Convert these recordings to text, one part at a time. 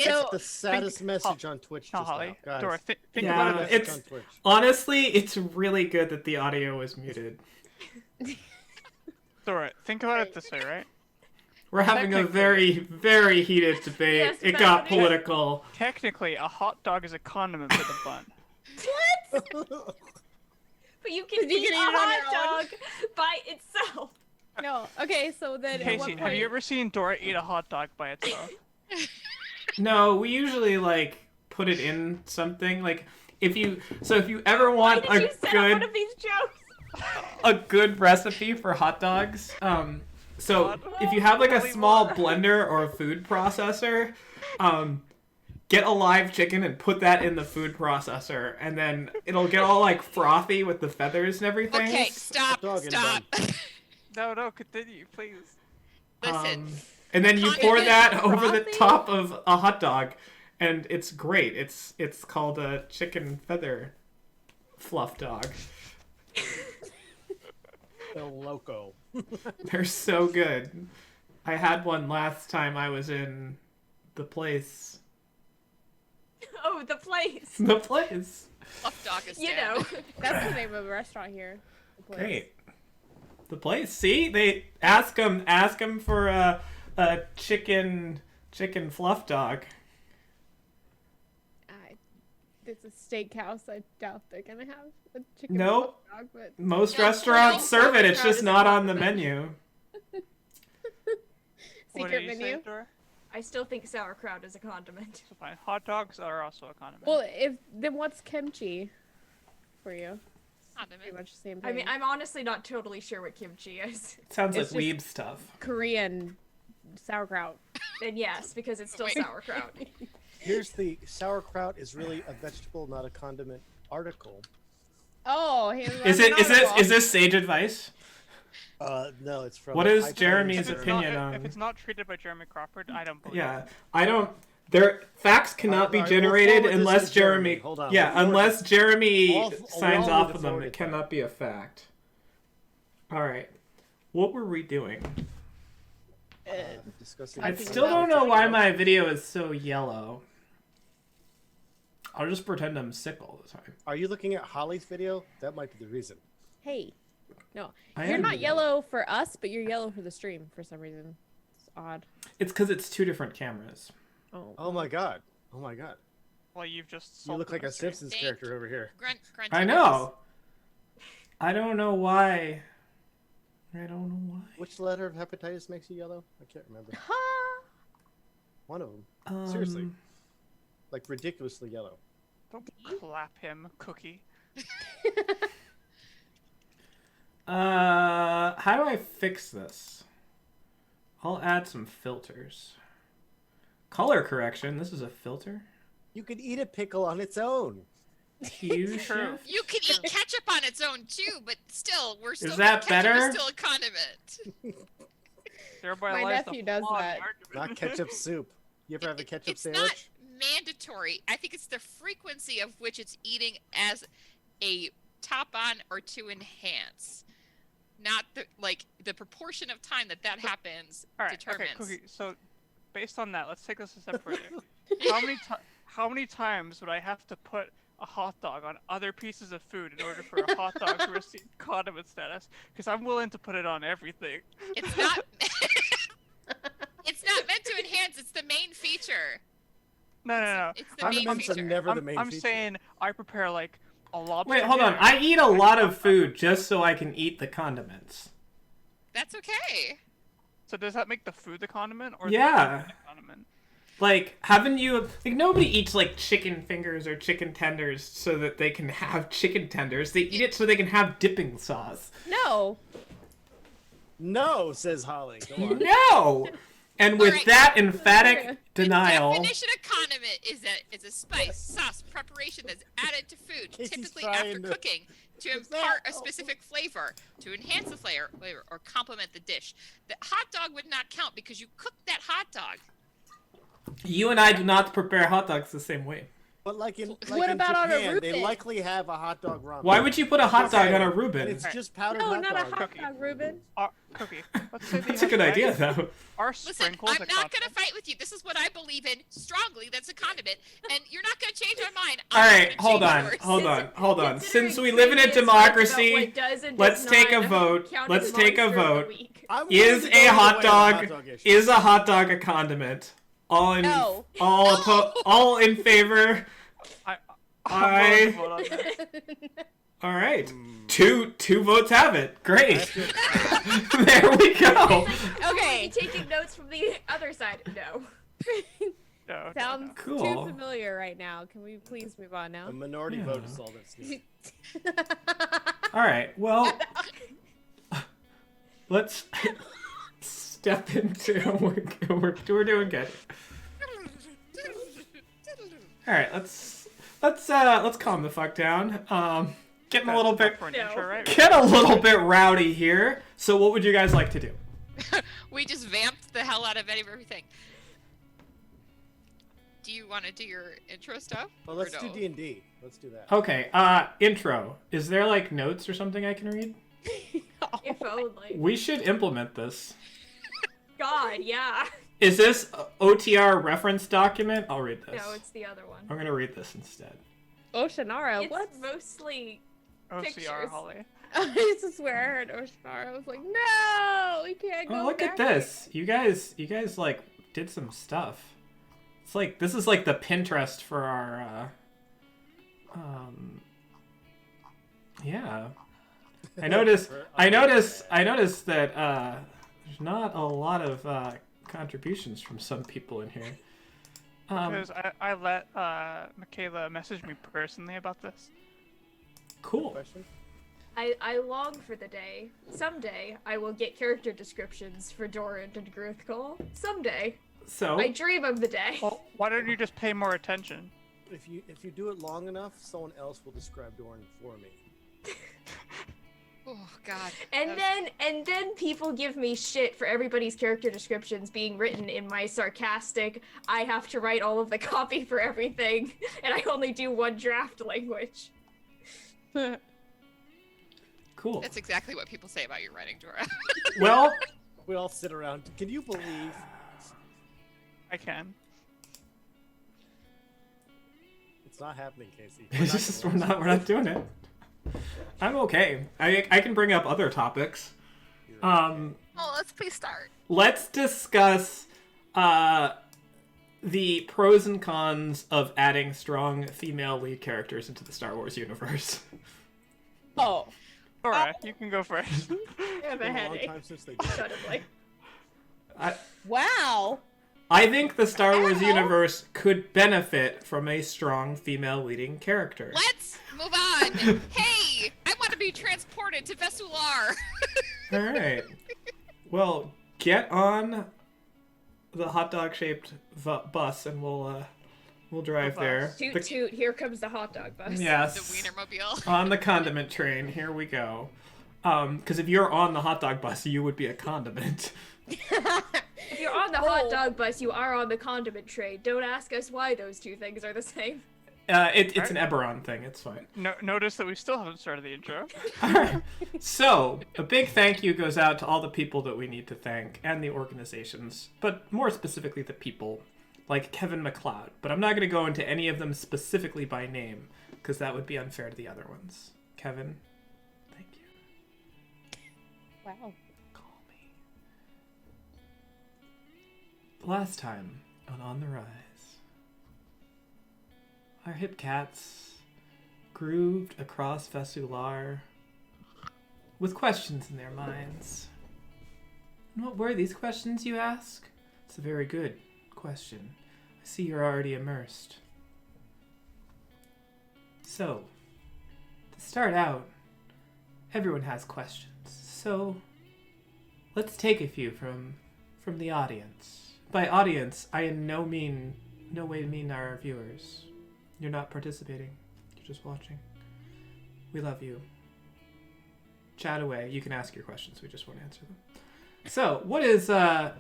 It's the saddest message on Twitch just Holly, now, guys. Dora, think Yeah, about it. it's honestly, it's really good that the audio is muted. Dora, think about it this way, right? We're having a very, very heated debate. Yes, it got Bethany. political. Technically, a hot dog is a condiment for the bun. What? But you can eat a hot dog by itself. No. Okay, so then. Casey, have you ever seen Dora eat a hot dog by itself? No, we usually like put it in something. Like if you ever want Why did you a set up one good of these jokes? recipe for hot dogs, so if you have like a small blender or a food processor, get a live chicken and put that in the food processor, and then it'll get all like frothy with the feathers and everything. Okay, stop. No, continue, please. Listen. And then you pour that over the top of a hot dog, and it's great. It's called a chicken feather fluff dog. El Loco. They're so good. I had one last time I was in the place. Oh, the place. The place. Fluff dog is You dead. know. That's the name of a restaurant here. The place. Great. The place. See, they ask them for a chicken fluff dog. It's a steakhouse. I doubt they're gonna have a chicken Nope. hot dog, but Most No, restaurants no, serve it. It's restaurant just is not not on the the menu. What secret did you menu. say, Dora? I still think sauerkraut is a condiment. So fine. Hot dogs are also a condiment. Well, then what's kimchi for you? Condiment. Pretty much the same thing. I mean, I'm honestly not totally sure what kimchi is. Sounds like It's just- weeb stuff. Korean sauerkraut. And yes, because it's still Wait. sauerkraut. Here's the sauerkraut is really a vegetable, not a condiment article. Oh, Is this sage advice? No, it's from. What is High Jeremy's Plains, opinion If on? it's not treated by Jeremy Crawford, I don't believe Yeah, it. I don't. Facts cannot be Alright, we'll generated forward this unless to Jeremy. Jeremy. Hold on, Yeah, we'll forward unless Jeremy I'll signs need off to of them, forward it it cannot be a fact. All right, what were we doing? discussing I the still don't know sauerkraut. why my video is so yellow. I'll just pretend I'm sick all the time. Are you looking at Holly's video? That might be the reason. Hey, no, I you're am not yellow for us, but you're yellow for the stream for some reason. It's odd. It's because it's two different cameras. Oh. Oh my god. Oh my god. Well, you've just. You look salted like a my stream. Simpsons character over here. Grunty I know. I don't know why. I don't know why. Which letter of hepatitis makes you yellow? I can't remember. One of them. Um, Seriously. Like ridiculously yellow. Don't clap him, Cookie. How do I fix this? I'll add some filters. Color correction. This is a filter. You could eat a pickle on its own. Q shift. You can eat ketchup on its own too, but still, we're still. that ketchup better? Is still a condiment. Thereby My lies the nephew does flaw in that. the argument. Not ketchup soup. You ever have a ketchup It's sandwich? not mandatory. I think it's the frequency of which it's eating as a top on or to enhance. Not the proportion of time that happens All right, determines. okay, Cookie. So, based on that, let's take this a step further. How many times would I have to put a hot dog on other pieces of food in order for a hot dog to receive condiment status? Because I'm willing to put it on everything. It's not. It's not meant to enhance. It's the main feature. No. It's the main Condiments are feature. never the main I'm feature. saying I prepare like a lobster. Wait, hold on. dinner. I eat a lot of food just so I can eat the condiments. That's okay. So does that make the food the condiment, or Yeah. the food the condiment? Like, haven't you... Like, nobody eats, like, chicken fingers or chicken tenders so that they can have chicken tenders. They eat it so they can have dipping sauce. No. No, says Holly. Go on. No! And with Alright. that emphatic The denial... definition of condiment is a spice, sauce, preparation that's added to food, Casey's typically trying after to- cooking, to impart a specific flavor, to enhance the flavor, or complement the dish. The hot dog would not count because you cooked that hot dog. You and I do not prepare hot dogs the same way. But like in What in about on a Japan, they Reuben? likely have a hot dog ramen. Why would you put a hot dog on a And Reuben? it's just powdered No, hot not dog. a hot Cookie. dog, Reuben. Cookie. Let's say that you That's a have good idea, rice. though. Are Listen, sprinkles I'm a not going to condiment? fight with you. This is what I believe in strongly. That's a condiment. And you're not going to change my mind. All I'm not right, gonna hold change on, yours. hold on. Considering Since we live in a previous notes about democracy, what does and let's does take a not vote. count Let's as take a monster of the vote. week. I'm willing Is to go a either hot way on the dog issue. is a hot dog a condiment? All in No. all in favor? I'm willing to vote on that. All right. Two votes have it. I Great. have to- There we go. Okay. Taking notes from the other side. No. No, okay, Sounds no. Cool. too familiar right now. Can we please move on now? A minority Yeah. vote is all that's needed. All right. Well, let's step into. We're doing good. All right. Let's calm the fuck down. Getting a little bit For an No. intro, right? get a little bit rowdy here. So what would you guys like to do? We just vamped the hell out of everything. Do you want to do your intro stuff? Well, let's or do no? D&D. Let's do that. Okay. Intro. Is there like notes or something I can read? If only. We should implement this. God, yeah. Is this OTR reference document? I'll read this. No, it's the other one. I'm gonna read this instead. Oshinara, It's what? mostly OCR, pictures. Holly. I just swear I heard Oshinara. I was like, no, we can't go Oh, look at back. this. You guys like did some stuff. It's like this is like the Pinterest for our yeah. I noticed that there's not a lot of contributions from some people in here. Because I let Michaela message me personally about this. Cool. Question? I long for the day. Someday I will get character descriptions for Dorant and Gruthkol. Someday. So I dream of the day. Well, why don't you just pay more attention? If you do it long enough, someone else will describe Doran for me. Oh God. And then people give me shit for everybody's character descriptions being written in my sarcastic, I have to write all of the copy for everything, and I only do one draft language. cool. That's exactly what people say about your writing, Dora. Well, We all sit around. Can you believe? I can. It's not happening, Casey. it's just we're not doing it. I'm okay. I can bring up other topics. Oh, let's please start. Let's discuss the pros and cons of adding strong female lead characters into the Star Wars universe. Oh, Dora, you can go first. I have It's a been a long headache. time since they did. Suddenly. Wow. I think the Star Wars Ow. universe could benefit from a strong female leading character. Let's move on. Hey, I want to be transported to Vesular. All right. Well, get on the hot dog shaped bus, and we'll drive The there. bus. Toot The- toot, here comes the hot dog bus. The yes. Wienermobile. On the condiment train. Here we go. Because if you're on the hot dog bus, you would be a condiment. If you're on the hot dog bus, you are on the condiment train. Don't ask us why those two things are the same. It's an Eberron thing. It's fine. Notice that we still haven't started the intro. Alright. So, a big thank you goes out to all the people that we need to thank, and the organizations, but more specifically the people, like Kevin McLeod. But I'm not going to go into any of them specifically by name, because that would be unfair to the other ones. Kevin, thank you. Wow. Call me. Last time on the Rise, our hip cats grooved across Vesular with questions in their minds. And what were these questions, you ask? It's a very good question. I see you're already immersed. So, to start out, everyone has questions. So, let's take a few from the audience. By audience, I in no way mean our viewers. You're not participating. You're just watching. We love you. Chat away. You can ask your questions. We just won't answer them. So, what is, to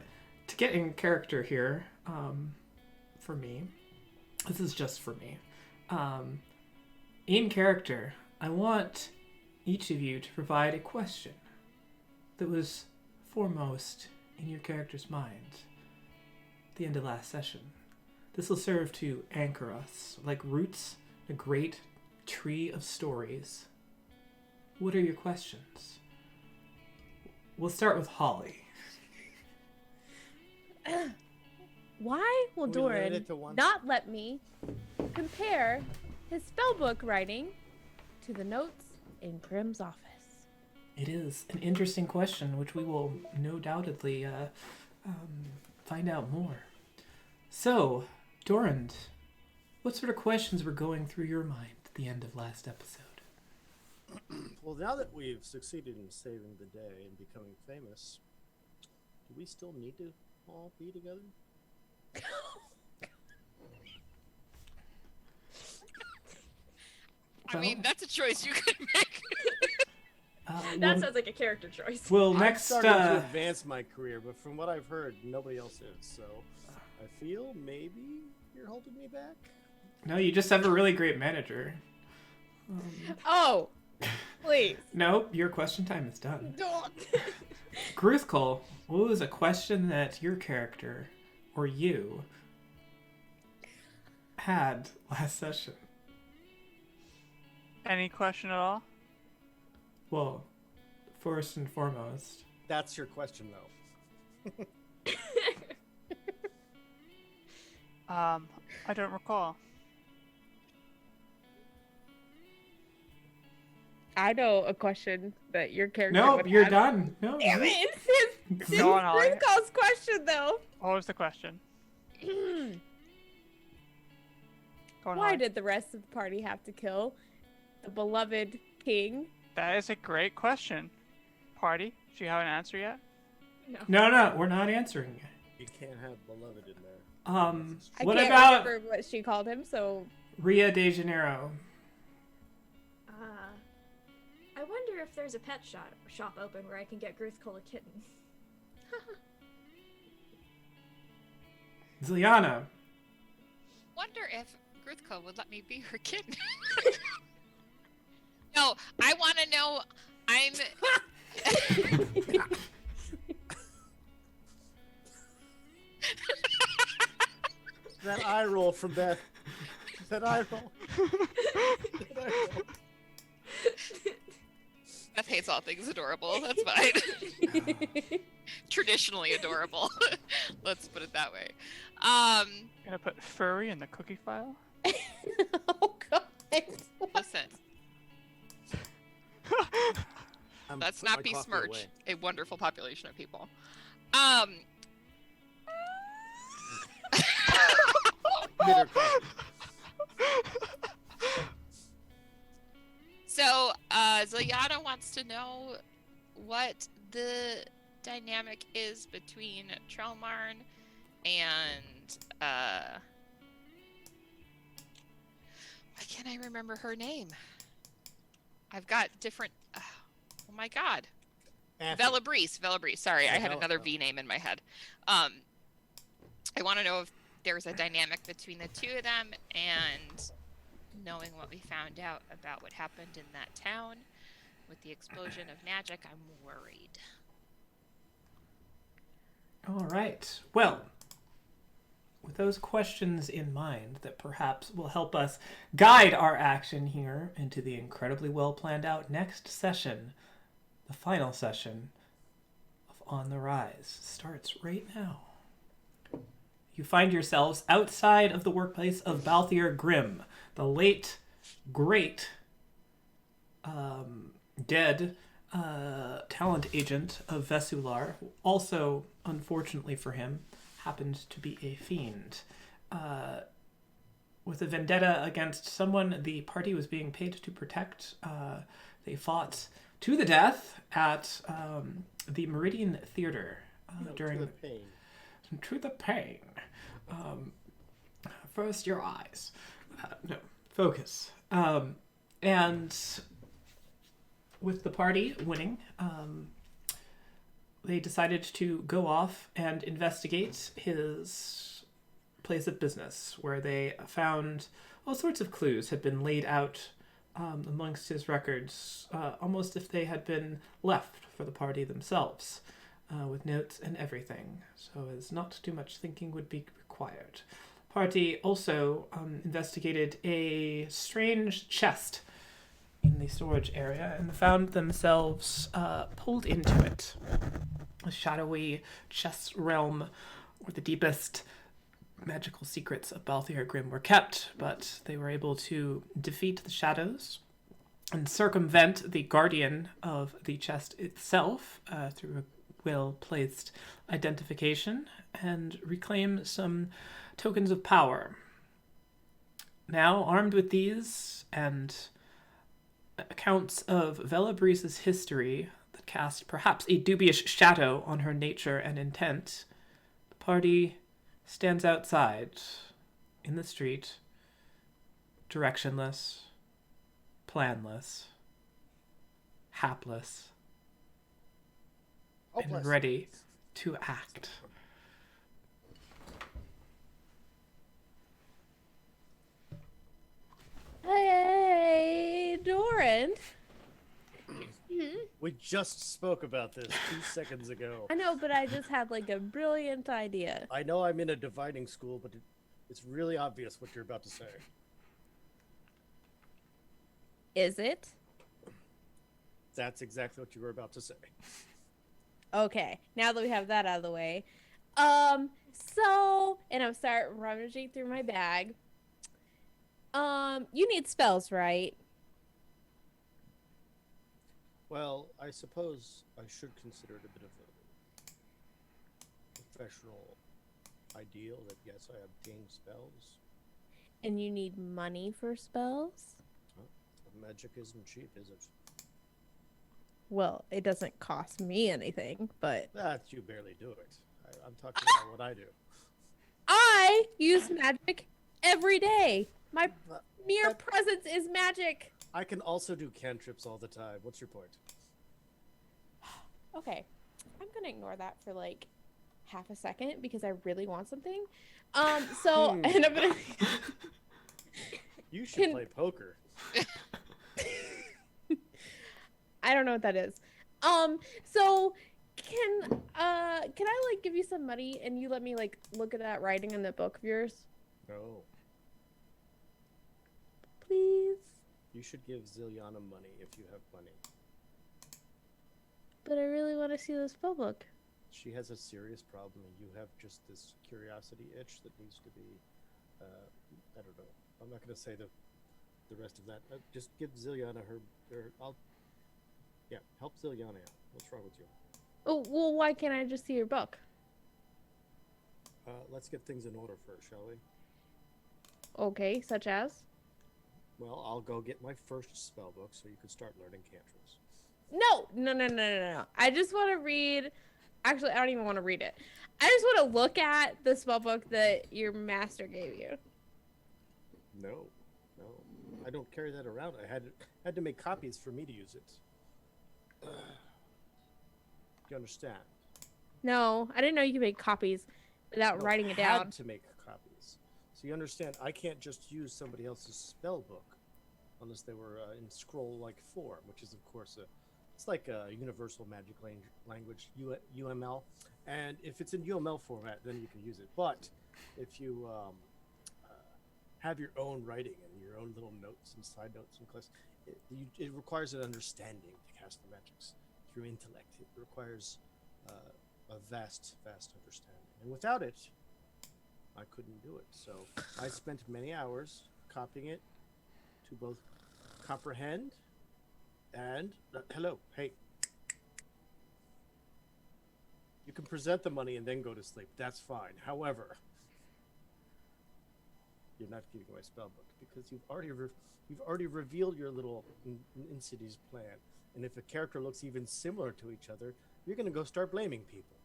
get in character here, for me, this is just for me. In character, I want each of you to provide a question that was foremost in your character's mind at the end of last session. This will serve to anchor us like roots in a great tree of stories. What are your questions? We'll start with Holly. Why will Can we limit Doran it to one? not let me compare his spellbook writing to the notes in Prim's office? It is an interesting question, which we will no doubtedly find out more. So, Doran, what sort of questions were going through your mind at the end of last episode? Well, now that we've succeeded in saving the day and becoming famous, do we still need to all be together? I mean, that's a choice you could make. That sounds like a character choice. Well, I'm next, starting to advance my career, but from what I've heard, nobody else is. So I feel maybe you're holding me back. no, you just have a really great manager. Oh, please. No, your question time is done. Don't. Gruthkul, what was a question that your character, or you, had last session? Any question at all? Well, first and foremost, That's your question, though. I don't recall. I know a question that your character no, would you're have. done. No, Damn it! It's his Go on, Holly. Ruthkal's question, though. What was the question? Go on, Why Holly. did the rest of the party have to kill the beloved king? That is a great question. Party, do you have an answer yet? no, we're not answering it. You can't have beloved in there. I What can't about remember what she called him, so Rio de Janeiro? I wonder if there's a pet shop open where I can get Gruthkul a kitten. Ziliana. Wonder if Gruthko would let me be her kitten. No, I want to know. That eye roll from Beth. That eye roll. That eye roll. Beth hates all things adorable. That's fine. Traditionally adorable. Let's put it that way. Gonna put furry in the cookie file? oh god. Listen, I'm let's putting not my be coffee smirch away. a wonderful population of people. Bitter coffee. So, Zilyana wants to know what the dynamic is between Trelmarn and, why can't I remember her name? I've got different, oh my god. Velabrice, sorry, I had another V name in my head. I want to know if there's a dynamic between the two of them, and knowing what we found out about what happened in that town with the explosion of magic, I'm worried. All right. Well, with those questions in mind that perhaps will help us guide our action here into the incredibly well planned out next session, the final session of On the Rise starts right now. You find yourselves outside of the workplace of Balthier Grimm, the late, great, dead talent agent of Vesular, who also, unfortunately for him, happened to be a fiend. With a vendetta against someone the party was being paid to protect, they fought to the death at the Meridian Theater during... To the pain. To the pain. First, your eyes. No, focus. And with the party winning, they decided to go off and investigate his place of business where they found all sorts of clues had been laid out amongst his records, almost if they had been left for the party themselves, with notes and everything, so as not too much thinking would be required. Party also investigated a strange chest in the storage area and found themselves pulled into it. A shadowy chest realm where the deepest magical secrets of Balthier Grimm were kept, but they were able to defeat the shadows and circumvent the guardian of the chest itself through a well-placed identification and reclaim some tokens of power. Now, armed with these and accounts of Velabris's history that cast perhaps a dubious shadow on her nature and intent, the party stands outside in the street, directionless, planless, hapless, and ready to act. Hey, Doran. We just spoke about this 2 seconds ago. I know, but I just had like a brilliant idea. I know I'm in a divining school, but it's really obvious what you're about to say. Is it? That's exactly what you were about to say. Okay, now that we have that out of the way. And I'll start rummaging through my bag. You need spells, right? Well, I suppose I should consider it a bit of a professional ideal that, yes, I obtain spells. And you need money for spells? Magic isn't cheap, is it? Well, it doesn't cost me anything, but... You barely do it. I'm talking about what I do. I use magic every day. My mere presence is magic. I can also do cantrips all the time. What's your point? Okay, I'm gonna ignore that for like half a second because I really want something. And I'm gonna... You should play poker. I don't know what that is. So can I like give you some money and you let me like look at that writing in the book of yours? No. Please? You should give Ziliana money if you have money. But I really want to see this spell book. She has a serious problem and you have just this curiosity itch that needs to be, I don't know. I'm not going to say the rest of that. Just give Ziliana her help Ziliana out. What's wrong with you? Oh, well, why can't I just see your book? Let's get things in order first, shall we? Okay, such as? Well, I'll go get my first spell book so you can start learning cantrips. No. I just want to read... Actually, I don't even want to read it. I just want to look at the spell book that your master gave you. No. I don't carry that around. I had to make copies for me to use it. Do you understand? No, I didn't know you could make copies without writing it down. I had to make copies. So you understand, I can't just use somebody else's spell book unless they were in scroll-like form, which is, of course, it's like a universal magic language, UML. And if it's in UML format, then you can use it. But if you have your own writing and your own little notes and side notes and class, it requires an understanding to cast the magics through intellect. It requires a vast understanding. And without it, I couldn't do it. So I spent many hours copying it to both comprehend and... hello, hey. You can present the money and then go to sleep. That's fine. However, you're not getting my spell book because you've already revealed your little insidious plan. And if a character looks even similar to each other, you're going to go start blaming people.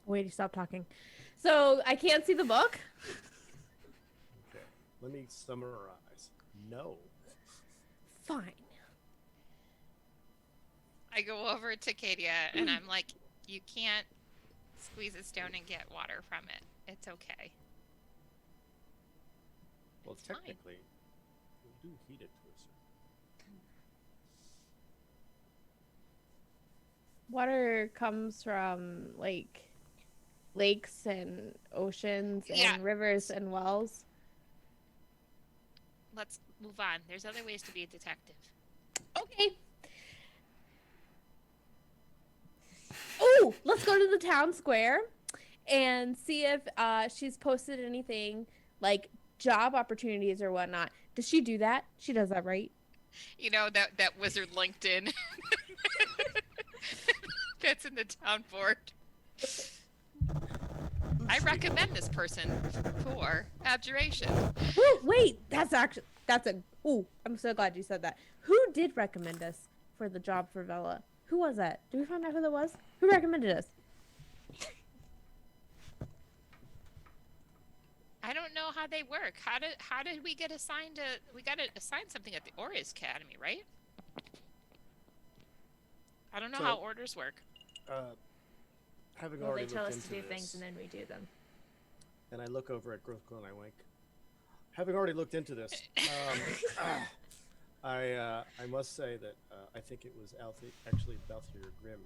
Wait, stop talking. So I can't see the book? Okay, let me summarize. No. Fine. I go over to Kadia and I'm like, you can't squeeze a stone and get water from it. It's okay. Well, It's fine. technically, we do heat it to a certain. Water comes from like lakes and oceans Yeah. and rivers and wells. Let's move on. There's other ways to be a detective. Okay. Oh, let's go to the town square and see if she's posted anything like job opportunities or whatnot. Does she do that? She does that, right? You know, that wizard LinkedIn that's in the town board. I recommend this person for abjuration. Woo, wait, that's a. Ooh, I'm so glad you said that. Who did recommend us for the job for Vela? Who was that? Did we find out who that was? Who recommended us? I don't know how they work. How did we get assigned to? We got to assign something at the Aureus Academy, right? I don't know So- how orders work. Having Well, they already tell looked us to into do this, things and then we do them. and I look over at Growthglow and I wink. Having already looked into this, I must say that I think it was actually Balthier Grimm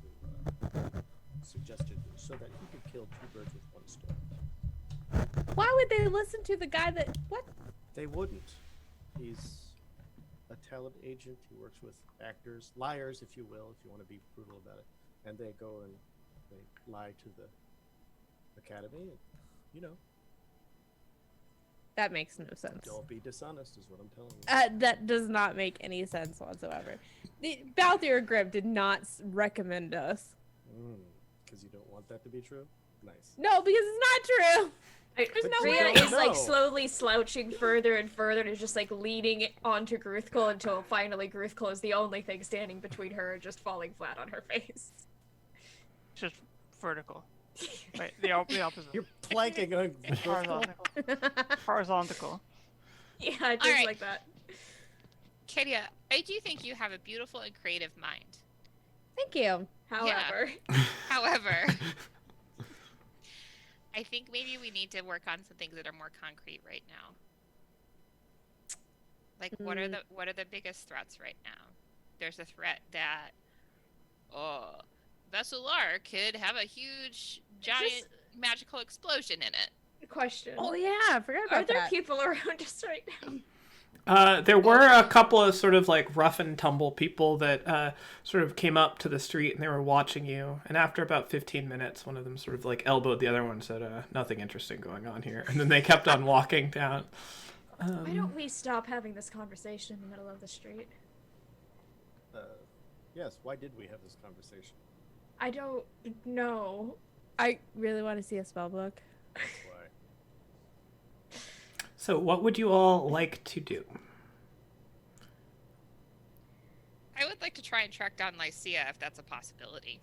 who suggested this so that he could kill two birds with one stone. Why would they listen to the guy that? What? They wouldn't. He's a talent agent. He works with actors, liars, if you will, if you want to be brutal about it. And they go and they lie to the academy. And, you know, That makes no sense. don't be dishonest, is what I'm telling you. That does not make any sense whatsoever. The Balthier Grimm did not recommend us. Because you don't want that to be true. Nice. No, because it's not true. There's no we way. Rhea don't is like know. slowly slouching further and further and is just like leaning onto Gruthkul until finally Gruthkul is the only thing standing between her and just falling flat on her face. It's just vertical. Right, the opposite. You're planking on Horizontal. Horizontal. Yeah, it is Alright. like that. Katia, I do think you have a beautiful and creative mind. Thank you. However, However, I think maybe we need to work on some things that are more concrete right now. Like what are the biggest threats right now? There's a threat that Vesselar could have a huge giant magical explosion in it. question. Oh yeah, I forgot about Are there that. people around us right now? There were a couple of sort of like rough and tumble people that sort of came up to the street and they were watching you. And after about 15 minutes, one of them sort of like elbowed the other one and said, nothing interesting going on here. And then they kept on walking down. Why don't we stop having this conversation in the middle of the street? Yes, why did we have this conversation? I don't know. I really want to see a spell book. Why? So what would you all like to do? I would like to try and track down Lycia if that's a possibility.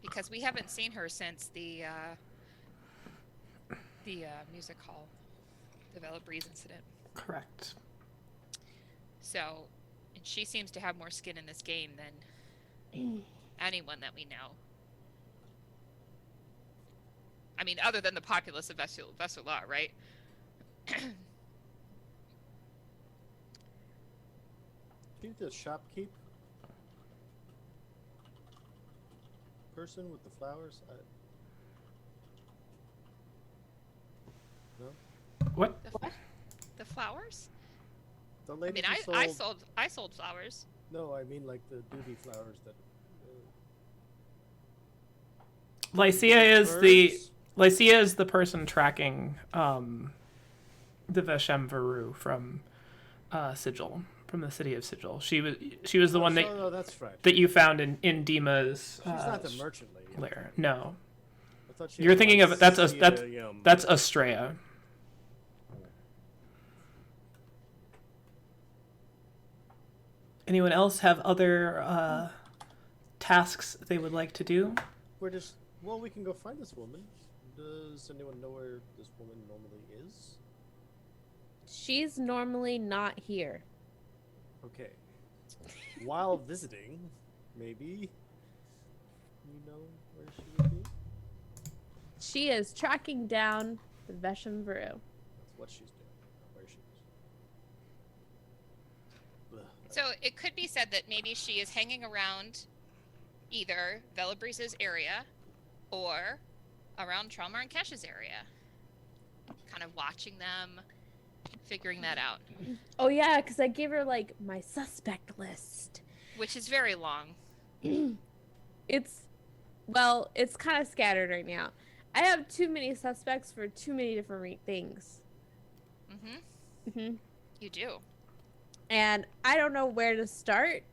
Because we haven't seen her since the music hall, the Vela Breeze incident. Correct. So, and she seems to have more skin in this game than anyone that we know. I mean, other than the populace of Vesselar, right? Think the shopkeep person with the flowers? No, What? The flowers? the I lady mean, who I sold flowers. No, I mean like the duty flowers that. Lycia is the person tracking the Veshem Varu from Sigil, from the city of Sigil. She was the one No, that's right. that you found in Dima's She's not the merchant lady. lair. No, I thought she you're had, thinking like, of that's Cecilia, Estrella. Anyone else have other tasks they would like to do? Well, we can go find this woman. Does anyone know where this woman normally is? She's normally not here. Okay. While visiting, maybe you know where she would be? She is tracking down the Vesham Brew. That's what she's doing, not where she is. Ugh. So it could be said that maybe she is hanging around either Velabreeze's area or around Trelmar and Kesh's area. Kind of watching them, figuring that out. Oh yeah, because I gave her like my suspect list. Which is very long. It's kind of scattered right now. I have too many suspects for too many different things. You do. And I don't know where to start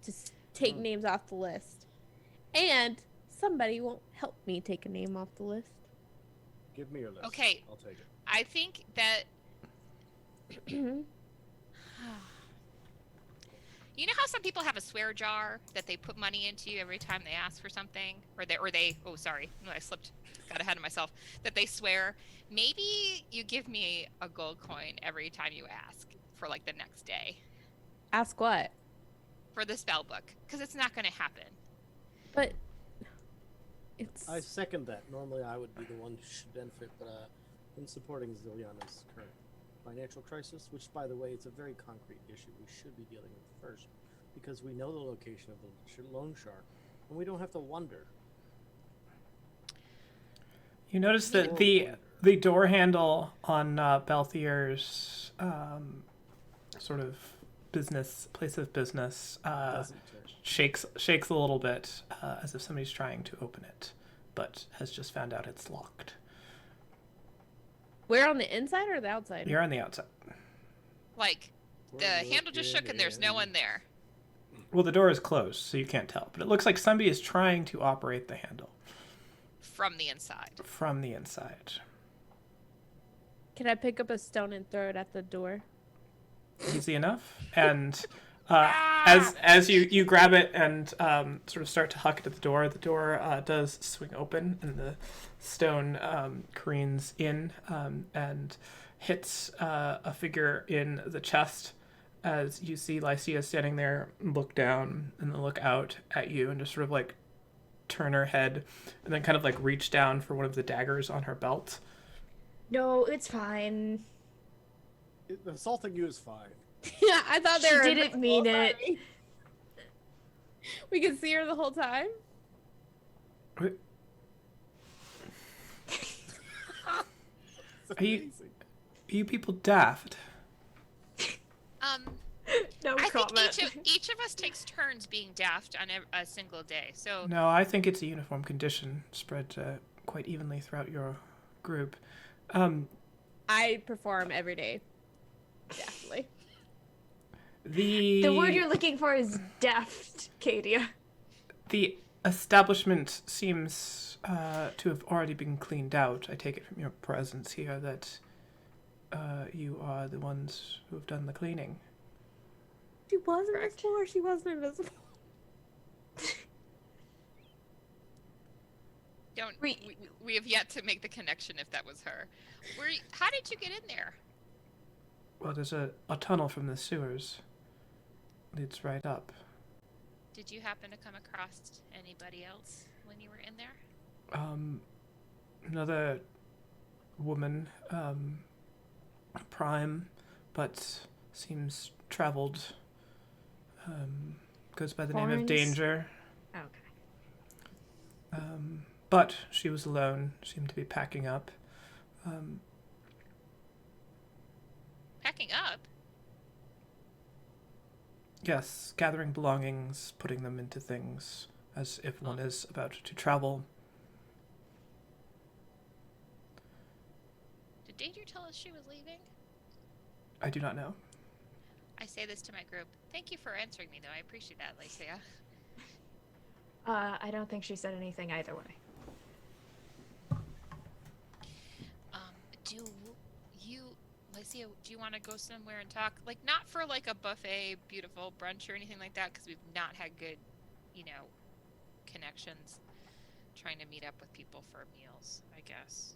to take names off the list. And somebody won't help me take a name off the list. Give me your list. Okay. I'll take it. I think that you know how some people have a swear jar that they put money into every time they ask for something, or they oh sorry, no, I slipped, got ahead of myself. That they swear. Maybe you give me a gold coin every time you ask for like the next day Ask what? for the spell book, because it's not going to happen. But it's I second that. Normally, I would be the one who should benefit, but in supporting Ziliana's current financial crisis, which, by the way, is a very concrete issue we should be dealing with first, because we know the location of the loan shark, and we don't have to wonder. You notice that the door handle on Belthier's sort of place of business Doesn't touch. shakes a little bit as if somebody's trying to open it, but has just found out it's locked. we're on the inside or the outside? You're on the outside. Like the handle just shook and there's no one there. Well, the door is closed, so you can't tell, but it looks like somebody is trying to operate the handle From the inside. from the inside. Can I pick up a stone and throw it at the door? Easy enough. And as you grab it and sort of start to huck it at the door does swing open, and the stone careens in and hits a figure in the chest, as you see Lycia standing there, look down and then look out at you and just sort of like turn her head and then kind of like reach down for one of the daggers on her belt. No, it's fine. Assaulting you is fine. Yeah, I thought they She were didn't mean it. Sorry. We could see her the whole time. Are you people daft? No I comment. think each of us takes turns being daft on a single day. So No, I think it's a uniform condition spread quite evenly throughout your group. I perform every day. Definitely. E The word you're looking for is deft, Kadia. The establishment seems to have already been cleaned out. I take it from your presence here that you are the ones who have done the cleaning. She wasn't before. She wasn't invisible. we have yet to make the connection if that was her. How did you get in there? Well, there's a tunnel from the sewers. Leads right up. Did you happen to come across anybody else when you were in there? Another woman, prime, but seems traveled, goes by the name of Horns? Danger. Okay. But she was alone, seemed to be packing up. Packing up? Yes, gathering belongings, putting them into things, as if one is about to travel. Did Danger tell us she was leaving? I do not know. I say this to my group. Thank you for answering me, though. I appreciate that, Lycia. I don't think she said anything either way. Lycia, do you want to go somewhere and talk? Like, not for like a buffet, beautiful brunch or anything like that, because we've not had good, connections. Trying to meet up with people for meals, I guess.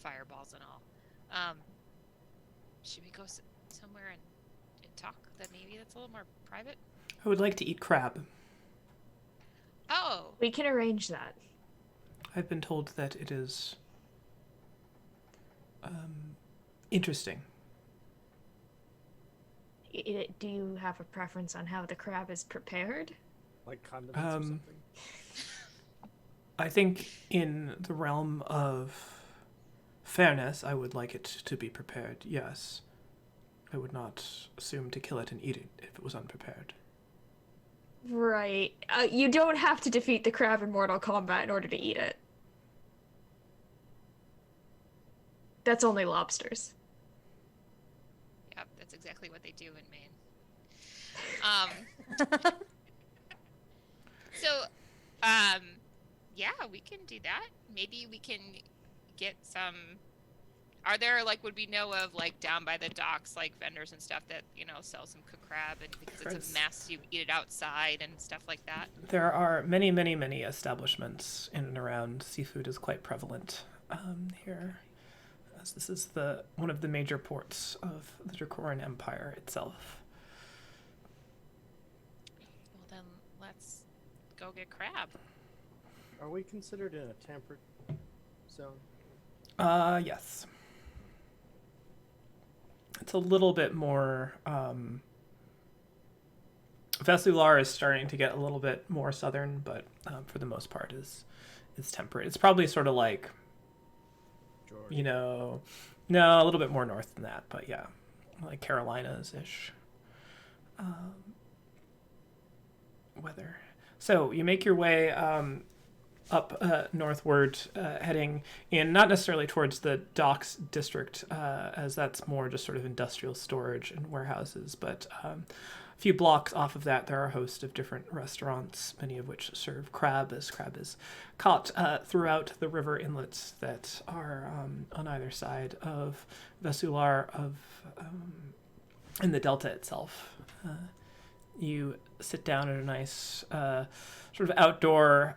Fireballs and all. Should we go somewhere and talk? That maybe that's a little more private. I would like to eat crab. Oh, We can arrange that. I've been told that it is interesting. Do you have a preference on how the crab is prepared? Like condiments or something. I think in the realm of fairness, I would like it to be prepared, yes. I would not assume to kill it and eat it if it was unprepared. Right. You don't have to defeat the crab in Mortal Kombat in order to eat it. That's only lobsters. yep, that's exactly what they do in Maine. So, yeah, we can do that. Maybe we can get some. Are there, like, would we know of, like, down by the docks, like, vendors and stuff that, sell some cooked crab, and because it's a mess, you eat it outside and stuff like that? There are many, many, many establishments in and around. Seafood is quite prevalent here, as this is one of the major ports of the Dracoran Empire itself. Well, then let's go get crab. Are we considered in a temperate zone? Yes. It's a little bit more, Vesular is starting to get a little bit more southern, but for the most part is temperate. It's probably sort of like, Georgia. no, a little bit more north than that, but yeah, like Carolinas-ish weather. So you make your way up northward, heading in, not necessarily towards the docks district, as that's more just sort of industrial storage and warehouses, but a few blocks off of that, there are a host of different restaurants, many of which serve crab, as crab is caught throughout the river inlets that are on either side of Vesular, in the delta itself. You sit down at a nice sort of outdoor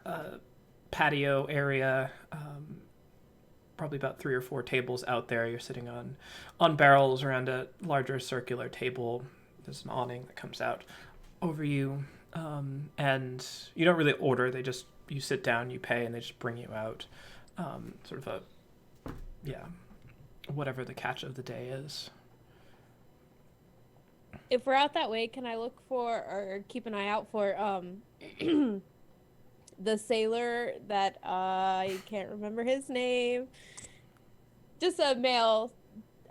patio area, probably about 3 or 4 tables out there. You're sitting on barrels around a larger circular table. There's an awning that comes out over you, and you don't really order. You sit down, you pay, and they just bring you out sort of whatever the catch of the day is. If we're out that way, can I look for or keep an eye out for the sailor that I can't remember his name? Just a male.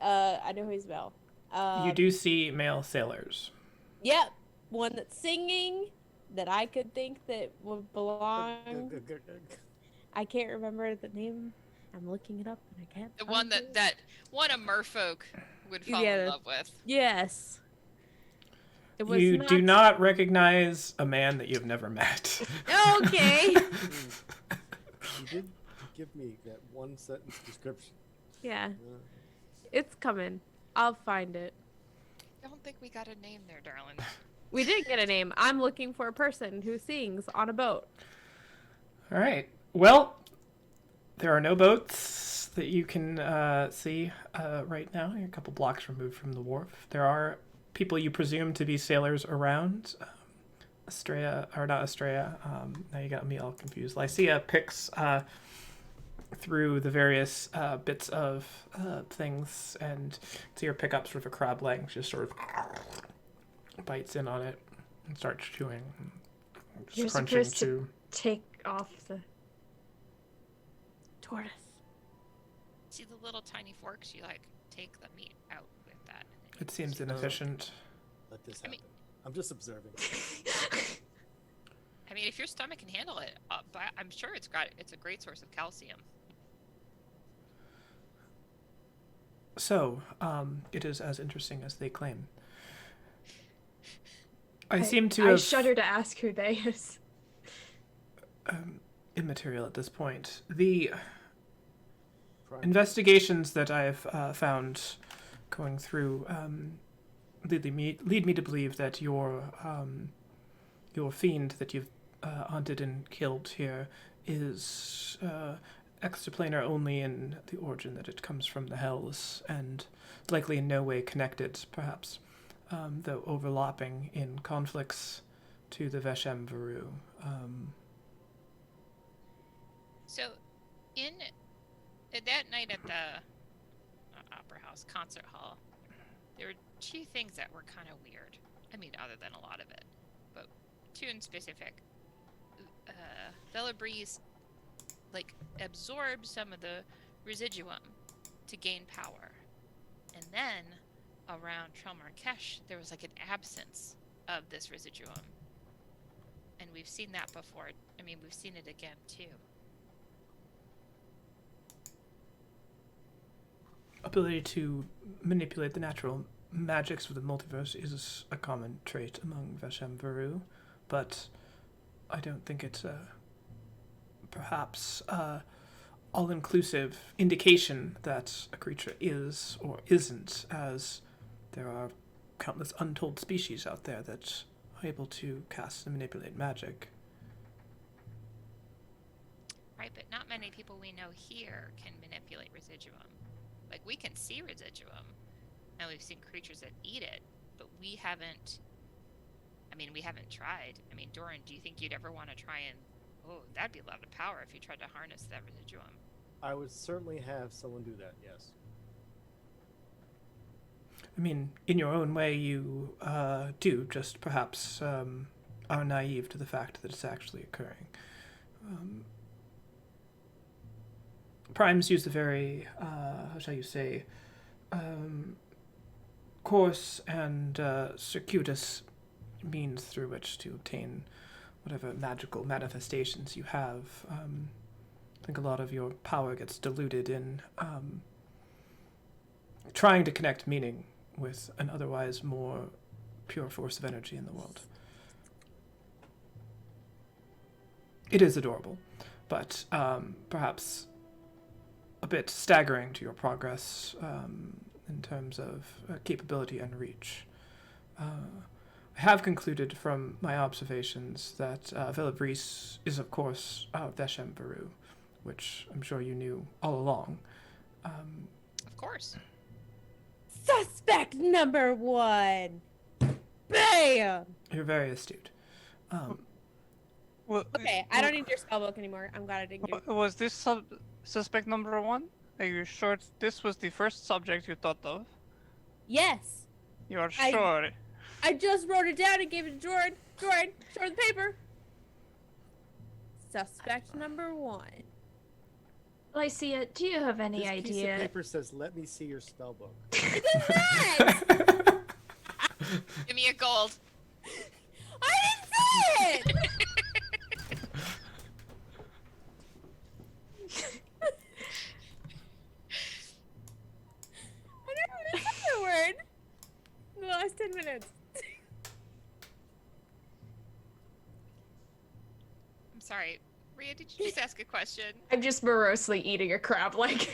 I know he's male. You do see male sailors. Yep, one that's singing that I could think that would belong. I can't remember the name. I'm looking it up and I can't. The one that one of merfolk would fall in love with. Yes. It was You do not recognize a man that you've never met. Okay. You did give me that one sentence description. Yeah. It's coming. I'll find it. I don't think we got a name there, darling. We did get a name. I'm looking for a person who sings on a boat. All right. Well, there are no boats that you can see right now. You're a couple blocks removed from the wharf. There are people you presume to be sailors around. Now you got me all confused. Lycia picks through the various bits of things, and see her pick up sort of a crab leg. She just sort of bites in on it and starts chewing. You're Crunching supposed to take off the tortoise. See the little tiny forks? You take the meat out with that. It seems inefficient. Let this happen. I'm just observing. I mean, if your stomach can handle it, but I'm sure it's a great source of calcium. So, it is as interesting as they claim. I seem to have... I shudder to ask who they is. Immaterial at this point. The investigations that I've found going through lead me to believe that your fiend that you've hunted and killed here is extraplanar only in the origin that it comes from the Hells, and likely in no way connected, perhaps, though overlapping in conflicts to the Veshem Varu. So, in that night at the opera house concert hall, there were two things that were kind of weird. I mean, other than a lot of it, but two in specific. Velabreeze, like, absorbed some of the residuum to gain power, and then around Trelmarkesh, there was like an absence of this residuum, and we've seen that before. I mean, we've seen it again too. Ability to manipulate the natural magics of the multiverse is a common trait among Veshem Varu, but I don't think it's perhaps all-inclusive indication that a creature is or isn't, as there are countless untold species out there that are able to cast and manipulate magic. Right, but not many people we know here can manipulate residuum. Like, we can see residuum, and we've seen creatures that eat it, but we haven't... I mean, we haven't tried. I mean, Doran, do you think you'd ever want to try and... Oh, that'd be a lot of power if you tried to harness that residuum. I would certainly have someone do that, yes. I mean, in your own way, you do, just perhaps are naive to the fact that it's actually occurring. Primes use the very, how shall you say, coarse and circuitous means through which to obtain whatever magical manifestations you have. I think a lot of your power gets diluted in trying to connect meaning with an otherwise more pure force of energy in the world. It is adorable, but perhaps a bit staggering to your progress in terms of capability and reach. I have concluded from my observations that Velabreeze is, of course, Veshem Varu, which I'm sure you knew all along. Of course. Suspect number 1. Bam! You're very astute. Well, Okay, I don't need your spellbook anymore. I'm glad I didn't give Was this suspect number 1? Are you sure this was the first subject you thought of? Yes. You are sure? I just wrote it down and gave it to Jordan. Jordan, show the paper. Suspect number 1. Lycia, do you have any This piece idea? of paper says, "Let me see your spell book." It does not! Give me a gold. I didn't say it! I never said the word in the last 10 minutes. I'm sorry. Rhea, did you just ask a question? I'm just morosely eating a crab leg.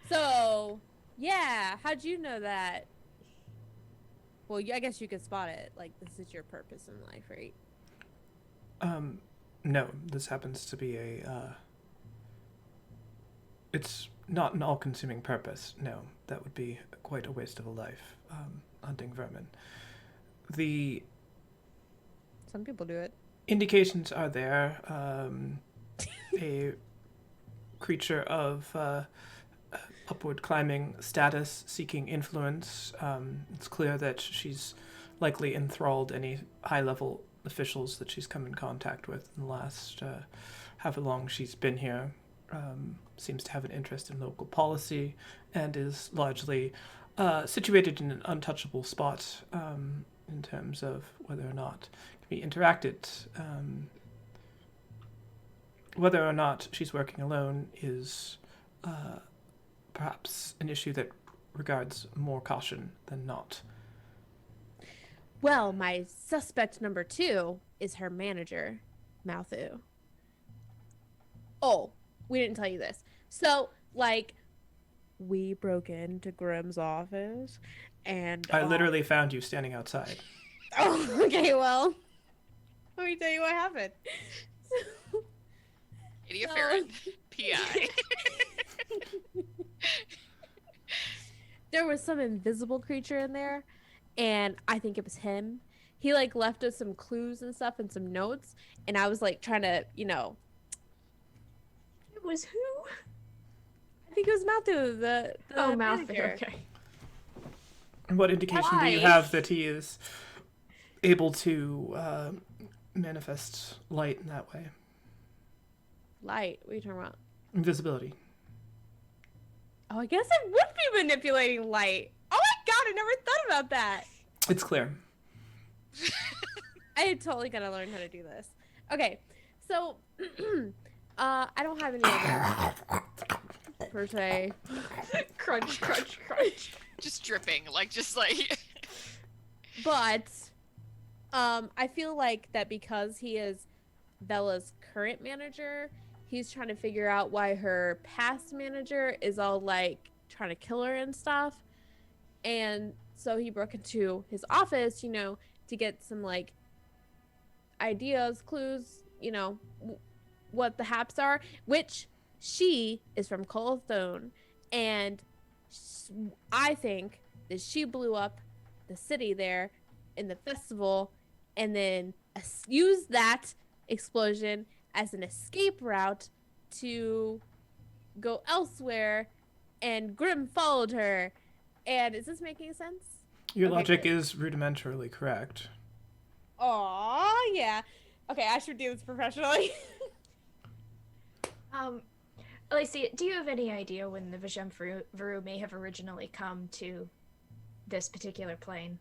So, yeah, how'd you know that? Well, I guess you could spot it. Like, this is your purpose in life, right? No, this happens to be a, it's not an all-consuming purpose. No, that would be quite a waste of a life, hunting vermin. The Some people do it. indications are there. A creature of upward climbing status, seeking influence. It's clear that she's likely enthralled any high-level officials that she's come in contact with in the last however long she's been here. Seems to have an interest in local policy and is largely situated in an untouchable spot in terms of whether or not can be interacted. Whether or not she's working alone is perhaps an issue that regards more caution than not. Well, my suspect number 2 is her manager, Malthu. Oh, we didn't tell you this. So, like, we broke into Grimm's office, and I literally found you standing outside. Oh, okay. Well, let me tell you what happened. Idioferent. PI. There was some invisible creature in there, and I think it was him. He like left us some clues and stuff and some notes, and I was like trying to, was who? I think it was Malthu, the Oh, Malfoy. manager. Okay. What indication do you Why? have that he is able to manifest light in that way? Light. What are you talking about? Invisibility. Oh, I guess it would be manipulating light. Oh my god, I never thought about that. It's clear. I totally gotta learn how to do this. Okay, so I don't have any evidence per se, Crunch, crunch, crunch. Just dripping, just like. but I feel like that because he is Bella's current manager, he's trying to figure out why her past manager is all like trying to kill her and stuff. And so he broke into his office, you know, to get some like ideas, clues, you know, what the haps are, which she is from Coldstone, and I think that she blew up the city there in the festival and then used that explosion as an escape route to go elsewhere, and Grimm followed her. And is this making sense? Your Okay, logic good. is rudimentarily correct. Aw, yeah. Okay, I should do this professionally. Lacey, do you have any idea when the Vishem Varu may have originally come to this particular plane?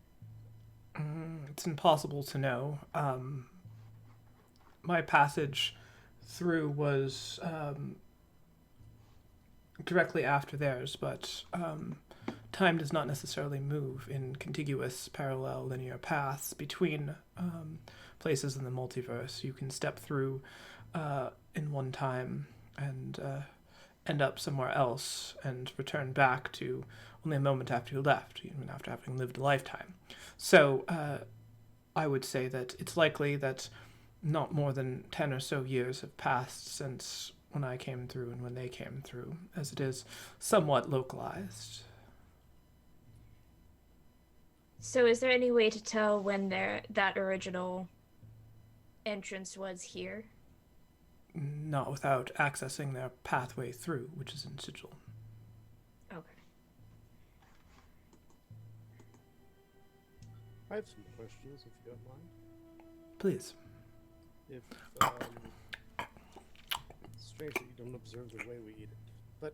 It's impossible to know. My passage through was directly after theirs, but time does not necessarily move in contiguous, parallel, linear paths between places in the multiverse. You can step through in one time and end up somewhere else and return back to only a moment after you left, even after having lived a lifetime. So I would say that it's likely that not more than 10 or so years have passed since when I came through and when they came through, as it is somewhat localized. So is there any way to tell when that original entrance was here? Not without accessing their pathway through, which is in sigil. Okay. I have some questions, if you don't mind. Please. If it's strange that you don't observe the way we eat it, but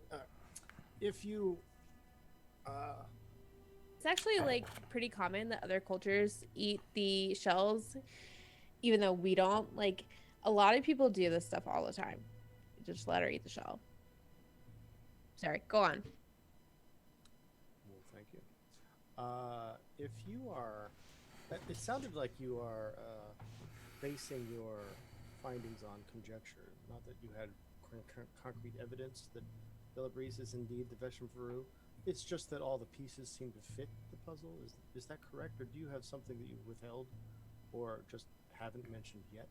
if you It's actually like pretty common that other cultures eat the shells, even though we don't. Like, a lot of people do this stuff all the time. Just let her eat the shell. Sorry, go on. well, thank you. If you are, it sounded like you are basing your findings on conjecture, not that you had concrete evidence that Bellabreeze is indeed the Vesham Varu. It's just that all the pieces seem to fit the puzzle. Is that correct, or do you have something that you've withheld, or just haven't mentioned yet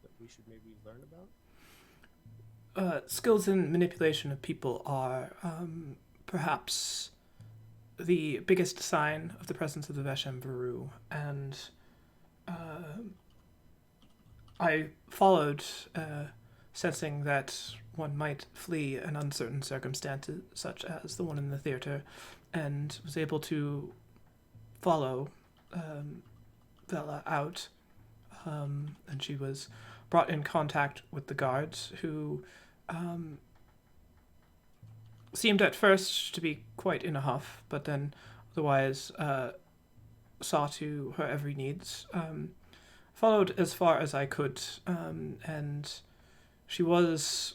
that we should maybe learn about? Skills in manipulation of people are perhaps the biggest sign of the presence of the Vesham Varu, and I followed, sensing that one might flee an uncertain circumstance such as the one in the theater, and was able to follow Bella out, and she was brought in contact with the guards, who seemed at first to be quite in a huff, but then otherwise saw to her every needs. Followed as far as I could, and she was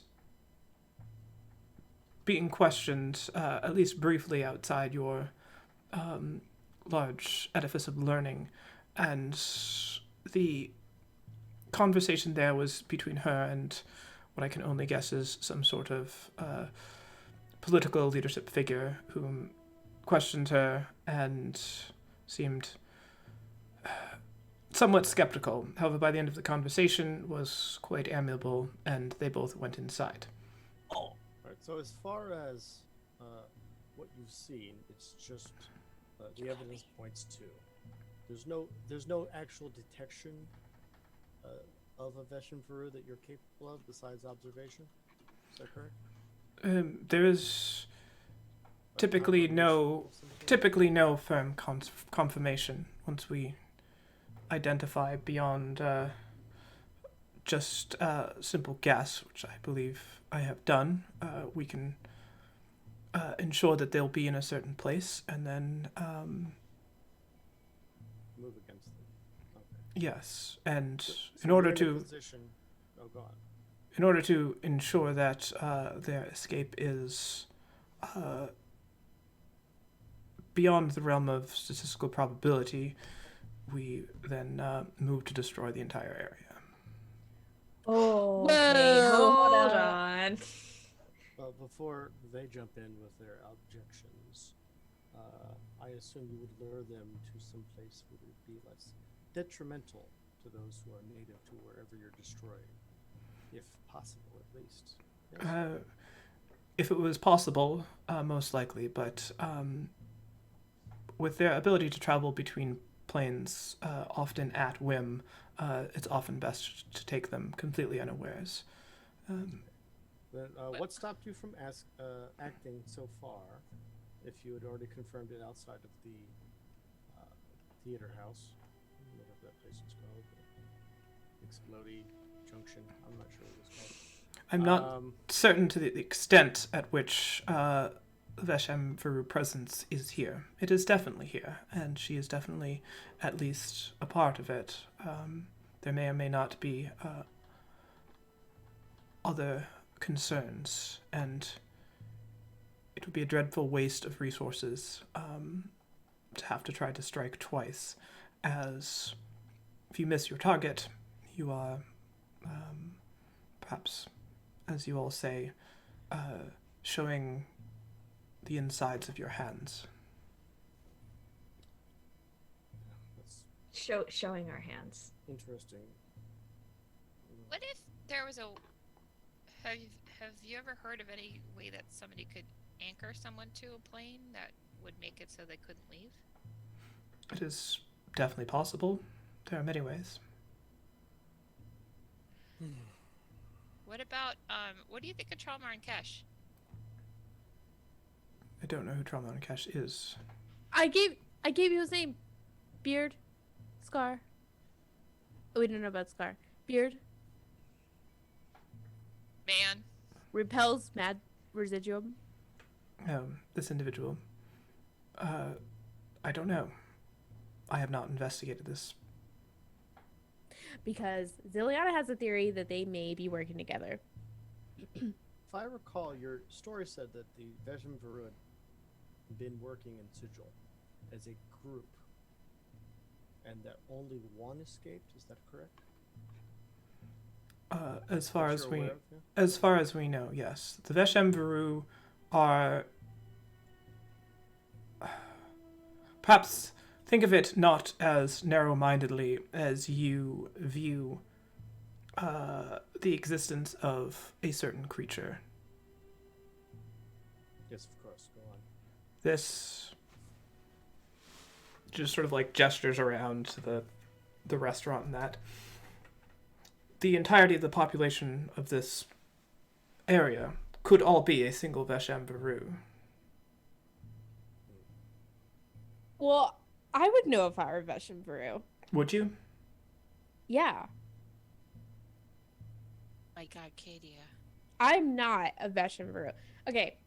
being questioned, at least briefly, outside your large edifice of learning, and the conversation there was between her and what I can only guess is some sort of political leadership figure whom questioned her and seemed somewhat skeptical. However, by the end of the conversation was quite amiable, and they both went inside. All right. So as far as what you've seen, it's just the evidence points to. There's no actual detection of a Vesham Varu that you're capable of besides observation. Is that correct? There is typically confirmation of some sort? typically no firm confirmation once we identify beyond just simple guess, which I believe I have done. We can ensure that they'll be in a certain place, and then Move against them. Okay. yes, and So in you're order a to position. Oh, go on. in order to ensure that their escape is beyond the realm of statistical probability, we then move to destroy the entire area. Oh, Whoa. okay, hold on. Well, before they jump in with their objections, I assume you would lure them to some place where it would be less detrimental to those who are native to wherever you're destroying, if possible, at least. Yes? If it was possible, most likely, but with their ability to travel between planes, often at whim, it's often best to take them completely unawares. Then, what stopped you from acting so far, if you had already confirmed it outside of the theater house, whatever that place is called, Explodey Junction? I'm not sure what it's called. I'm not certain to the extent at which Veshem Veru presence is here. It is definitely here, and she is definitely at least a part of it. There may or may not be other concerns, and it would be a dreadful waste of resources to have to try to strike twice, as if you miss your target, you are perhaps, as you all say, showing the insides of your hands. That's Showing our hands. interesting. What if there was a? Have you ever heard of any way that somebody could anchor someone to a plane that would make it so they couldn't leave? It is definitely possible. There are many ways. What about what do you think of Trauma and Kesh? I don't know who Trauma and Cash is. I gave you his name. Beard. Scar. Oh, we don't know about Scar. Beard. Man, Repels mad residuum. This individual. I don't know. I have not investigated this. Because Ziliana has a theory that they may be working together. If I recall, your story said that the Vejam Veru had been working in Sigil as a group, and that only one escaped. Is that correct? As far That as you're we aware of, yeah? As far as we know, yes. The Veshem Veru are... Perhaps think of it not as narrow-mindedly as you view the existence of a certain creature. Yes, of course. Go on. This just sort of like gestures around the restaurant and that. The entirety of the population of this area could all be a single Veshem Veru. Well, I would know if I were Veshem Veru. Would you? Yeah. my God, Kadia. I'm not a Veshem Veru. Okay.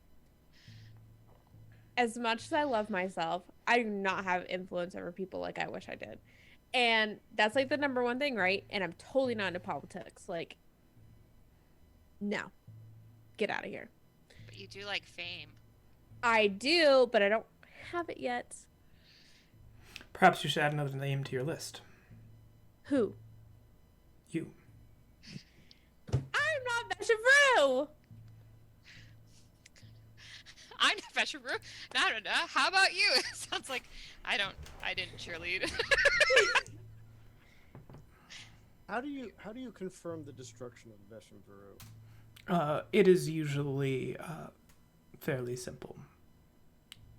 As much as I love myself, I do not have influence over people like I wish I did. And that's like the number one thing, right? And I'm totally not into politics. Like, no. Get out of here. But you do like fame. I do, but I don't have it yet. Perhaps you should add another name to your list. Who? You. I'm not Veshem Veru! I'm not Fashion Brew. I don't know. How about you? It sounds like I didn't cheerlead. How do you confirm the destruction of Vesham Veru? It is usually fairly simple.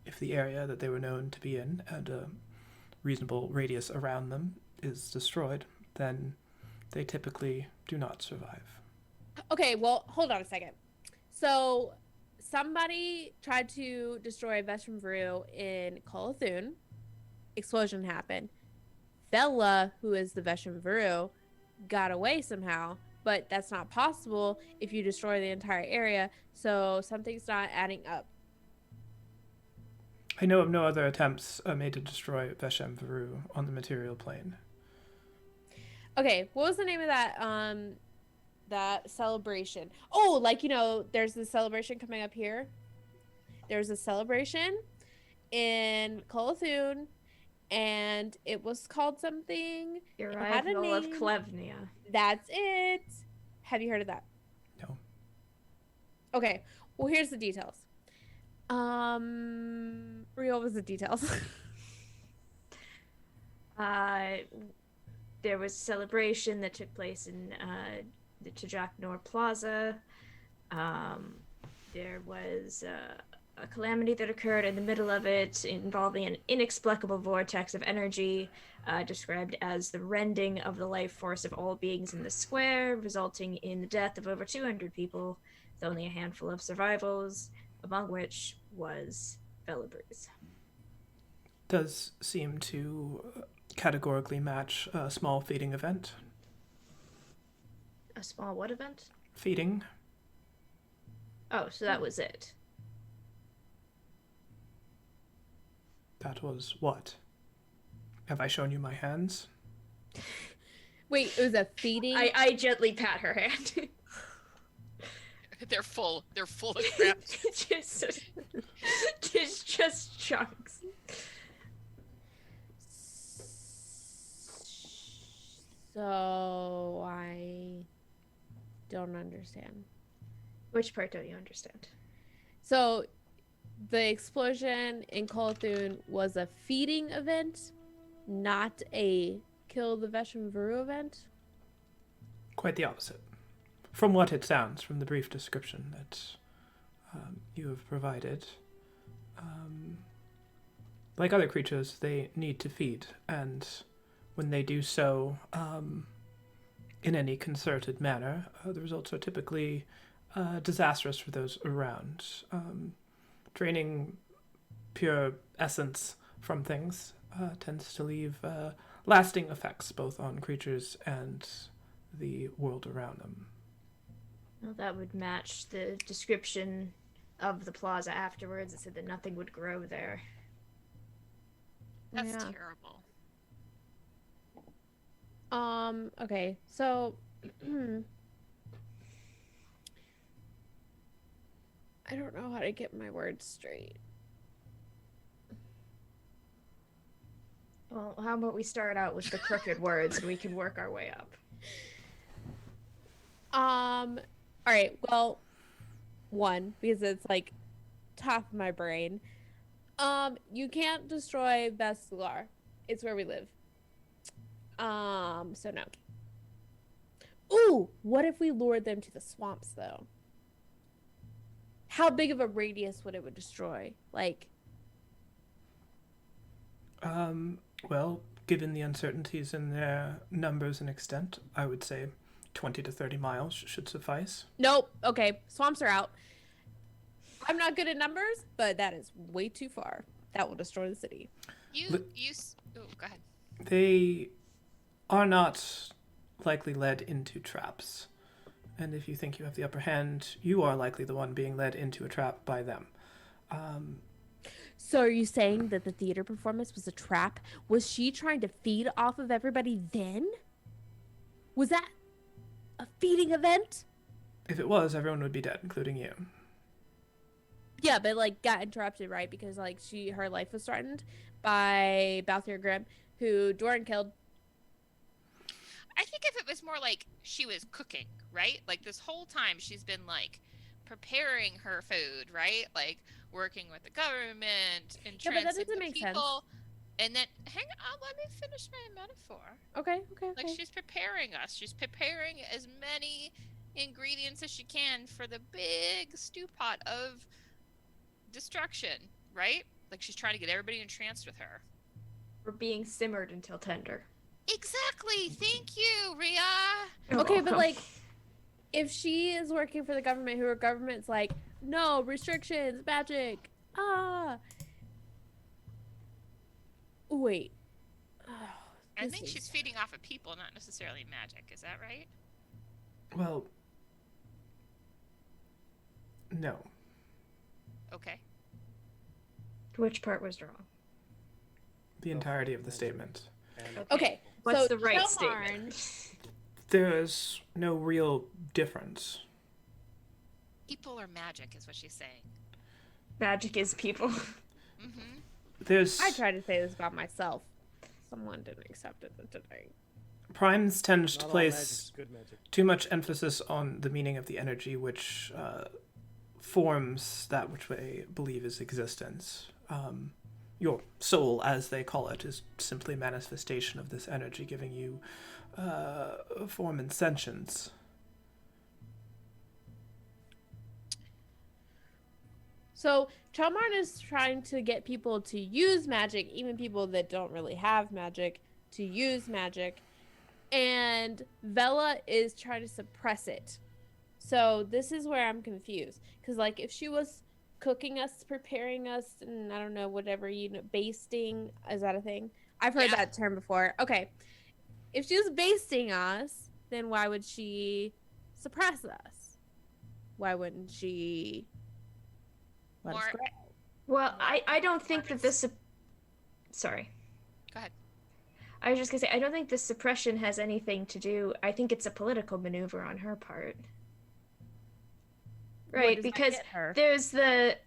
If the area that they were known to be in and a reasonable radius around them is destroyed, then they typically do not survive. Okay, well, hold on a second. So, somebody tried to destroy Vesham Veru in Colothune. Explosion happened. Bella, who is the Vesham Veru, got away somehow, but that's not possible if you destroy the entire area, so something's not adding up. I know of no other attempts made to destroy Veshem Veru on the material plane. Okay, what was the name of that celebration? Oh, like, you know, there's the celebration coming up here. There's a celebration in Colothune, and it was called something. The It had a arrival of name. Klevnia. That's it. Have you heard of that? No. Okay. Well, here's the details. Rio, what was the details? There was a celebration that took place in the Tajak Nor Plaza. There was a calamity that occurred in the middle of it involving an inexplicable vortex of energy described as the rending of the life force of all beings in the square, resulting in the death of over 200 people, with only a handful of survivals, among which was Velibreeze. Does seem to categorically match a small feeding event. A small what event? Feeding. Oh, so that was it. That was what? Have I shown you my hands? Wait, it was a feeding? I gently pat her hand. They're full. They're full of crap. just chunks. So I don't understand. Which part don't you understand? So the explosion in Colothune was a feeding event, not a kill the Vesham Veru event? Quite the opposite. From what it sounds, from the brief description that you have provided, like other creatures, they need to feed, and when they do so in any concerted manner, the results are typically disastrous for those around. Draining pure essence from things tends to leave lasting effects both on creatures and the world around them. Well, that would match the description of the plaza afterwards. It said that nothing would grow there. That's Yeah. terrible. Okay, so I don't know how to get my words straight. Well, how about we start out with the crooked words and we can work our way up? All right, well, one, because it's like top of my brain. You can't destroy Bestilar. It's where we live. So no. Ooh, what if we lured them to the swamps though? How big of a radius would it destroy? Like, Well, given the uncertainties in their numbers and extent, I would say 20 to 30 miles should suffice. nope. Okay, swamps are out. I'm not good at numbers, but that is way too far. That will destroy the city. Oh, go ahead. They are not likely led into traps. And if you think you have the upper hand, you are likely the one being led into a trap by them. So are you saying that the theater performance was a trap? Was she trying to feed off of everybody then? Was that a feeding event? If it was, everyone would be dead, including you. Yeah, but like got interrupted, right? Because like her life was threatened by Balthier Grimm, who Doran killed. I think if it was more like she was cooking, right? Like this whole time she's been like preparing her food, right? Like working with the government, Yeah, but that entrancing doesn't the make sense. people. And then, hang on, let me finish my metaphor. Okay. Like she's preparing us. She's preparing as many ingredients as she can for the big stew pot of destruction, right? Like she's trying to get everybody entranced with her. We're being simmered until tender. Exactly. Thank you, Ria. Okay, but like, if she is working for the government, who her government's like, no restrictions, magic. Wait. Oh, I this think is- she's feeding off of people, not necessarily magic. Is that right? Well, no. Okay. Which part was wrong? The entirety of the statement. And Okay. What's so the right Chelmarn- statement? There's no real difference. People are magic, is what she's saying. Magic is people. Mm-hmm. There's I tried to say this about myself. Someone didn't accept it today. primes tend to not all place magic's good magic. too much emphasis on the meaning of the energy which forms that which they believe is existence. Your soul, as they call it, is simply manifestation of this energy, giving you form and sentience. So Chelmarn is trying to get people to use magic, even people that don't really have magic, to use magic. And Vela is trying to suppress it. So this is where I'm confused. Because, like, if she was cooking us, preparing us, and I don't know, whatever, basting, is that a thing? I've heard Yeah. that term before. Okay. If she was basting us, then why would she suppress us? Why wouldn't she let us More- grow? Well, I don't think that this. Sorry. Go ahead. I was just gonna say I don't think this suppression has anything to do. I think it's a political maneuver on her part. What Right, does that because get her? there's the.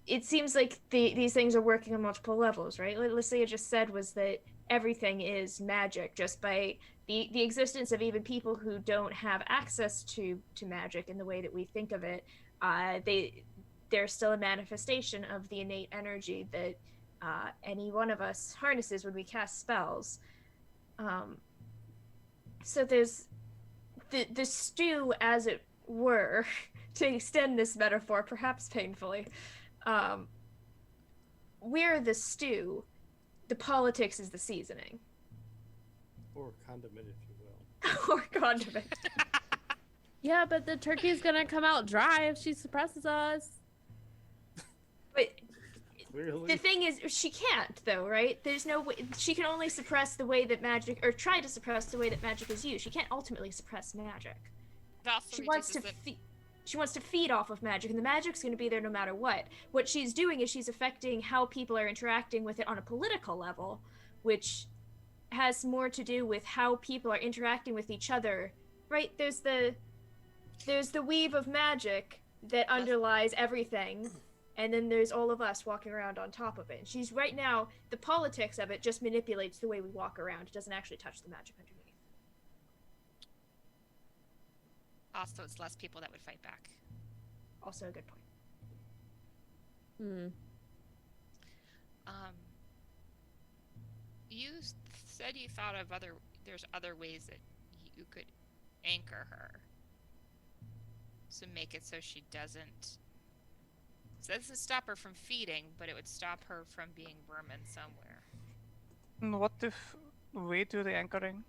It seems like these things are working on multiple levels, right? What Lucia just said was that everything is magic just by the existence of even people who don't have access to magic in the way that we think of it. They're still a manifestation of the innate energy that any one of us harnesses when we cast spells. So there's the stew, as it were, to extend this metaphor, perhaps painfully. We're the stew. The politics is the seasoning. Or condiment, if you will. Or condiment. Yeah, but the turkey's gonna come out dry if she suppresses us. But Clearly. the thing is, she can't, though, right? There's no way. She can only suppress the way that magic, or try to suppress the way that magic is used. She can't ultimately suppress magic. It also She wants to reduces the- she wants to feed off of magic, and the magic's going to be there no matter what. What she's doing is she's affecting how people are interacting with it on a political level, which has more to do with how people are interacting with each other. Right? There's the weave of magic that underlies everything, and then there's all of us walking around on top of it. And she's right now, the politics of it just manipulates the way we walk around. It doesn't actually touch the magic underneath. Also, it's less people that would fight back. Also a good point. Hmm. You said you thought of there's other ways that you could anchor her to make it so she doesn't. So that doesn't stop her from feeding, but it would stop her from being vermin somewhere. And what if we do the anchoring?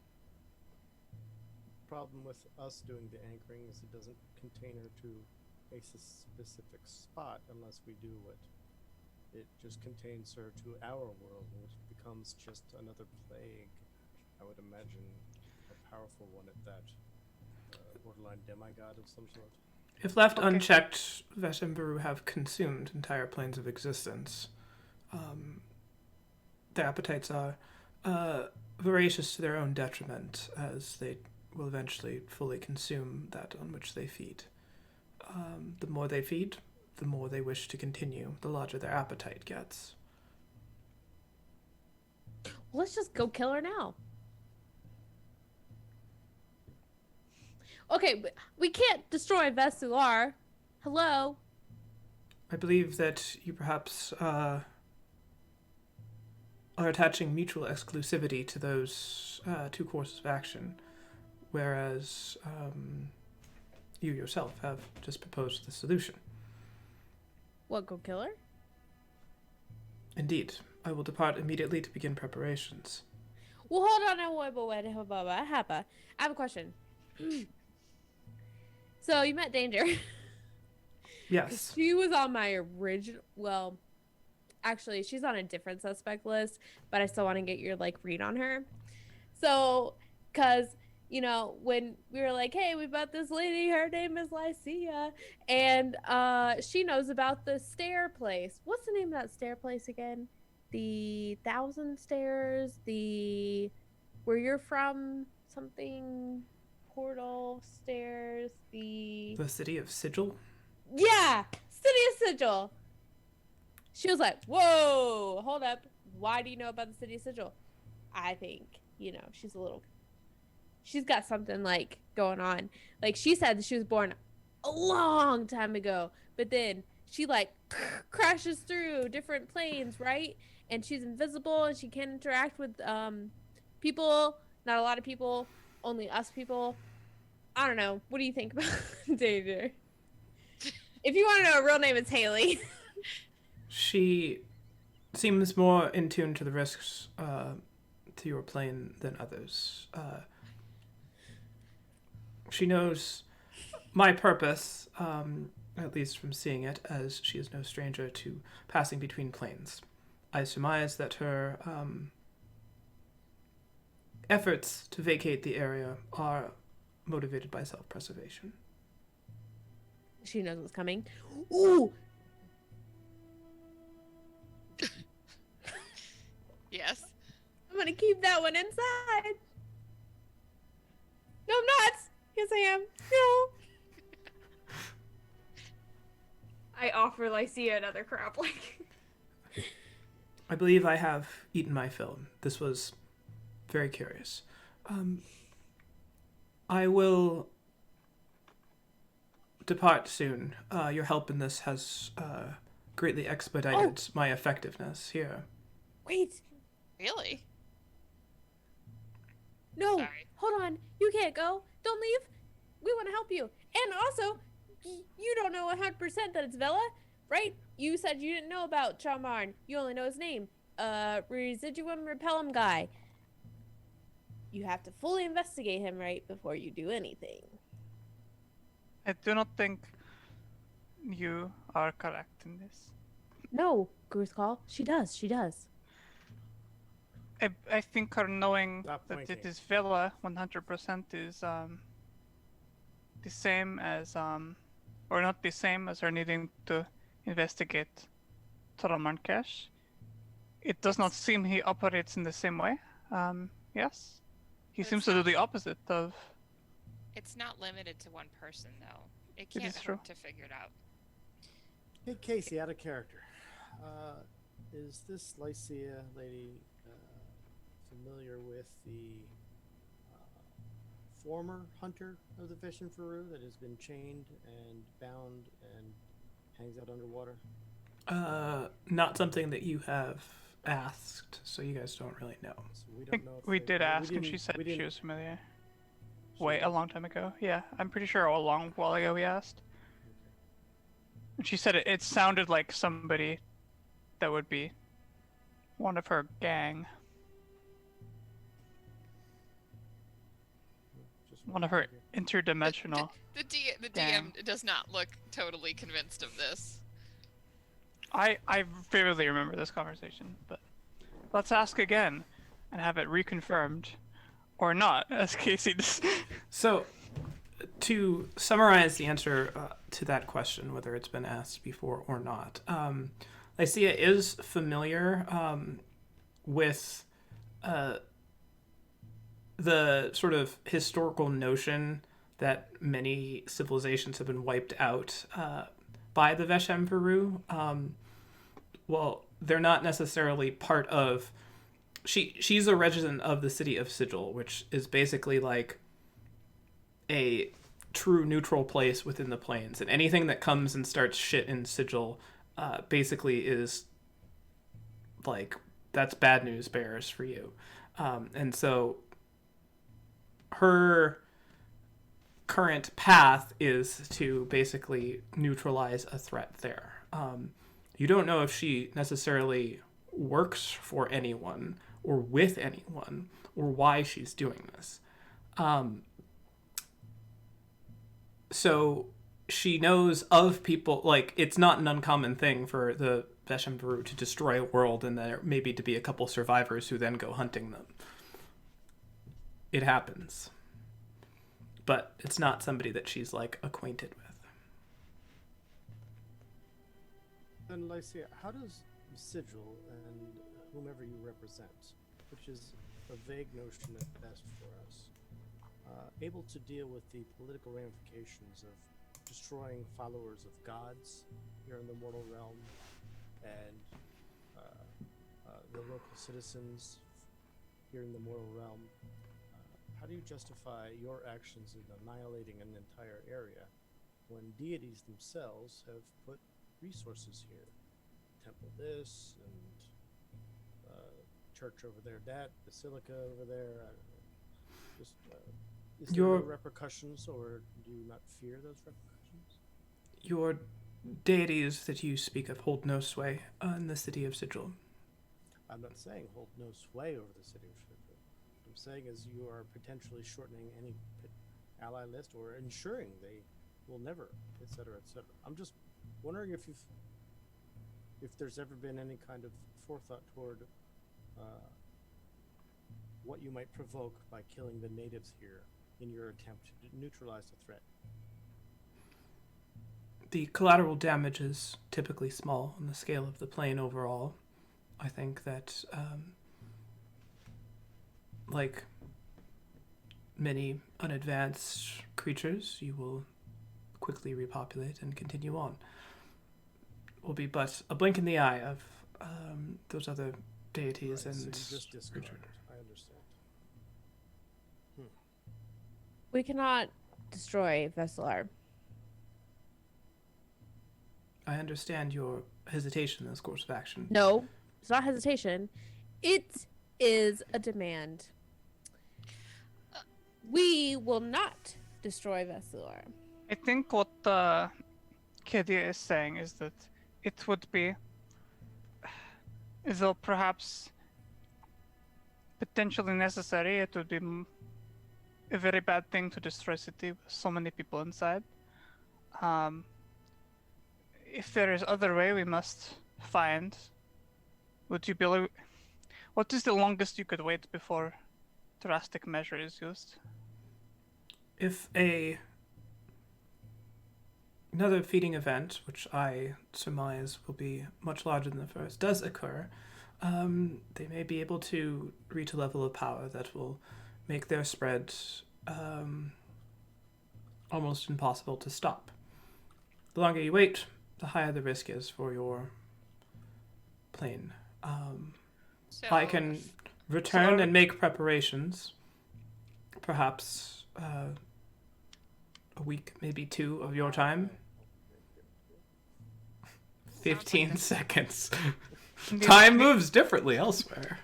Problem with us doing the anchoring is it doesn't contain her to a specific spot unless we do it. It just contains her to our world, and it becomes just another plague. I would imagine a powerful one at that. Borderline demigod of some sort. If left Okay. unchecked, Vesembaru have consumed entire planes of existence. Their appetites are voracious to their own detriment, as they will eventually fully consume that on which they feed. The more they feed, the more they wish to continue, the larger their appetite gets. Well, let's just go kill her now. Okay, but we can't destroy Vesular. Hello? I believe that you perhaps are attaching mutual exclusivity to those two courses of action, whereas you yourself have just proposed the solution. What, go kill her? Indeed, I will depart immediately to begin preparations. Well, hold on. I have a question. So you met Danger. Yes. She was on my original. Well, actually, she's on a different suspect list, but I still want to get your like read on her. So, cause when we were like, hey, we met this lady, her name is Lycia, and she knows about the stair place. What's the name of that stair place again? The Thousand Stairs, the where you're from, something portal stairs, the City of Sigil? yeah, City of Sigil. She was like, whoa, hold up. Why do you know about the City of Sigil? I think, she's got something like going on. Like she said that she was born a long time ago, but then she like crashes through different planes, right? And she's invisible and she can't interact with people, not a lot of people, only us people. I don't know. What do you think about Danger? If you want to know her real name, it's Haley. She seems more in tune to the risks to your plane than others. She knows my purpose, at least from seeing it, as she is no stranger to passing between planes. I surmise that her efforts to vacate the area are motivated by self-preservation. She knows what's coming. Ooh! Yes. I'm gonna keep that one inside. No, I'm not. Yes, I am. No. I offer Lycia another crab leg. I believe I have eaten my fill. This was very curious. I will depart soon. Your help in this has greatly expedited my effectiveness here. Wait. Really? No. Sorry. Hold on. You can't go. Don't leave. We want to help you. And also, you don't know 100% that it's Vela, right? You said you didn't know about Chamarn. You only know his name. Residuum Repellum guy. You have to fully investigate him, right, before you do anything. I do not think you are correct in this. No, Goose Call. She does. I think her knowing Stop that pointing. it is Vela 100% is the same as or not the same as her needing to investigate Taramarnkesh. It does not seem he operates in the same way. Yes, he But seems it's to do not- the opposite of. It's not limited to one person, though. It It can't is true. hurt to figure it out. Hey, Casey, out of character. Is this Lycia lady familiar with the former hunter of the Vision Faru that has been chained and bound and hangs out underwater? Not something that you have asked, so you guys don't really know. So we I don't think know if we they- did ask, and she didn't- said we she didn't- was familiar. she Wait, a did. long time ago. Yeah, I'm pretty sure a long while ago we asked. And she said it sounded like somebody that would be one of her gang. Just One of her wondering. interdimensional. The DM Damn. does not look totally convinced of this. I vividly remember this conversation, but let's ask again and have it reconfirmed. Or not, as Casey does. So, to summarize the answer to that question, whether it's been asked before or not, Lycia is familiar with the sort of historical notion that many civilizations have been wiped out by the Veshem Varu. Well, they're not necessarily part of... She's a resident of the city of Sigil, which is basically like a true neutral place within the plains. And anything that comes and starts shit in Sigil basically is like, that's bad news bears for you. And so her current path is to basically neutralize a threat there. You don't know if she necessarily works for anyone or with anyone or why she's doing this. So she knows of people, like, it's not an uncommon thing for the Veshemveru to destroy a world and there maybe to be a couple survivors who then go hunting them. It happens. But it's not somebody that she's, like, acquainted with. Then, Lycia, how does Sigil and whomever you represent, which is a vague notion at best for us, able to deal with the political ramifications of destroying followers of gods here in the mortal realm and the local citizens here in the mortal realm? How do you justify your actions in annihilating an entire area when deities themselves have put resources here? Temple this and church over there, that basilica over there. Just is there no repercussions, or do you not fear those repercussions? Your deities that you speak of hold no sway in the city of Sigil. I'm not saying hold no sway over the city of Sigil. What I'm saying is you are potentially shortening any ally list or ensuring they will never, etc., etc. I'm just wondering if there's ever been any kind of forethought toward what you might provoke by killing the natives here in your attempt to neutralize the threat. The collateral damage is typically small on the scale of the plane overall. I think that, like many unadvanced creatures, you will quickly repopulate and continue on. Will be but a blink in the eye of those other deities, right, and so you just discard it. I understand. We cannot destroy Vesselar. I understand your hesitation in this course of action. No, it's not hesitation. It is a demand. We will not destroy Vesselar. I think what Kedia is saying is that it would be, though perhaps potentially necessary, it would be a very bad thing to destroy a city with so many people inside. If there is other way, we must find. Would you be? What is the longest you could wait before drastic measure is used? If another feeding event, which I surmise will be much larger than the first, does occur, they may be able to reach a level of power that will make their spread almost impossible to stop. The longer you wait, the higher the risk is for your plane. I can return and make preparations, perhaps a week, maybe 2 of your time. 15 seconds. Time moves differently elsewhere.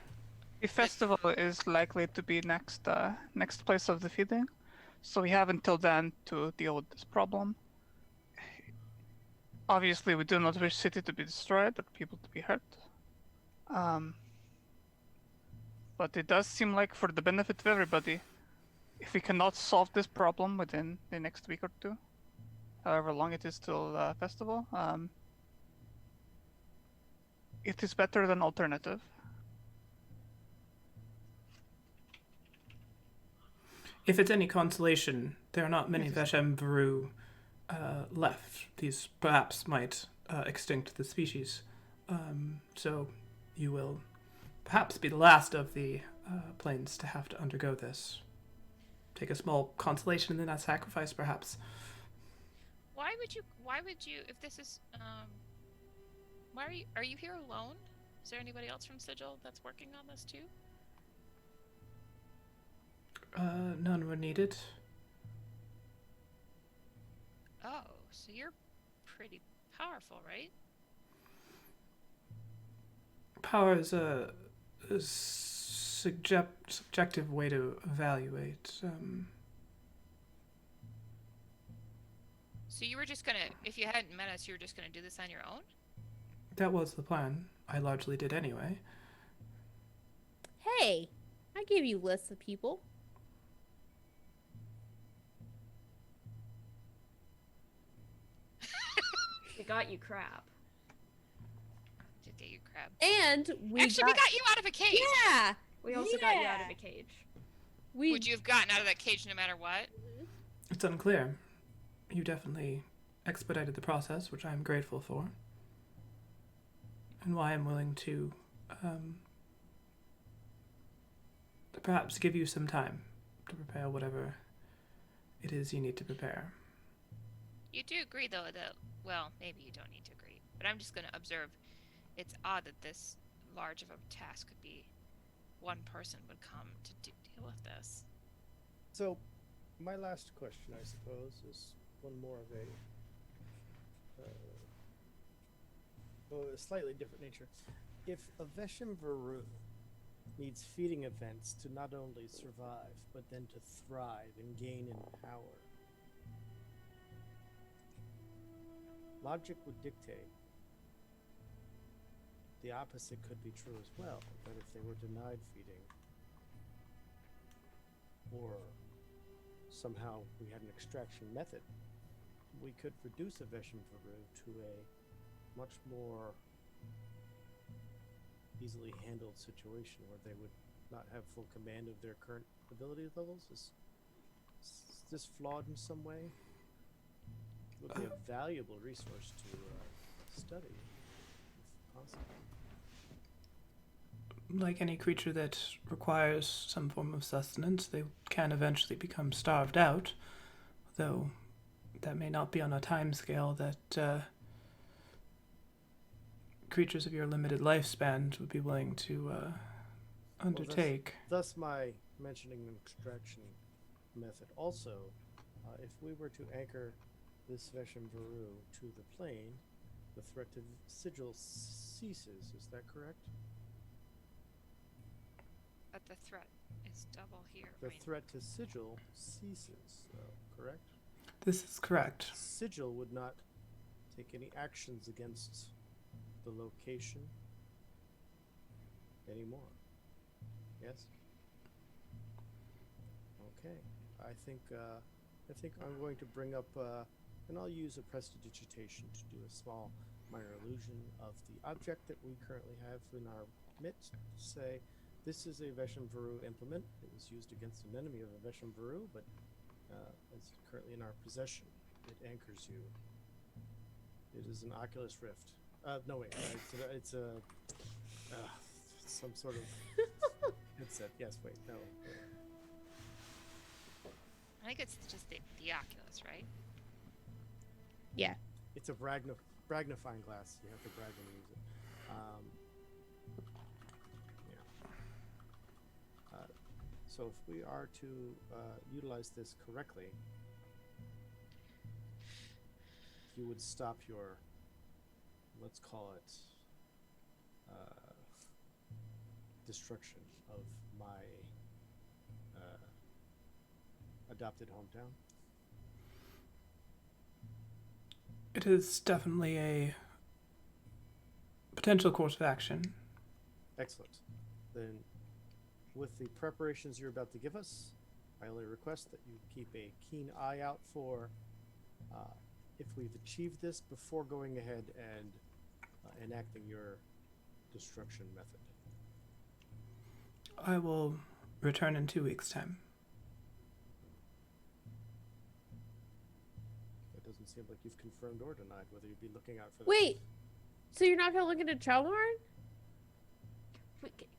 The festival is likely to be next place of the feeding, so we have until then to deal with this problem. Obviously, we do not wish city to be destroyed or people to be hurt. But it does seem like, for the benefit of everybody, if we cannot solve this problem within the next week or 2, however long it is till festival, it is better than alternative. If it's any consolation, there are not many Veshemveru left. These perhaps might extinct the species. So you will perhaps be the last of the planes to have to undergo this. Take a small consolation in that sacrifice, perhaps. Why would you, if this is, are you here alone? Is there anybody else from Sigil that's working on this too? None were needed. Oh, so you're pretty powerful, right? Power is a subjective way to evaluate. So you were just gonna, if you hadn't met us, you were just gonna do this on your own? That was the plan. I largely did anyway. Hey, I gave you lists of people. got you crab. Did get you crab. And we Actually, we got you out of a cage. Yeah. We also got you out of a cage. Would you have gotten out of that cage no matter what? It's unclear. You definitely expedited the process, which I am grateful for. And why I'm willing to perhaps give you some time to prepare whatever it is you need to prepare. You do agree, though, that, well, maybe you don't need to agree, but I'm just going to observe. It's odd that this large of a task could be one person would come to deal with this. So, my last question, I suppose, is one more of a slightly different nature. If a Veshimvaru needs feeding events to not only survive, but then to thrive and gain in power, logic would dictate the opposite could be true as well, that if they were denied feeding, or somehow we had an extraction method, we could reduce a Veshimvaru to a much more easily handled situation where they would not have full command of their current ability levels. Is this flawed in some way? It would be a valuable resource to study, if possible. Like any creature that requires some form of sustenance, they can eventually become starved out, though that may not be on a time scale that creatures of your limited lifespan would be willing to undertake. Thus my mentioning an extraction method. Also, if we were to anchor this Veshimvaru to the plane, the threat to sigil ceases. Is that correct? But the threat is double here. The threat to sigil ceases, correct? This is correct. Sigil would not take any actions against the location anymore. Yes? Okay. I think I'm going to bring up, and I'll use a prestidigitation to do a small minor illusion of the object that we currently have in our midst. Say, this is a Veshimvaru implement. It was used against an enemy of a Veshimvaru, but it's currently in our possession. It anchors you. It is an Oculus Rift. No wait, it's some sort of headset. Yes, wait, no. I think it's just the Oculus, right? Yeah. It's a bragnifying glass. You have to brag when you use it. So if we are to utilize this correctly, you would stop your, let's call it, destruction of my adopted hometown. It is definitely a potential course of action. Excellent. Then, with the preparations you're about to give us, I only request that you keep a keen eye out for if we've achieved this before going ahead and enacting your destruction method. I will return in 2 weeks' time. It doesn't seem like you've confirmed or denied whether you'd be looking out for that. Wait, so you're not gonna look into Chalmard?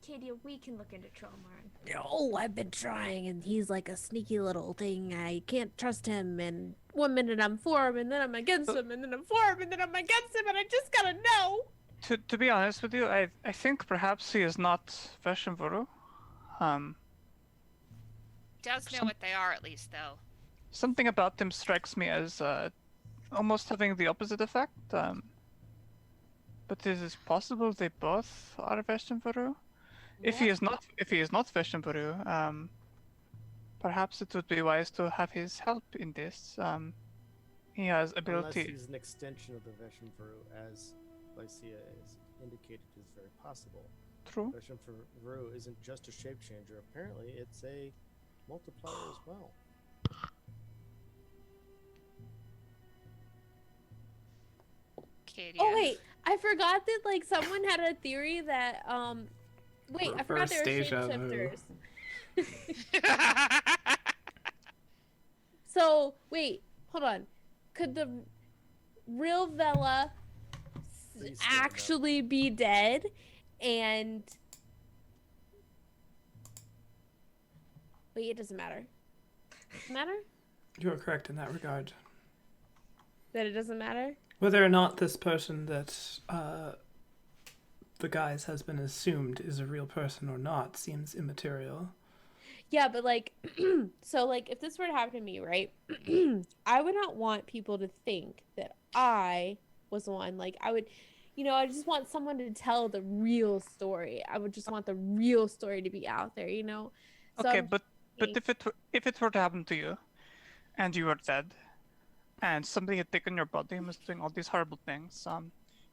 Katie, we can look into Trollmarn. Oh, I've been trying, and he's like a sneaky little thing. I can't trust him, and 1 minute I'm for him, and then I'm against him, and then I'm for him, and then I'm against him, and I just gotta know. To be honest with you, I think perhaps he is not Veshimvaru. Does know what they are, at least, though. Something about him strikes me as almost having the opposite effect. But is it possible they both are Veshimvaru? If he is not Veshimvaru, perhaps it would be wise to have his help in this. He has ability. Unless he's an extension of the Veshimvaru, as Lycia has indicated is very possible. True. Veshimvaru isn't just a shape changer. Apparently, it's a multiplier as well. Acadia. Oh wait, I forgot that like someone had a theory that wait, I forgot they were Reverse deja vu. shapeshifters. So wait, hold on. Could the real Vela Please stand up. actually be dead? And wait, it doesn't matter. Does it matter? You are correct in that regard. That it doesn't matter? Whether or not this person that the guise has been assumed is a real person or not seems immaterial. Yeah, but like, so like, if this were to happen to me, right? I would not want people to think that I was the one. Like, I would, I just want someone to tell the real story. I would just want the real story to be out there, So Okay, I'm but if it were to happen to you, and you were dead, and somebody had taken your body and was doing all these horrible things,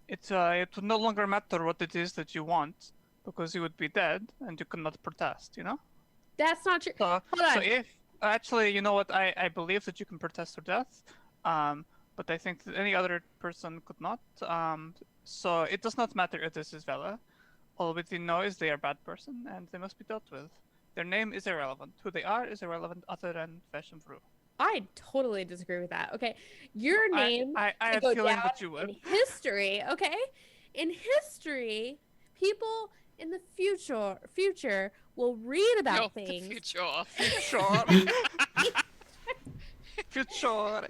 it would no longer matter what it is that you want, because you would be dead and you could not protest, That's not true. So, Hold on. so if actually, you know what, I believe that you can protest her death, but I think that any other person could not. So it does not matter if this is Vela. All we know is they are a bad person and they must be dealt with. Their name is irrelevant. Who they are is irrelevant, other than fashion through. I totally disagree with that. Okay, your name I to had go a feeling down that you would. in history. Okay, in history, people in the future will read about The things. future. Sure. Future.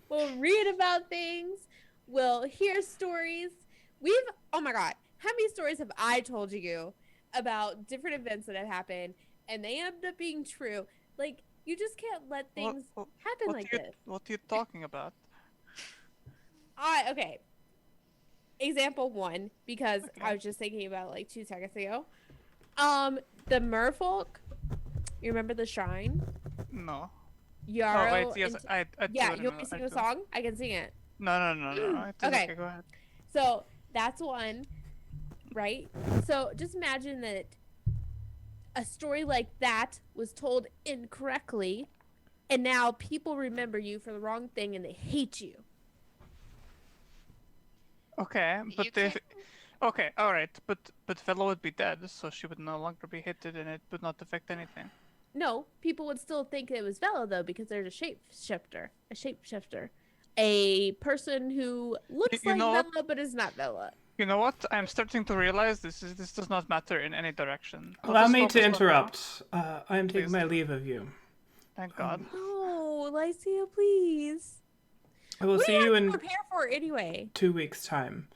We'll read about things. We'll hear stories. Oh my god, how many stories have I told you about different events that have happened and they end up being true? Like, you just can't let things happen like this. What are you talking about? Okay. Example 1, because I was just thinking about it like 2 seconds ago. The merfolk. You remember the shrine? No. Yarrow. Oh wait, yes, I Yeah, do you want me to sing a song? I can sing it. No. Okay. Go ahead. So that's one, right? So just imagine that a story like that was told incorrectly, and now people remember you for the wrong thing and they hate you. Okay, but okay, all right, but Vela would be dead, so she would no longer be hated, and it would not affect anything. No, people would still think it was Vela though, because there's a shapeshifter, a person who looks like Vela but is not Vela. You know what? I'm starting to realize this does not matter in any direction. Allow me to interrupt. I am taking my leave of you. Thank God. No, Lycia, please. I will see you in prepare for it anyway. 2 weeks' time.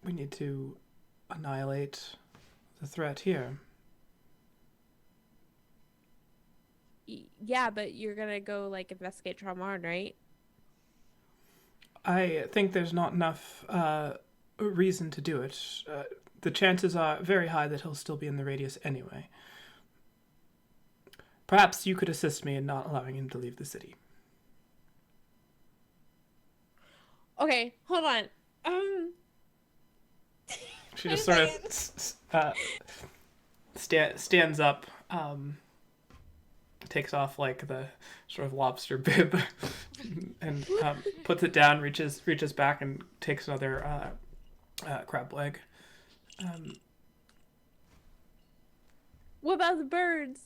We need to annihilate the threat here. Yeah, but you're gonna go like investigate Traumar, right? I think there's not enough reason to do it. The chances are very high that he'll still be in the radius anyway. Perhaps you could assist me in not allowing him to leave the city. Okay, hold on. She just sort of stands up, takes off like the sort of lobster bib, and puts it down. Reaches back and takes another crab leg. What about the birds?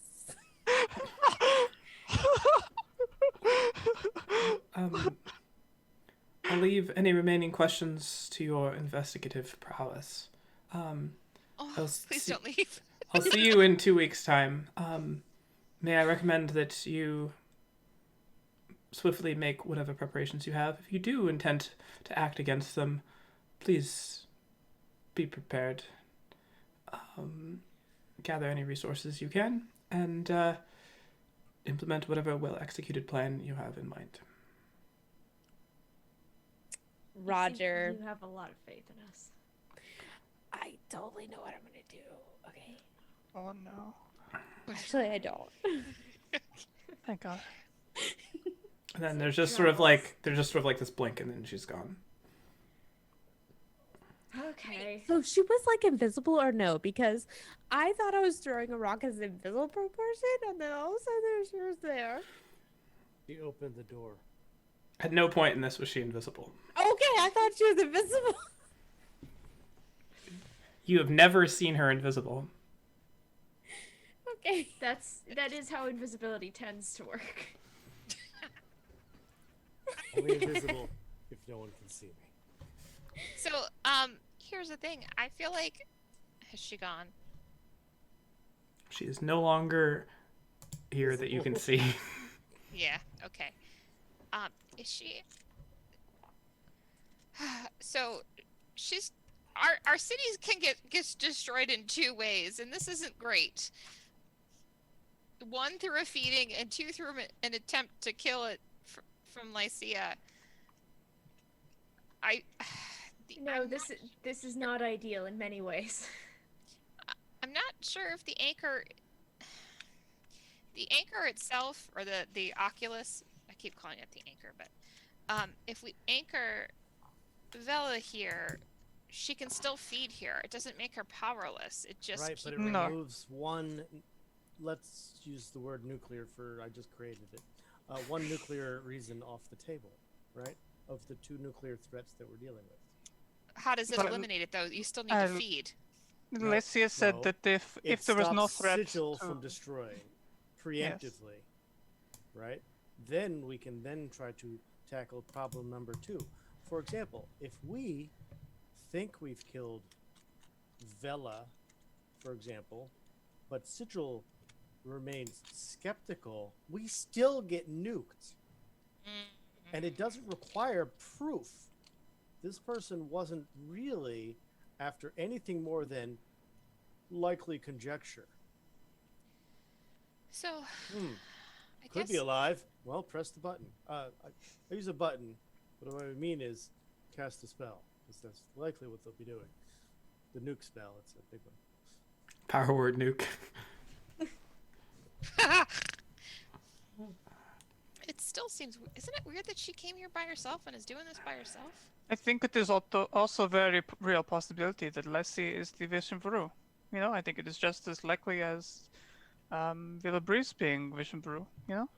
I'll leave any remaining questions to your investigative prowess. Please don't leave. I'll see you in 2 weeks' time. May I recommend that you swiftly make whatever preparations you have. If you do intend to act against them, please be prepared. Gather any resources you can, and implement whatever well-executed plan you have in mind. Roger. You have a lot of faith in us. I totally know what I'm gonna do. Okay. Oh no. Actually, I don't. Thank God. And then there's just sort of like this blink, and then she's gone. Okay. So she was like invisible or no? Because I thought I was throwing a rock as an invisible person, and then all of a sudden she was there. She opened the door. At no point in this was she invisible. Okay, I thought she was invisible. You have never seen her invisible. Okay. That is how invisibility tends to work. Only invisible if no one can see me. So, here's the thing. I feel like has she gone? She is no longer here that you can see. Yeah. Okay. Is she? So, she's. Our cities can gets destroyed in two ways, and this isn't great. One through a feeding, and two through an attempt to kill it from Lycia. No, this is not ideal in many ways. I'm not sure if the anchor itself, or the oculus, I keep calling it the anchor, but if we anchor Vela here, she can still feed here. It doesn't make her powerless. It just Right, but it No. removes one. Let's use the word nuclear for. I just created it. One nuclear reason off the table, right? Of the two nuclear threats that we're dealing with. How does it But- eliminate it though? You still need to feed. Lycia said no. that if It there was no stops threat Sigil to- from destroying preemptively, right? Then we can then try to tackle problem number 2. For example, if we think we've killed Vela, for example, but Sigil remains skeptical, we still get nuked. And it doesn't require proof. This person wasn't really after anything more than likely conjecture. So, I Could guess be alive. Well, press the button. I use a button, but what I mean is cast a spell, because that's likely what they'll be doing. The nuke spell, it's a big one. Power word nuke. it still seems. Isn't it weird that she came here by herself and is doing this by herself? I think it is also a very real possibility that Leslie is the Vision Brew. You know, I think it is just as likely as Villa Breeze being Vision Brew. You know,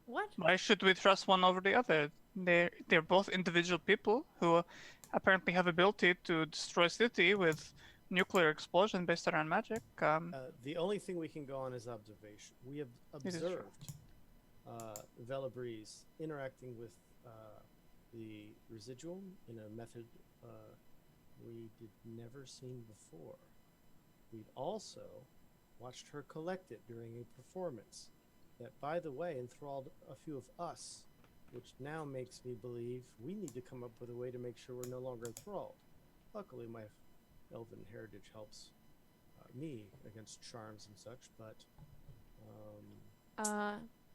What? why should we trust one over the other? They're both individual people who apparently have ability to destroy city with nuclear explosion based around magic. The only thing we can go on is observation. We have It is true. observed Vela Breeze interacting with the residuum in a method we did never seen before. We'd also watched her collect it during a performance that, by the way, enthralled a few of us, which now makes me believe we need to come up with a way to make sure we're no longer enthralled. Luckily, my elven heritage helps me against charms and such, but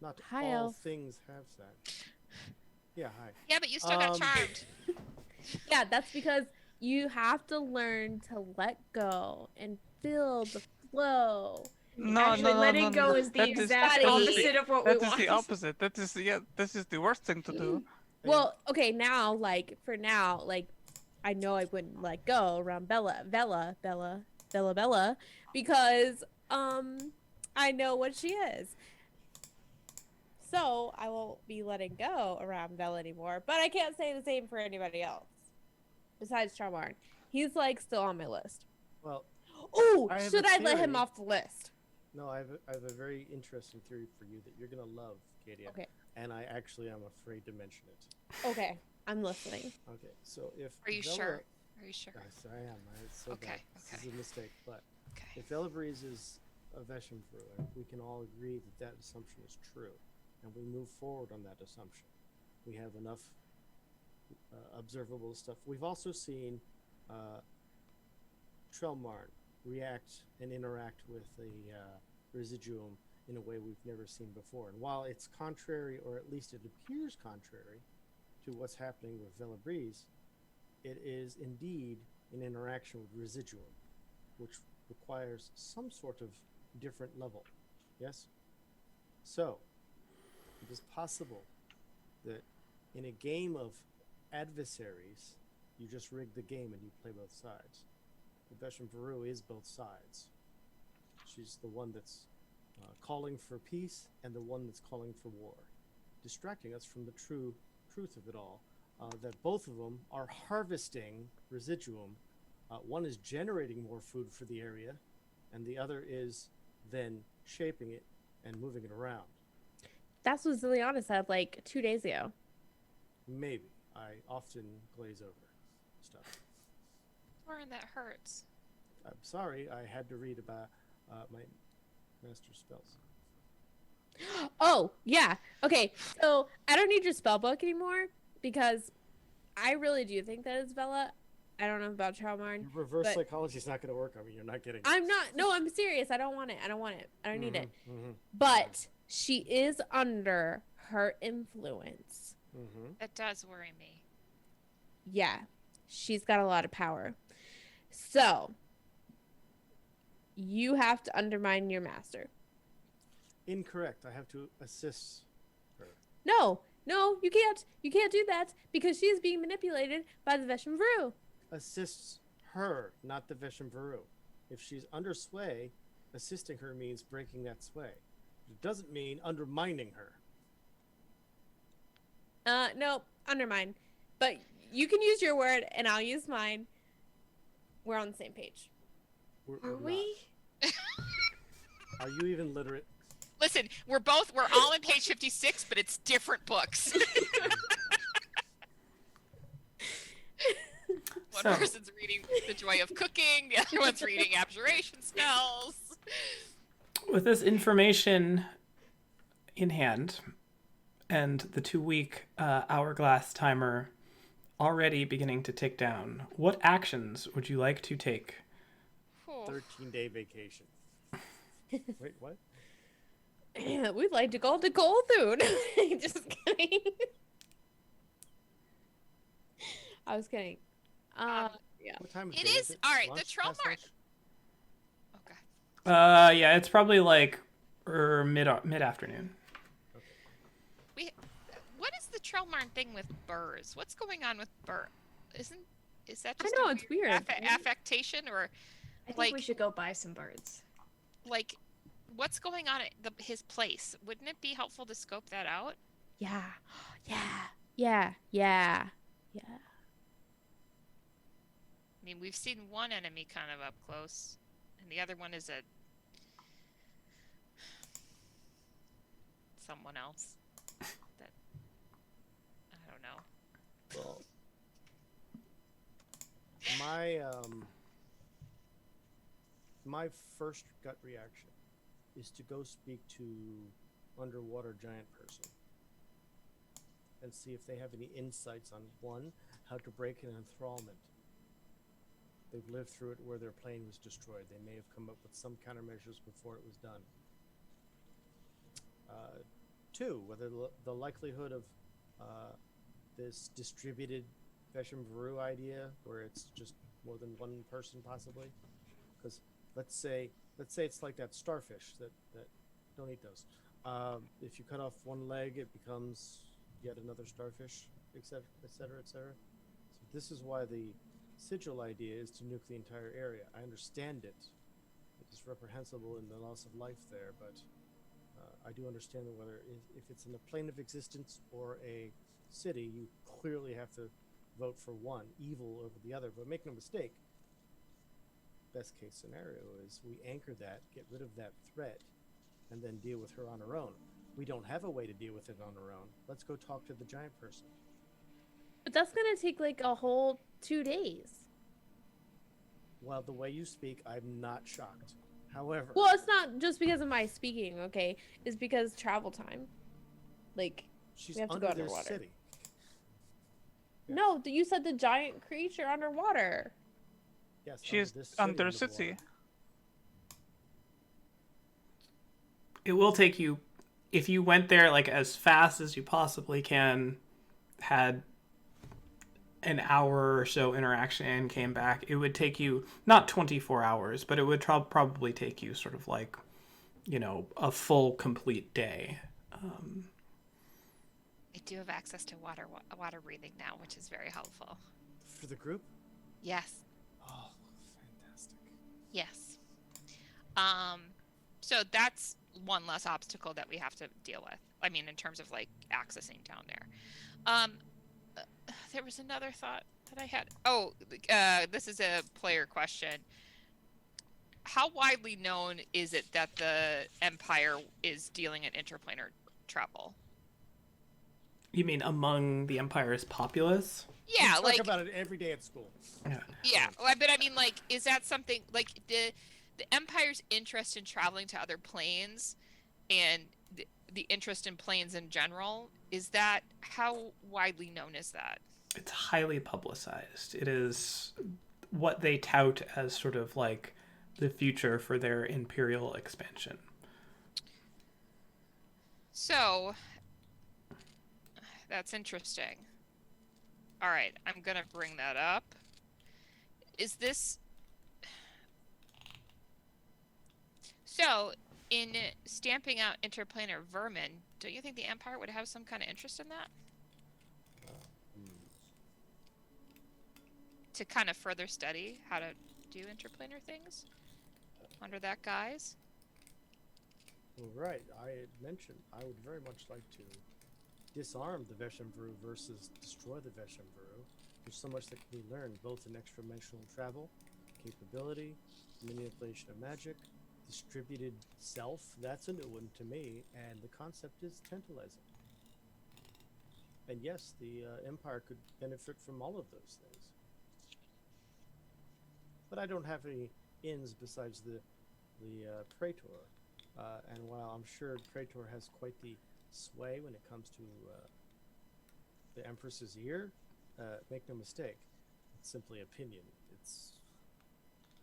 not Hi, all Elf. things have that. Yeah, hi. Yeah, but you still got Um, charmed. Yeah, that's because you have to learn to let go and feel the flow. Actually, letting go is the That is- exact that is- opposite of what we That is want. the opposite. This is the worst thing to do. Well, okay, now, like, for now, like, I know I wouldn't let go around Bella, because, I know what she is. So, I won't be letting go around Bella anymore, but I can't say the same for anybody else. Besides Charmarn. He's, like, still on my list. Well, Oh, I have should a I let him theory. off the list? no, I have a very interesting theory for you that you're gonna love, Katia. Okay. And I actually am afraid to mention it. Okay, I'm listening. Okay, so if Are you Vela- sure? Are you sure? Yes, I am. It's so Okay, bad. This okay. is a mistake, but Okay. if Vela Breeze is a Veshin brewer, we can all agree that that assumption is true, and we move forward on that assumption. We have enough observable stuff. We've also seen Trelmarn react and interact with the residuum in a way we've never seen before. And while it's contrary, or at least it appears contrary, to what's happening with Vela Breeze, it is indeed an interaction with residuum, which requires some sort of different level. Yes? So, it is possible that in a game of adversaries, you just rig the game and you play both sides. The Beshan Peru is both sides. She's the one that's calling for peace and the one that's calling for war, distracting us from the true truth of it all, that both of them are harvesting residuum. One is generating more food for the area, and the other is then shaping it and moving it around. That's what Ziliana said like 2 days ago. Maybe. I often glaze over stuff. Lauren, that hurts. I'm sorry, I had to read about my master spells. Oh, yeah. Okay, so I don't need your spell book anymore because I really do think that it's Bella. I don't know about Traumarn. Your reverse but psychology is not going to work on me. You're not getting it. I'm not. No, I'm serious. I don't want it. I don't want it. I don't need it. Mm-hmm. But she is under her influence. Mm-hmm. That does worry me. Yeah, she's got a lot of power. So you have to undermine your master. Incorrect. I have to assist her. No, you can't. You can't do that because she is being manipulated by the Veshmvaru. Assists her, not the Veshmvaru. If she's under sway, assisting her means breaking that sway. It doesn't mean undermining her. No, undermine. But you can use your word and I'll use mine. We're on the same page. We're not. Are you even literate? Listen, we're all on page 56, but it's different books. One person's reading The Joy of Cooking, the other one's reading Abjuration Spells. With this information in hand and the 2-week hourglass timer already beginning to tick down, what actions would you like to take? 13-day vacation. Wait, what? We'd like to go to Goldhoon. Just kidding. I was kidding. Yeah. What time of It day is all right. Lunch? The Troll Past Mart. lunch? Okay. Yeah, it's probably like mid afternoon. What is the Trellmarn thing with burrs? What's going on with burr? Is that I just know, a it's weird. affectation or I think like we should go buy some birds. like what's going on at his place? Wouldn't it be helpful to scope that out? Yeah. I mean, we've seen one enemy kind of up close, and the other one is someone else. That I don't know. Well, my first gut reaction is to go speak to underwater giant person and see if they have any insights on one, how to break an enthrallment. They've lived through it where their plane was destroyed. They may have come up with some countermeasures before it was done. 2, whether the likelihood of this distributed Veshmvaru idea, where it's just more than one person possibly, because let's say it's like that starfish that don't eat those. If you cut off one leg, it becomes yet another starfish, etc., etc., etc. So this is why the sigil idea is to nuke the entire area. I understand it. It is reprehensible in the loss of life there, but I do understand that whether if it's in a plane of existence or a city, you clearly have to vote for one, evil over the other. But make no mistake, best case scenario is we anchor that, get rid of that threat, and then deal with her on her own. We don't have a way to deal with it on our own. Let's go talk to the giant person. But that's gonna take like a whole 2 days. Well, the way you speak, I'm not shocked. However, Well, it's not just because of my speaking, okay? It's because travel time. Like, she's we have to under go their underwater. city. Yeah. No, you said the giant creature underwater. Yes, She's this city under the city. water. It will take you, if you went there like as fast as you possibly can, had an hour or so interaction and came back, it would take you not 24 hours, but it would probably take you sort of like, a full complete day. I do have access to water breathing now, which is very helpful. For the group? Yes. Oh, fantastic. Yes. So that's one less obstacle that we have to deal with. I mean, in terms of like accessing down there. There was another thought that I had. Oh, this is a player question. How widely known is it that the Empire is dealing in interplanar travel? You mean among the Empire's populace? Yeah, we talk like about it every day at school. yeah, but I mean, like, is that something like the Empire's interest in traveling to other planes and the interest in planes in general? Is that how widely known is that? It's highly publicized. It is what they tout as sort of like the future for their imperial expansion. So that's interesting. All right, I'm gonna bring that up. Is this so? In stamping out interplanar vermin, don't you think the Empire would have some kind of interest in that? To kind of further study how to do interplanar things under that guise? Well, right. I had mentioned I would very much like to disarm the Veshamburu versus destroy the Veshamburu. There's so much that can be learned, both in extra-dimensional travel, capability, manipulation of magic, distributed self. That's a new one to me, and the concept is tantalizing. And yes, the Empire could benefit from all of those things. But I don't have any ins besides the Praetor. And while I'm sure Praetor has quite the sway when it comes to the Empress's ear, make no mistake, it's simply opinion.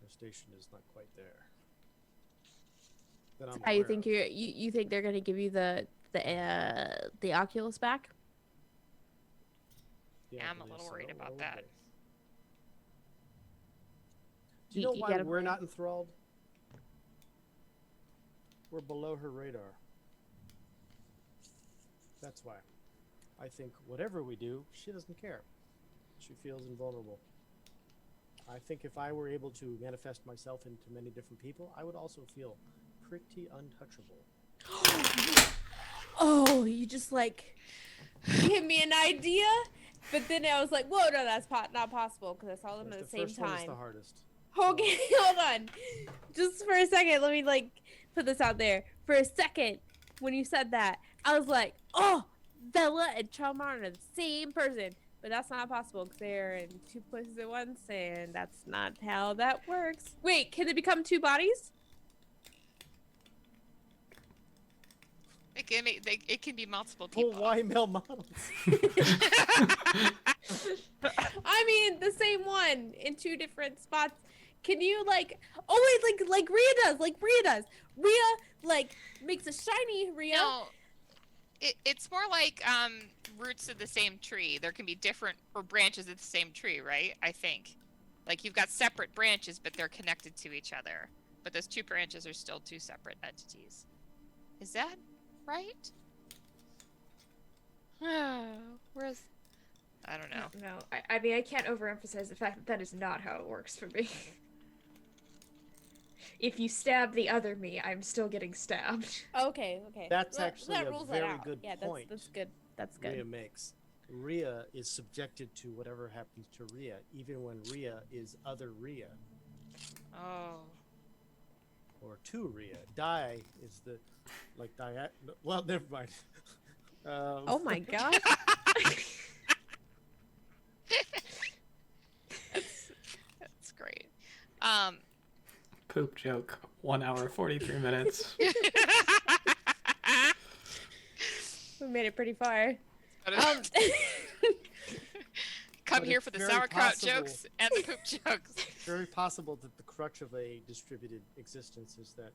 Their station is not quite there. How you think you think they're gonna give you the Oculus back? Yeah, I'm a little worried about that. Do you know why we're not enthralled? We're below her radar. That's why. I think whatever we do, she doesn't care. She feels invulnerable. I think if I were able to manifest myself into many different people, I would also feel pretty untouchable. Oh, you just like give me an idea, but then I was like, whoa, no, that's not possible because I saw them at the same first one is time. the hardest. Okay, hold on. Just for a second, let me like put this out there. For a second, when you said that, I was like, oh, Bella and Charmander are the same person. But that's not possible because they're in two places at once, and that's not how that works. Wait, can they become two bodies? It can be multiple people. Full Y-male models. I mean, the same one in two different spots. Can you like? Oh wait, like Rhea does. Rhea like makes a shiny Rhea. No, it's more like roots of the same tree. There can be different or branches of the same tree, right? I think, like you've got separate branches, but they're connected to each other. But those two branches are still two separate entities. Is that right? Where's? I don't know. No, I mean, I can't overemphasize the fact that that is not how it works for me. If you stab the other me, I'm still getting stabbed. Okay. That's actually that a rules very that out. good Yeah, point. that's good. That's good. Rhea makes. Rhea is subjected to whatever happens to Rhea, even when Rhea is other Rhea. Oh. Or to Rhea. Di is the, like, well, never mind. Oh my god. That's great. Poop joke. 1 hour 43 minutes. We made it pretty far. Come But here it's for the very sauerkraut possible. jokes and the poop jokes. Very possible that the crutch of a distributed existence is that,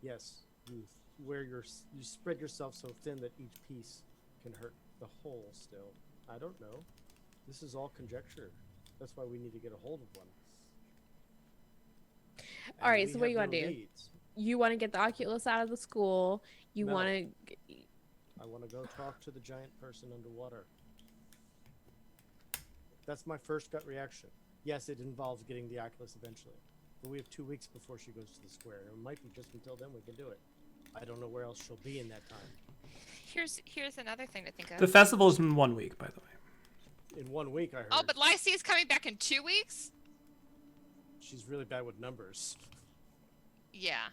yes, you spread yourself so thin that each piece can hurt the whole still. I don't know. This is all conjecture. That's why we need to get a hold of one. All right, we so what do you have want to no do? leads. You want to get the Oculus out of the school. You No. want to. I want to go talk to the giant person underwater. That's my first gut reaction. Yes, it involves getting the Oculus eventually. But we have 2 weeks before she goes to the square. It might be just until then we can do it. I don't know where else she'll be in that time. Here's another thing to think of. The festival is in 1 week, by the way. In 1 week, I heard. Oh, but Lacey is coming back in 2 weeks? She's really bad with numbers. Yeah.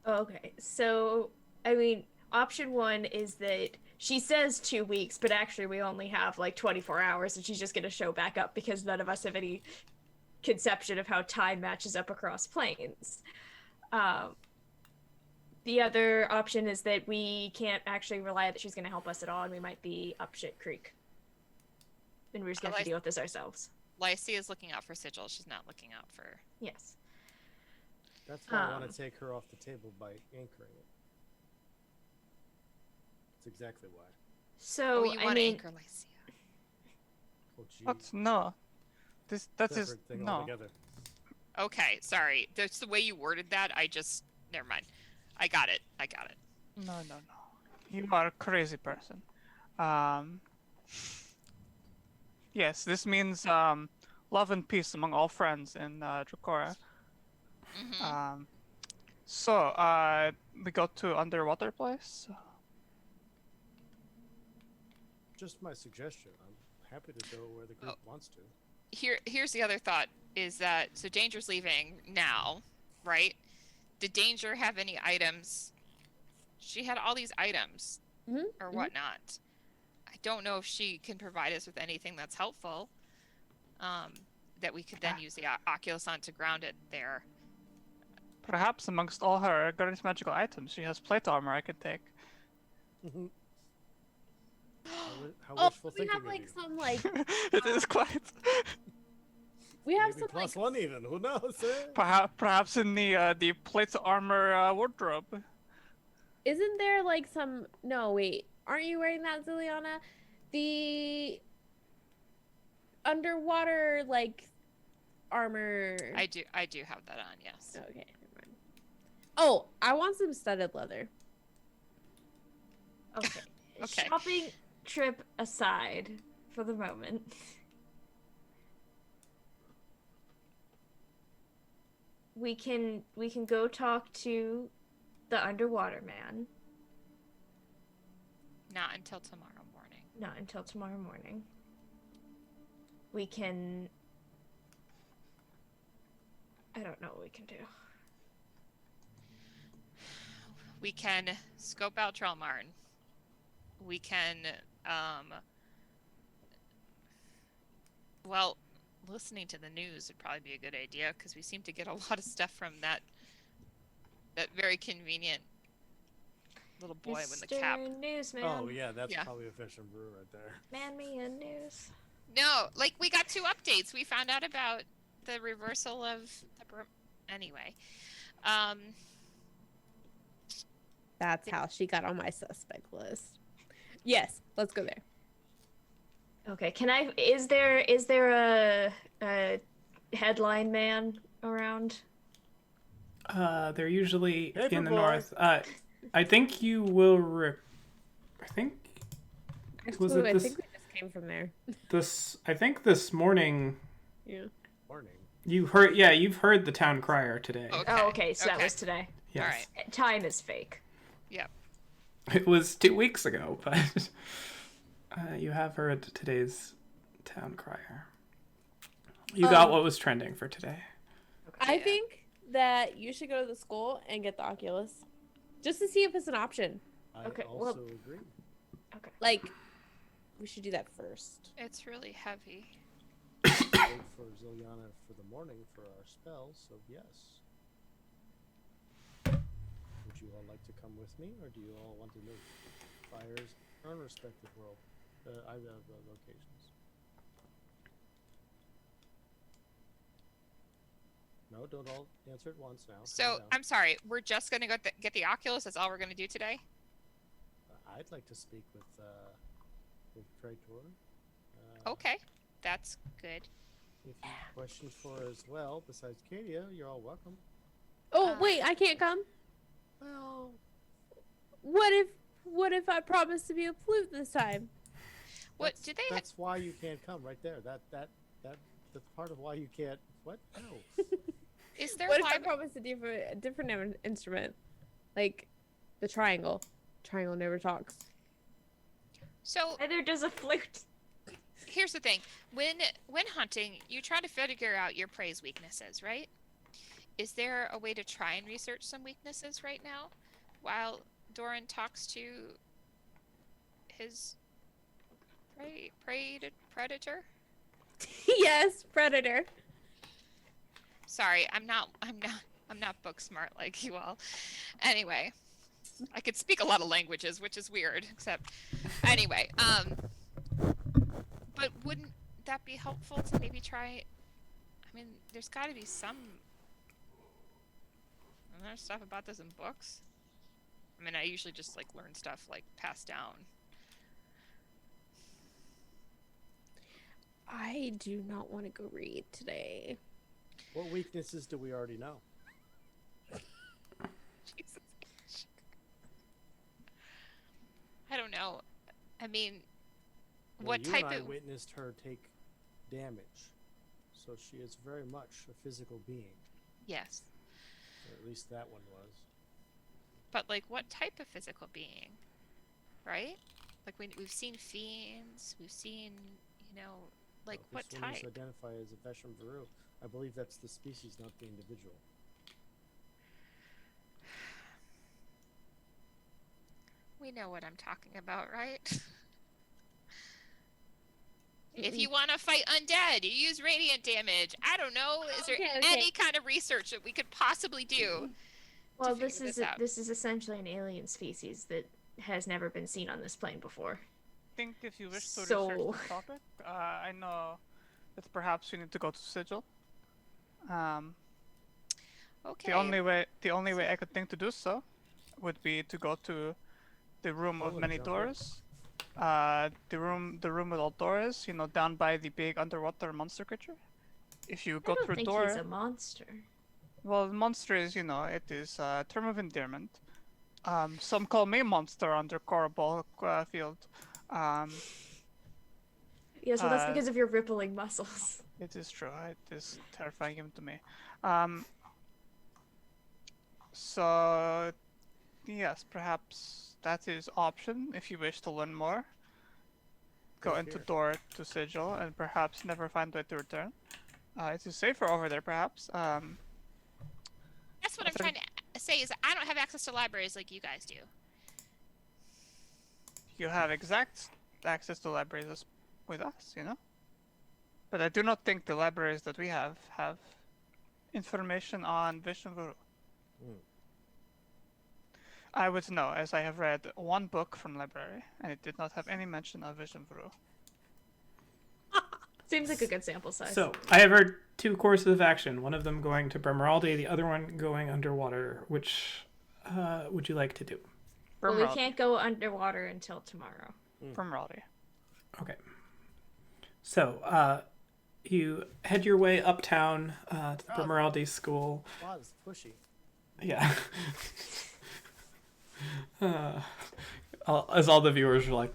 Okay, so I mean, option one is that she says 2 weeks, but actually we only have like 24 hours, and she's just gonna show back up because none of us have any conception of how time matches up across planes. The other option is that we can't actually rely that she's gonna help us at all, and we might be up shit creek, and we're just gonna have to deal with this ourselves. Lacey is looking out for Sigil. She's not looking out for. Yes. That's why I want to take her off the table by anchoring it. That's exactly why. So you I want to mean, anchor Lacey. Oh, gee. What? No. That is Separate thing no. altogether. Okay, sorry. That's the way you worded that. Never mind. I got it. No. You are a crazy person. Yes, this means love and peace among all friends in Dracora. Mm-hmm. So we go to underwater place. Just my suggestion. I'm happy to go where the group wants to. Here's the other thought is that so Danger's leaving now, right? Did Danger have any items? She had all these items or whatnot. I don't know if she can provide us with anything that's helpful. That we could then use the Oculus on to ground it there. Perhaps amongst all her great magical items, she has plate armor I could take. How Oh, wishful we thinking have of like you. some like It is quite. we have Maybe some plus like one even. Who knows? Eh? Perhaps in the plate armor wardrobe. isn't there like some no wait, aren't you wearing that, Ziliana? The underwater like armor. I do have that on, yes. Okay, never mind. Oh, I want some studded leather. okay. Okay. Shopping trip aside for the moment. We can go talk to the underwater man. Not until tomorrow morning. Not until tomorrow morning. We can. I don't know what we can do. We can scope out Trellmarn. We can, well, listening to the news would probably be a good idea because we seem to get a lot of stuff from that very convenient little boy with the cap. Mr. Newsman. Oh yeah, that's Yeah. probably a fish and brew right there. Man me in news. No, like we got 2 updates. We found out about the reversal of the anyway. That's how she got on my suspect list. Yes, let's go there. Okay, can I? Is there a headline man around? They're usually Paper in the boy. north. I think you will. I think was Ooh, it I this? think we just came from there. I think this morning Yeah. Morning. you heard. Yeah, you've heard the town crier today. Okay. Oh, okay, so that Okay. was today. Yes. All right. Time is fake. Yep. It was 2 weeks ago, but you have heard today's town crier. You got what was trending for today. I Yeah. think that you should go to the school and get the Oculus, just to see if it's an option. I Okay, also well- agree. Like, we should do that first. It's really heavy. Wait for Ziliana for the morning for our spell, so yes. Would you all like to come with me, or do you all want to move? Fires are in respective world. I have locations. No, don't all answer at once now. So Calm down. I'm sorry. We're just gonna get the Oculus. That's all we're gonna do today. I'd like to speak with Traitor. Okay, that's good. If you have questions for her as well, besides Katia, you're all welcome. Oh, wait, I can't come? Well, What if I promise to be a flute this time? What do they? That's why you can't come right there. That That's part of why you can't. What? No. Is there What if I library? promised a different instrument? Like the triangle. Triangle never talks. So Neither does a flute. here's the thing: when hunting, you try to figure out your prey's weaknesses, right? Is there a way to try and research some weaknesses right now, while Doran talks to his predator? Yes, predator. Sorry, I'm not book smart like you all. Anyway, I could speak a lot of languages, which is weird, except anyway, but wouldn't that be helpful to maybe try? I mean, there's got to be some other stuff about this in books. I mean, I usually just like learn stuff like passed down. I do not want to go read today. What weaknesses do we already know? Jesus. I don't know. I mean, Well, what you type and I of witnessed her take damage, so she is very much a physical being. yes, Or at least that one was. but like what type of physical being, right? Like we've seen fiends, we've seen, like Well, what this one is type? identified as a Vesham Varu. I believe that's the species, not the individual. We know what I'm talking about, right? If you want to fight undead, you use radiant damage. I don't know. Is there Okay. any kind of research that we could possibly do? Well, figure this this is out. this is essentially an alien species that has never been seen on this plane before. I think if you wish to So- research the topic, I know that perhaps you need to go to Sigil. Okay. The only way I could think to do so would be to go to the room of Oh, many jump in. doors. The room with all doors, down by the big underwater monster creature. If you I go don't through think door, he's a monster. well, monster is, it is a term of endearment. Some call me monster under Coraball Field. Yes, well, that's Uh, because of your rippling muscles. It is true. It is terrifying even to me. So, yes, perhaps that is option if you wish to learn more. Go Right into here. door to Sigil and perhaps never find way to return. It is safer over there, perhaps. That's what I'm trying to say is I don't have access to libraries like you guys do. You have exact access to libraries with us, But I do not think the libraries that we have information on Vishnuvuru. Hmm. I would know, as I have read one book from library, and it did not have any mention of Vishnuvuru. Seems like a good sample size. So I have heard 2 courses of action. One of them going to Bremeraldi, the other one going underwater. Which would you like to do? well, we Bremeraldi. can't go underwater until tomorrow. Bremeraldi. Okay. So you head your way uptown to the Bremeraldi school. Wow, it's pushy. Yeah. As all the viewers are like,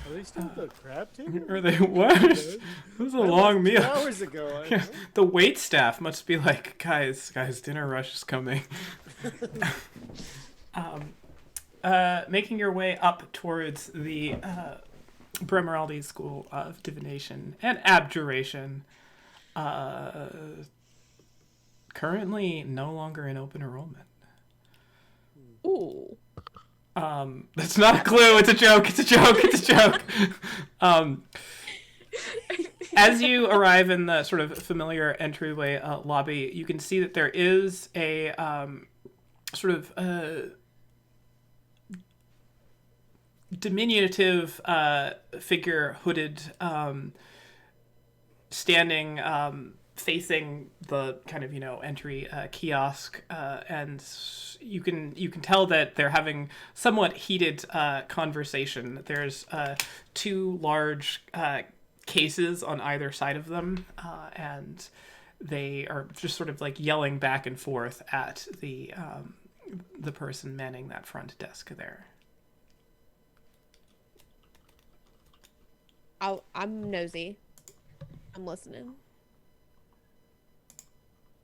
Are they still at the crab table? are they what? It was a long meal. 2 hours ago. Yeah, the wait staff must be like, guys, dinner rush is coming. Making your way up towards the Bremeraldi School of Divination and Abjuration. Currently no longer in open enrollment. Ooh. That's not a clue. It's a joke. It's a joke. It's a joke. As you arrive in the sort of familiar entryway lobby, you can see that there is a sort of diminutive figure, hooded, standing facing the kind of entry kiosk, and you can tell that they're having somewhat heated conversation. There's 2 large cases on either side of them, and they are just sort of like yelling back and forth at the person manning that front desk there. I'm nosy. I'm listening.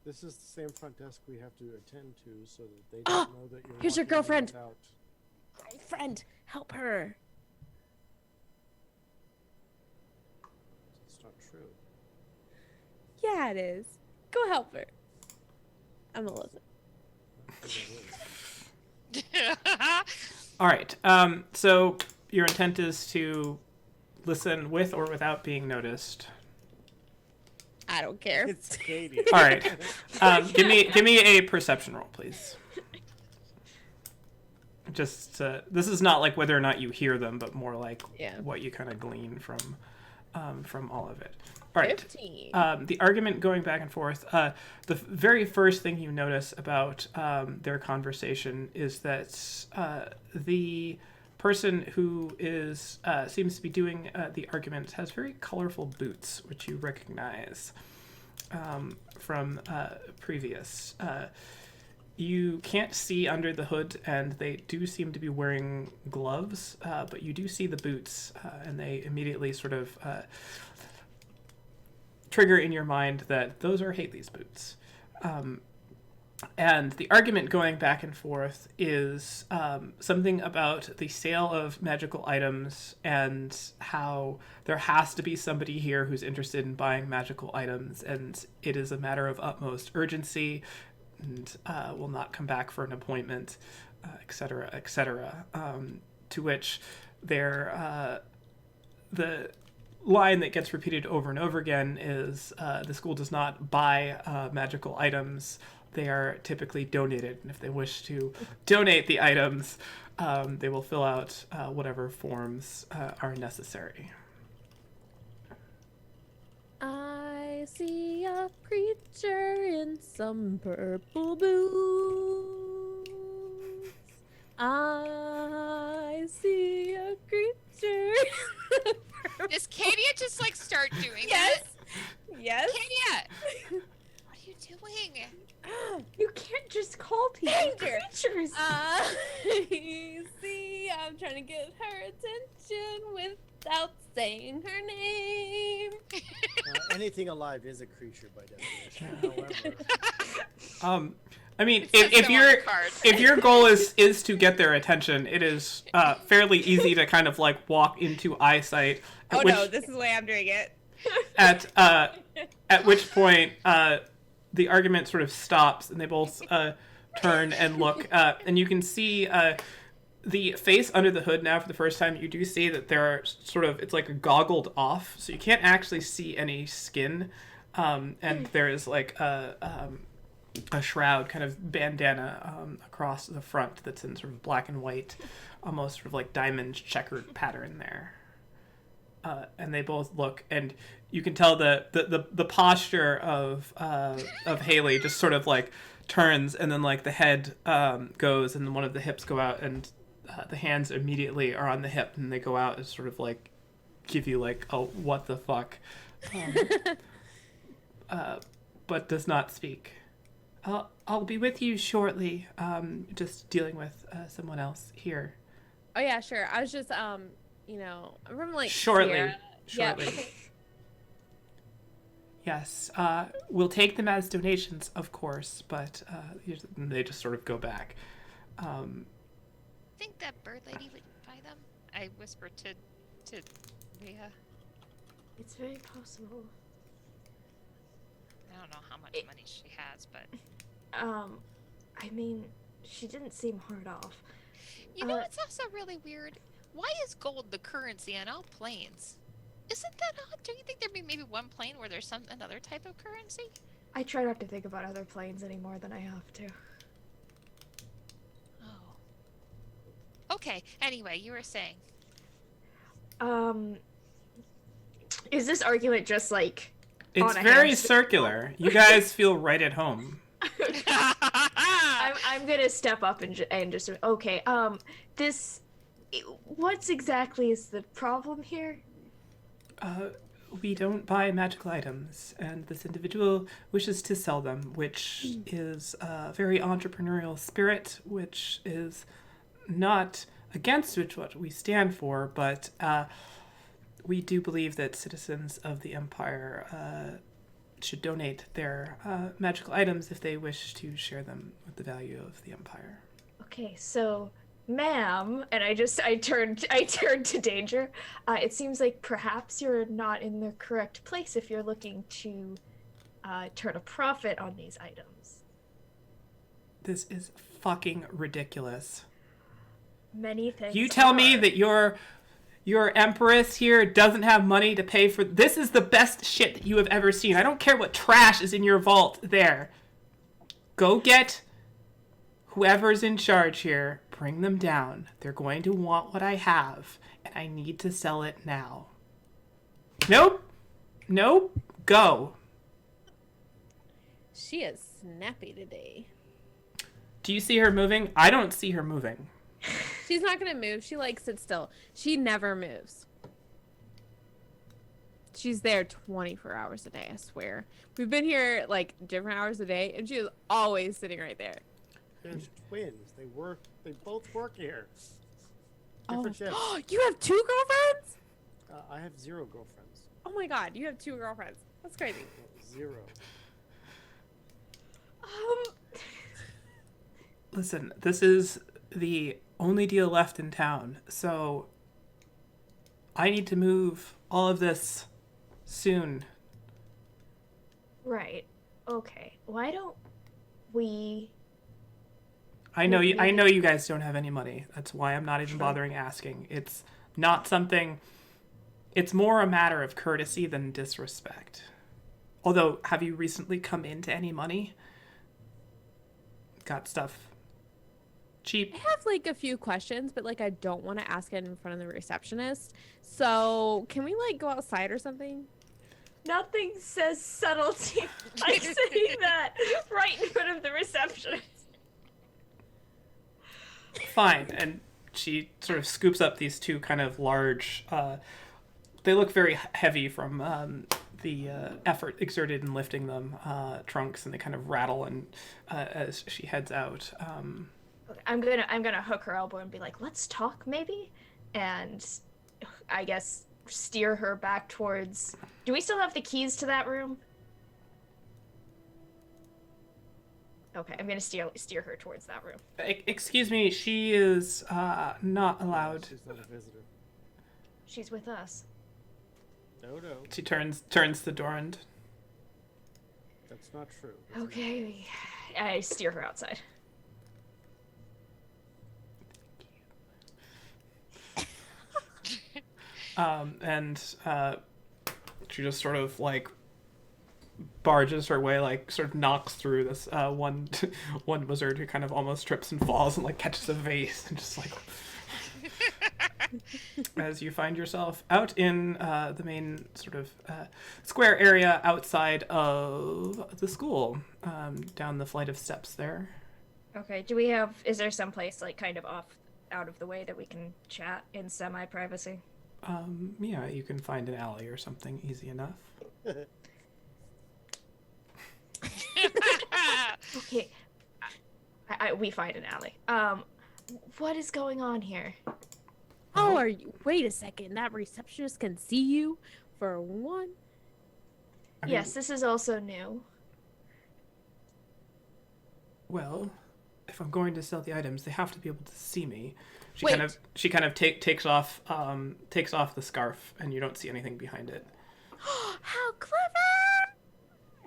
This is the same front desk we have to attend to, so that they Ah! don't know that you're. Here's your walking in girlfriend. without- Girlfriend, help her. It's not true. Yeah, it is. Go help her. I'm gonna listen. All right. So your intent is to listen with or without being noticed. I don't care. It's Katie. All right. Give me a perception roll, please. Just this is not like whether or not you hear them, but more like what you kind of glean from all of it. All right. 15. The argument going back and forth. The very first thing you notice about their conversation is that the person who is seems to be doing the argument has very colorful boots, which you recognize from previous. You can't see under the hood, and they do seem to be wearing gloves, but you do see the boots, and they immediately sort of trigger in your mind that those are Haley's boots. And the argument going back and forth is something about the sale of magical items and how there has to be somebody here who's interested in buying magical items, and it is a matter of utmost urgency and will not come back for an appointment, etc., etc. To which the line that gets repeated over and over again is the school does not buy magical items. They are typically donated, and if they wish to donate the items, they will fill out whatever forms are necessary. I see a creature in some purple boots. I see a creature. Does Katia just like start doing Yes. that? Yes. Katia! What are you doing? You can't just call people Danger. creatures. I see. I'm trying to get her attention without saying her name. Anything alive is a creature by definition. However, I mean, It says if so on your the card. if your goal is to get their attention, it is fairly easy to kind of like walk into eyesight. Oh no, this is the way I'm doing it. At which point the argument sort of stops, and they both turn and look, and you can see the face under the hood now for the first time. You do see that there are sort of, it's like goggled off, so you can't actually see any skin, and there is like a shroud, kind of bandana across the front that's in sort of black and white, almost sort of like diamond checkered pattern there. And they both look, and you can tell the posture of Haley just sort of like turns, and then like the head goes, and then one of the hips go out, and the hands immediately are on the hip, and they go out and sort of like give you like a what the fuck, but does not speak. I'll be with you shortly. Just dealing with someone else here. Oh yeah, sure. I was just I'm from like Shortly. Sierra. Yeah. Shortly. Okay. Yes, we'll take them as donations, of course, but they just sort of go back. Think that bird lady would buy them? I whispered to Leah. It's very possible. I don't know how much money she has, but I mean, she didn't seem hard off. you know what's also really weird? Why is gold the currency on all planes? Isn't that odd? Don't you think there'd be maybe one plane where there's another type of currency? I try not to think about other planes any more than I have to. Oh. Okay. Anyway, you were saying. Is this argument just like It's on a very hamster- circular. You guys feel right at home. I'm gonna step up and just okay. What's exactly is the problem here? We don't buy magical items, and this individual wishes to sell them, which is a very entrepreneurial spirit, which is not against what we stand for, but we do believe that citizens of the Empire should donate their magical items if they wish to share them with the value of the Empire. Okay, so, ma'am, and I turned to Danger. It seems like perhaps you're not in the correct place if you're looking to turn a profit on these items. This is fucking ridiculous. Many things. You tell me are. that your empress here doesn't have money to pay for this is the best shit that you have ever seen. I don't care what trash is in your vault there. Go get whoever's in charge here, bring them down. They're going to want what I have, and I need to sell it now. Nope. Nope. Go. She is snappy today. Do you see her moving? I don't see her moving. She's not gonna move. She like sits still. She never moves. She's there 24 hours a day, I swear. We've been here like different hours a day, and she is always sitting right there. They're twins. They both work here. Oh, Different shifts. you have 2 girlfriends? I have 0 girlfriends. Oh my god, you have 2 girlfriends. That's crazy. 0. Listen, this is the only deal left in town, so I need to move all of this soon. Right. Okay. Why don't we? I know you guys don't have any money. That's why I'm not even bothering asking. It's not something. It's more a matter of courtesy than disrespect. Although, have you recently come into any money? Got stuff cheap? I have like a few questions, but like I don't want to ask it in front of the receptionist. So can we like go outside or something? Nothing says subtlety like saying that right in front of the receptionist. Fine. And she sort of scoops up these 2 kind of large, they look very heavy from the effort exerted in lifting them, trunks, and they kind of rattle and as she heads out. I'm gonna hook her elbow and be like, let's talk maybe, and I guess steer her back towards. Do we still have the keys to that room? Okay, I'm gonna steer her towards that room. Excuse me, she is not allowed. She's not a visitor. She's with us. No. She turns the door and That's not true. Okay, I steer her outside. she just sort of like barges her way, like sort of knocks through this one wizard who kind of almost trips and falls and like catches a vase and just like as you find yourself out in the main sort of square area outside of the school, down the flight of steps there. Okay, is there some place like kind of out of the way that we can chat in semi-privacy? Yeah, you can find an alley or something easy enough. Okay, we find an alley. What is going on here? Oh, are you? Wait a second. That receptionist can see you for one. Yes, this is also new. Well, if I'm going to sell the items, they have to be able to see me. She Wait. kind of takes off the scarf, and you don't see anything behind it. How clever!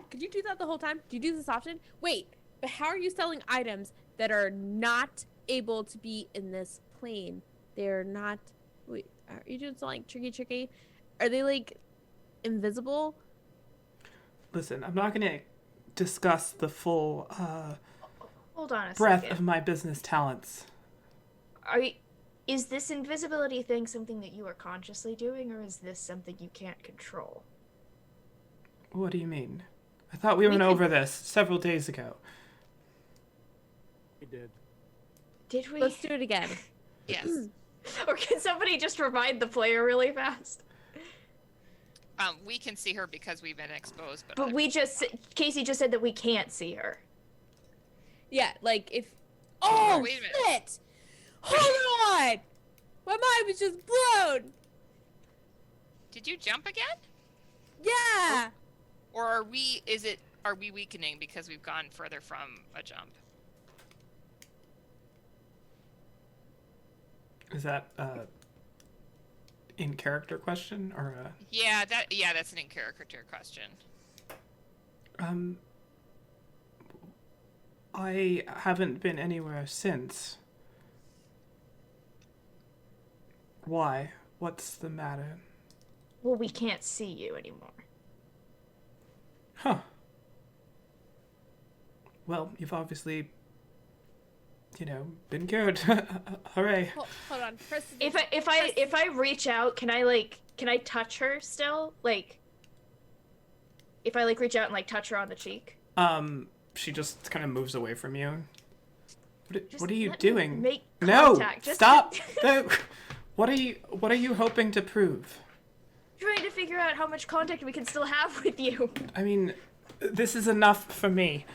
Could you do that the whole time? Do you do this often? Wait, but how are you selling items that are not able to be in this plane? They're not. Wait, are you doing something like tricky? Are they like invisible? Listen, I'm not going to discuss the full Hold on a breadth second. of my business talents. Is this invisibility thing something that you are consciously doing, or is this something you can't control? What do you mean? I thought we went over this several days ago. We did. Did we? Let's do it again. Yes. Or can somebody just remind the player really fast? We can see her because we've been exposed, but But Casey just said that we can't see her. Yeah, like if. Oh wait a minute. shit! Hold on! My mind was just blown. Did you jump again? Yeah. Or are we weakening because we've gone further from a jump? Is that in character question or Yeah, that's an in character question. I haven't been anywhere since. Why? What's the matter? Well, we can't see you anymore. Huh. Well, you've obviously, been cured. Hooray. Hold on. If I reach out, can I touch her still? Like, if I reach out and touch her on the cheek. She just kind of moves away from you. Just What are you let me doing? make No! contact. Just Stop! No. What are you hoping to prove? trying to figure out how much contact we can still have with you. I mean, this is enough for me.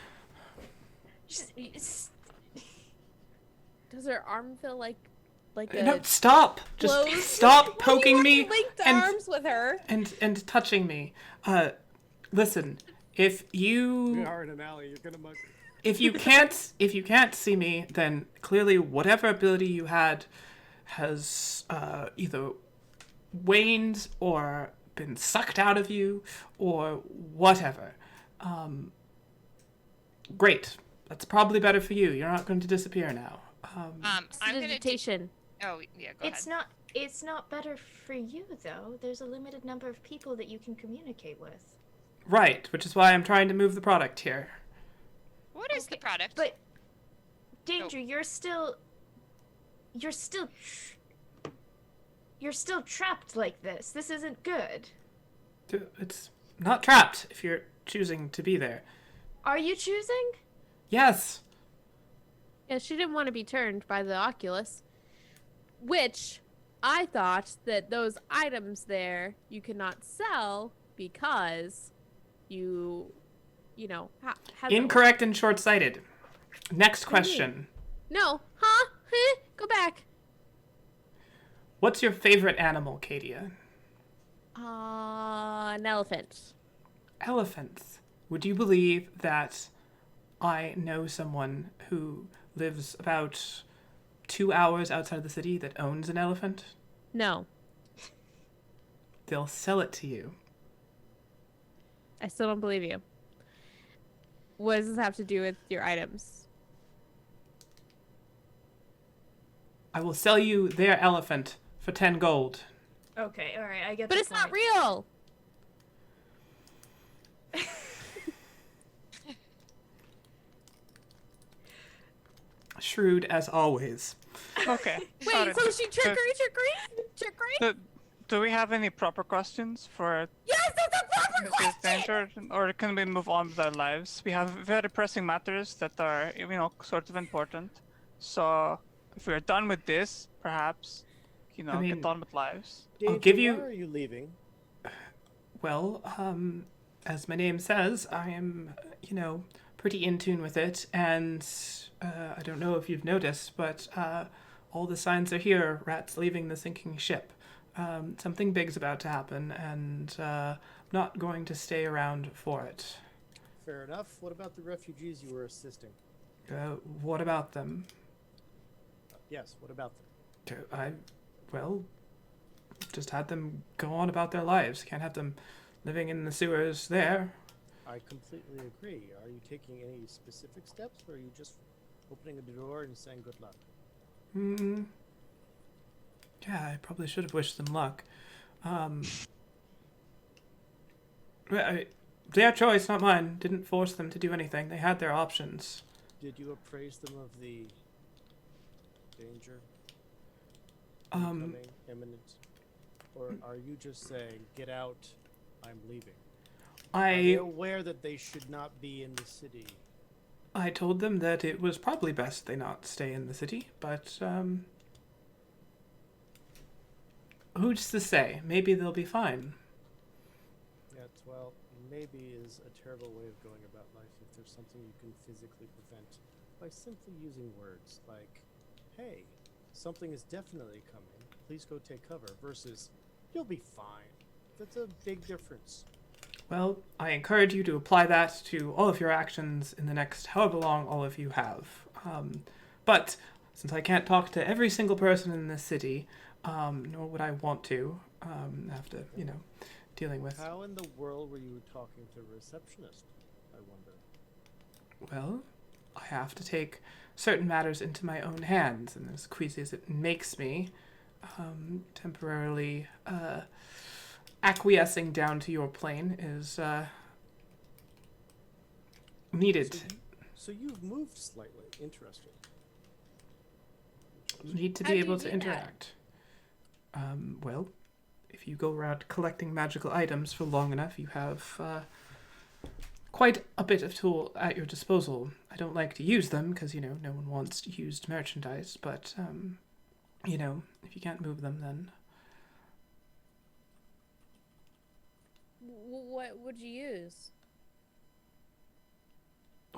Does her arm feel like No, a stop! Just closed- stop Why poking do you me have linked and arms with her. and touching me. Listen, if We you are in an alley. You're gonna mug her. if you can't see me, then clearly whatever ability you had has either waned or been sucked out of you or whatever. Great. That's probably better for you. You're not going to disappear now. I'm gonna Meditation. Oh yeah, go ahead. It's not better for you though. There's a limited number of people that you can communicate with. Right, which is why I'm trying to move the product here. What is the product? But Danger, you're still trapped like this. This isn't good. It's not trapped if you're choosing to be there. Are you choosing? Yes. Yeah, she didn't want to be turned by the Oculus. Which I thought that those items there you cannot sell because you have Incorrect and short-sighted. Next question. No. Huh? Go back. What's your favorite animal, Kadia? An elephant. Elephants. Would you believe that I know someone who lives about 2 hours outside of the city that owns an elephant? No. They'll sell it to you. I still don't believe you. What does this have to do with your items? I will sell you their elephant for 10 gold. Okay, all right, I get. But the it's not point. real. Shrewd as always. Okay. Wait, sorry. so she trickery? Do we have any proper questions for Yes, that's a proper Mrs. question. Danger, or can we move on with our lives? We have very pressing matters that are, sort of important. So if we're done with this, perhaps, I mean, get on with lives. Danger, give you- Why are you leaving? Well, as my name says, I am, pretty in tune with it, and I don't know if you've noticed, but all the signs are here, rats leaving the sinking ship. Something big's about to happen, and I'm not going to stay around for it. Fair enough. What about the refugees you were assisting? What about them? Yes, what about them? Just had them go on about their lives. Can't have them living in the sewers there. I completely agree. Are you taking any specific steps, or are you just opening a door and saying good luck? Yeah, I probably should have wished them luck. Their choice, not mine. Didn't force them to do anything. They had their options. Did you appraise them of the danger? Um, Coming, imminent? Or are you just saying, get out, I'm leaving? Are they aware that they should not be in the city? I told them that it was probably best they not stay in the city, but, who's to say? Maybe they'll be fine. Yes, well, maybe is a terrible way of going about life if there's something you can physically prevent by simply using words like, hey, something is definitely coming, please go take cover, versus, you'll be fine. That's a big difference. Well, I encourage you to apply that to all of your actions in the next however long all of you have. But since I can't talk to every single person in this city, nor would I want to, after, dealing with... How in the world were you talking to a receptionist, I wonder? Well, I have to take certain matters into my own hands, and as queasy as it makes me, temporarily acquiescing down to your plane is needed. So you've moved slightly. Interesting. Need to How be do you able to do that? interact. Well, if you go around collecting magical items for long enough, you have quite a bit of tool at your disposal. I don't like to use them because, no one wants used merchandise, but, if you can't move them, then... What would you use?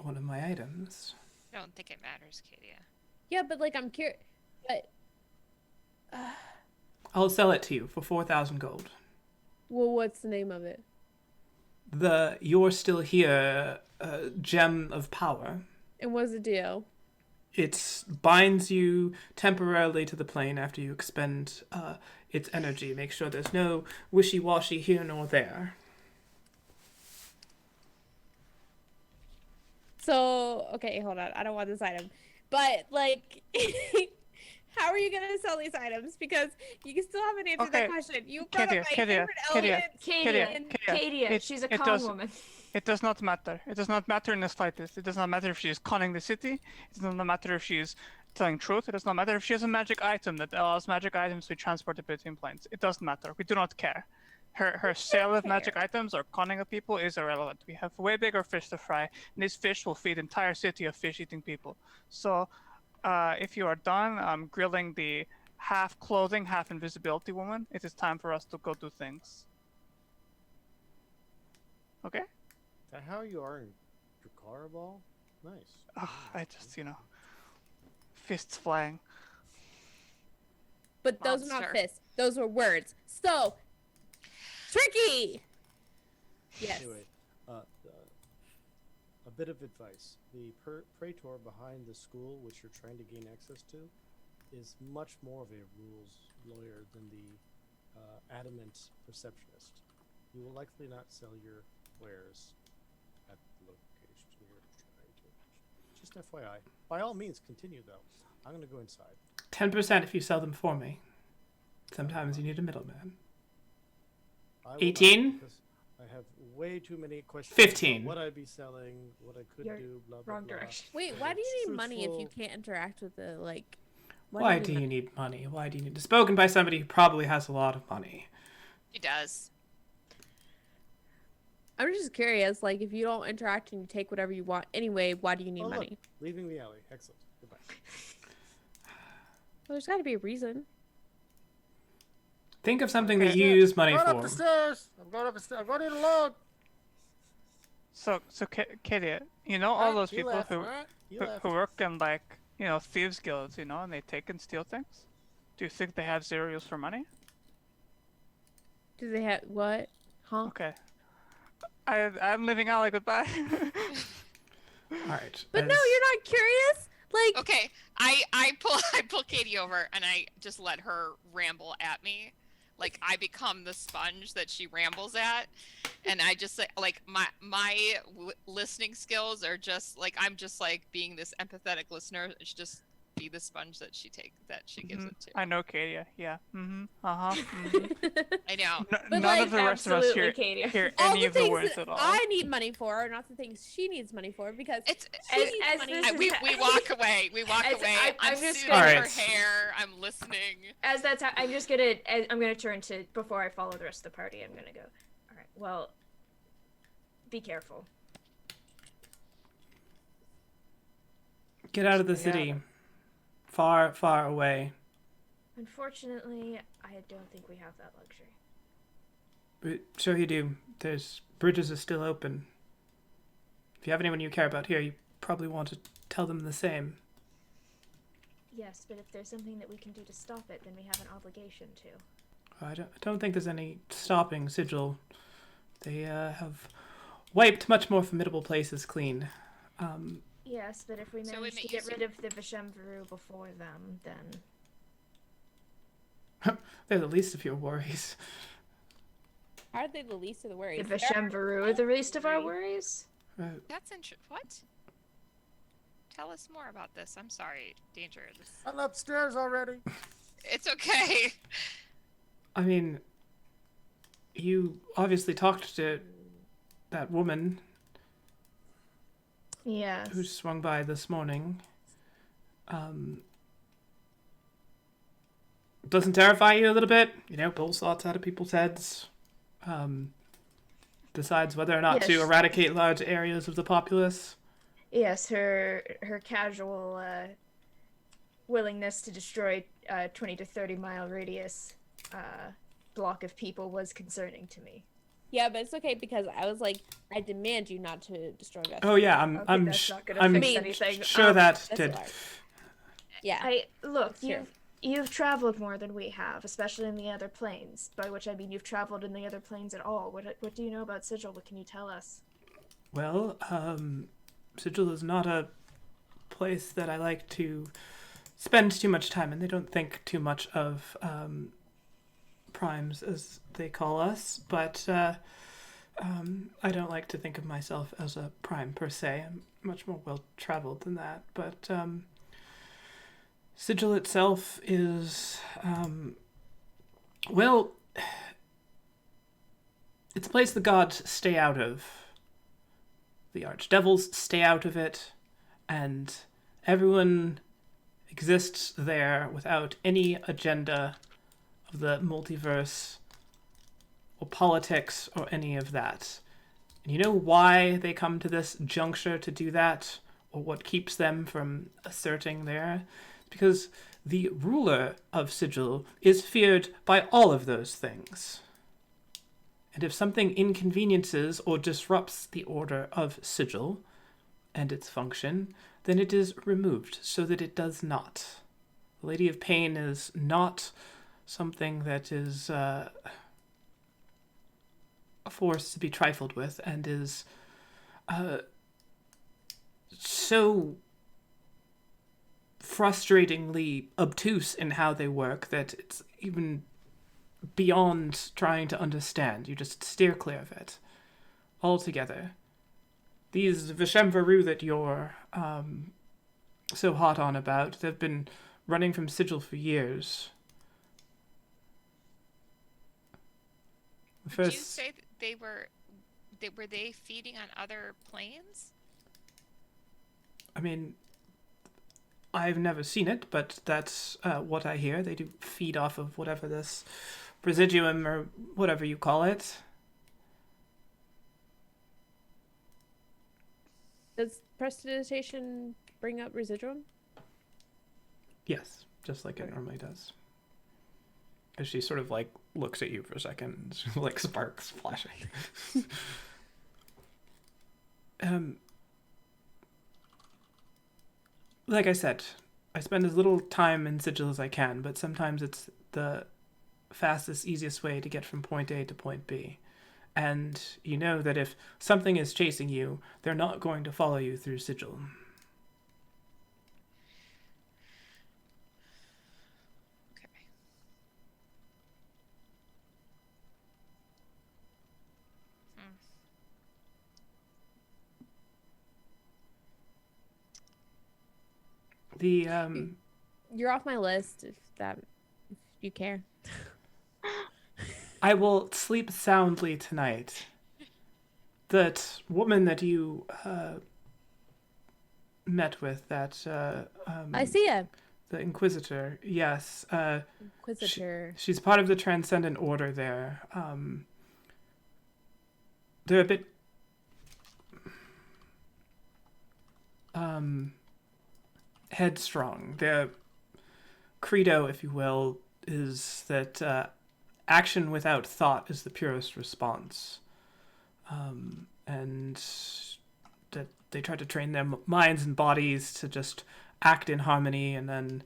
One of my items. I don't think it matters, Katia. Yeah, but like I'm curious. But I'll sell it to you for 4,000 gold. well, what's the name of it? The You're Still Here Gem of Power. And what's the deal? It binds you temporarily to the plane after you expend its energy. Make sure there's no wishy-washy here nor there. So okay, hold on. I don't want this item, but like, how are you gonna sell these items? Because you can still haven't answered that Okay, question. You brought up my Katia, favorite Katia, element. Katia, It- she's a it con does- woman. It does not matter. It does not matter in the slightest. It does not matter if she is conning the city. It does not matter if she is telling truth. It does not matter if she has a magic item that allows magic items to be transported between planes. It doesn't matter. We do not care. Her sale of magic items or conning of people is irrelevant. We have way bigger fish to fry, and these fish will feed entire city of fish-eating people. So, if you are done grilling the half clothing, half invisibility woman, it is time for us to go do things. Okay? Is that how you are in Drakara Ball? Nice. I just, fists flying. But those are not Monster. fists. Those were words. So tricky. Yes. Anyway, a bit of advice. The praetor behind the school, which you're trying to gain access to, is much more of a rules lawyer than the adamant receptionist. You will likely not sell your wares at the location you're trying to. Just FYI. By all means, continue though. I'm going to go inside. 10% if you sell them for me. Sometimes you need a middleman. I will not, 18? because I have way too many questions. 15. About what I'd be selling, what I could You're do, blah blah wrong blah. direction. Wait, Whether why do you it's need money if you truthful. can't interact with the like? Why do you need money? Why do you need... Spoken by somebody who probably has a lot of money. He does. I'm just curious. Like, if you don't interact and you take whatever you want anyway, why do you need Oh, look, money? leaving the alley. Excellent. Goodbye. Well, there's got to be a reason. Think of something that Okay. you use money I'm going up for. the stairs. I'm going up the stairs. I'm going in alone. So Katie, all those You people left, who right? You who, left. who work in thieves guilds, and they take and steal things. Do you think they have zero use for money? Do they have what? Huh? Okay. I'm leaving alley. Goodbye. All right. But no, you're not curious. Like, Okay, I pull Katie over and I just let her ramble at me. Like I become the sponge that she rambles at, and I just say like my listening skills are just like I'm just like being this empathetic listener. It's just be the sponge that she gives it to. I know Katie. Yeah. Mm-hmm. Uh-huh. I know. None like, of the rest of us absolutely, hear, Katie. hear all any the of the things words that at all. I need money for are not the things she needs money for because It's she As- needs as money. this is- we walk away. We walk As away. I'm I'm just soothing gonna- her Alright. hair. I'm listening. As that's how I'm gonna turn to before I follow the rest of the party. I'm gonna go. All right. Well, be careful. Get out of the city. Far, far away. Unfortunately, I don't think we have that luxury. But sure you do. There's bridges are still open. If you have anyone you care about here, you probably want to tell them the same. Yes, but if there's something that we can do to stop it, then we have an obligation to. I don't think there's any stopping Sigil. They have wiped much more formidable places clean. Yes, but if we So manage it to ma- get so- rid of the Vishemvaru before them, then... They're the least of your worries. How are they the least of the The worries? Vishemvaru are the least of our worries? That's what? Tell us more about this. I'm sorry, Danger. I'm upstairs already. It's okay. I mean, you obviously talked to that woman Yes. who swung by this morning. Doesn't terrify you a little bit? You know, pulls thoughts out of people's heads. Decides whether or not to Yes. eradicate large areas of the populace. Yes, her casual willingness to destroy 20 to 30 mile radius block of people was concerning to me. Yeah, but it's okay because I was like, I demand you not to destroy vegetables. Oh yeah, Okay, I'm that's not gonna I'm fix mean, anything. sure that That's did. large. Yeah. Look, Sure. you've traveled more than we have, especially in the other planes. By which I mean you've traveled in the other planes at all. What do you know about Sigil? What can you tell us? Well, Sigil is not a place that I like to spend too much time in. They don't think too much of primes, as they call us, but I don't like to think of myself as a prime per se. I'm much more well-traveled than that, but Sigil itself is, well, it's a place the gods stay out of. The archdevils stay out of it, and everyone exists there without any agenda of the multiverse or politics or any of that. And you know why they come to this juncture to do that, or what keeps them from asserting there? It's because the ruler of Sigil is feared by all of those things. And if something inconveniences or disrupts the order of Sigil and its function, then it is removed so that it does not. The Lady of Pain is not something that is a force to be trifled with, and is so frustratingly obtuse in how they work that it's even beyond trying to understand. You just steer clear of it altogether. These Vishemvaru that you're so hot on about, they've been running from Sigil for years. Did you say that were they feeding on other planes? I mean, I've never seen it, but that's what I hear. They do feed off of whatever this residuum or whatever you call it. Does prestidigitation bring up residuum? Yes, just like it normally does. As she sort of like looks at you for a second, like sparks flashing. Like I said, I spend as little time in Sigil as I can, but sometimes it's the fastest, easiest way to get from point A to point B. And you know that if something is chasing you, they're not going to follow you through Sigil. Okay. The You're off my list if you care. I will sleep soundly tonight. That woman that you met with, that I see ya. the Inquisitor, yes. Inquisitor. She's part of the Transcendent Order there. They're a bit headstrong. Their credo, if you will, is that action without thought is the purest response. And that they try to train their minds and bodies to just act in harmony, and then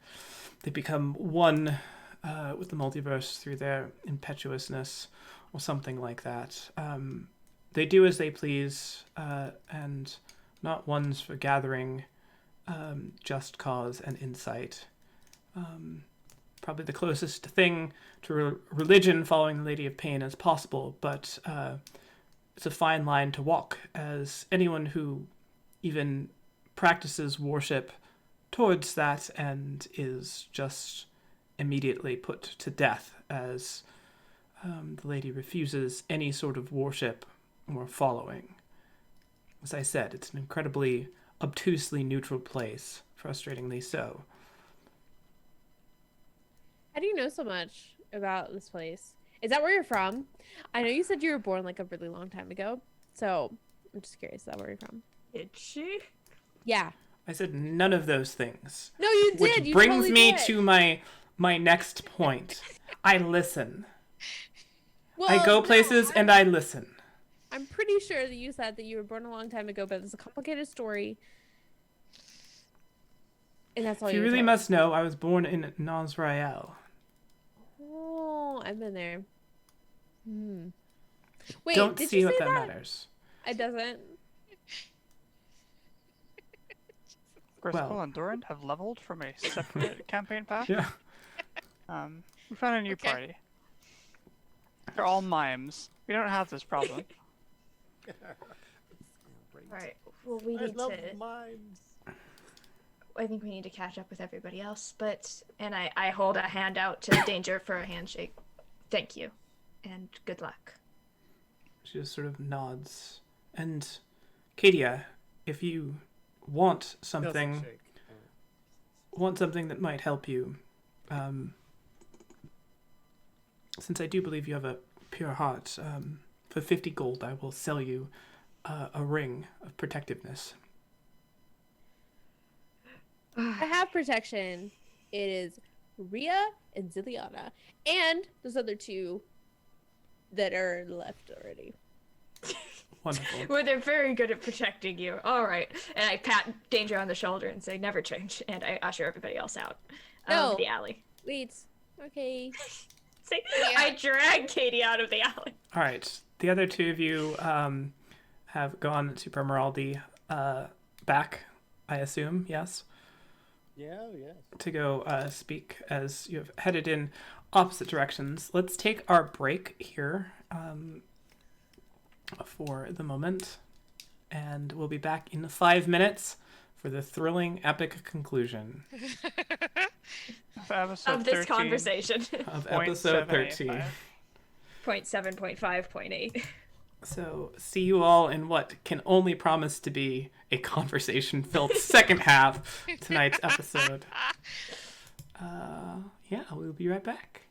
they become one with the multiverse through their impetuousness or something like that. They do as they please, and not ones for gathering just cause and insight. Probably the closest thing to religion following the Lady of Pain as possible, but it's a fine line to walk, as anyone who even practices worship towards that end is just immediately put to death, as the lady refuses any sort of worship or following. As I said, it's an incredibly obtusely neutral place, frustratingly so. How do you know so much about this place? Is that where you're from? I know you said you were born like a really long time ago, so I'm just curious. Is that where you're from? Did she? Yeah. I said none of those things. No, you did. Which You brings totally me did. to my next point. I listen. Well, I go no, places and I listen. I'm pretty sure that you said that you were born a long time ago, but it's a complicated story. And that's all If you really told. must know, I was born in Nasrael. Oh, I've been there. Wait, Don't did see you what say that that? matters. It doesn't. Griscoll Well. and Durant have leveled from a separate campaign path. Yeah. We found a new Okay. party. They're all mimes. We don't have this problem. Great. Alright, well, we I need love to. mimes. I think we need to catch up with everybody else, and I hold a hand out to Danger for a handshake. Thank you, and good luck. She just sort of nods. And Katia, if you want something, Doesn't shake. that might help you, since I do believe you have a pure heart, for 50 gold I will sell you a ring of protectiveness. I have protection. It is Rhea and Ziliana. And those other two that are left already. Wonderful. Well, they're very good at protecting you. All right, and I pat Danger on the shoulder and say, "Never change," and I usher everybody else out No. of the alley. Wait. Okay. See, Yeah. I drag Katie out of the alley. All right. The other two of you have gone to Permeraldi back, I assume, yes? Yeah, yeah. To go speak as you have headed in opposite directions. Let's take our break here for the moment, and we'll be back in 5 minutes for the thrilling, epic conclusion Episode Of this 13, conversation. of point episode 785. 13. 0.7, 0.5, 0.8. So, see you all in what can only promise to be a conversation-filled second half of tonight's episode. Yeah, we'll be right back.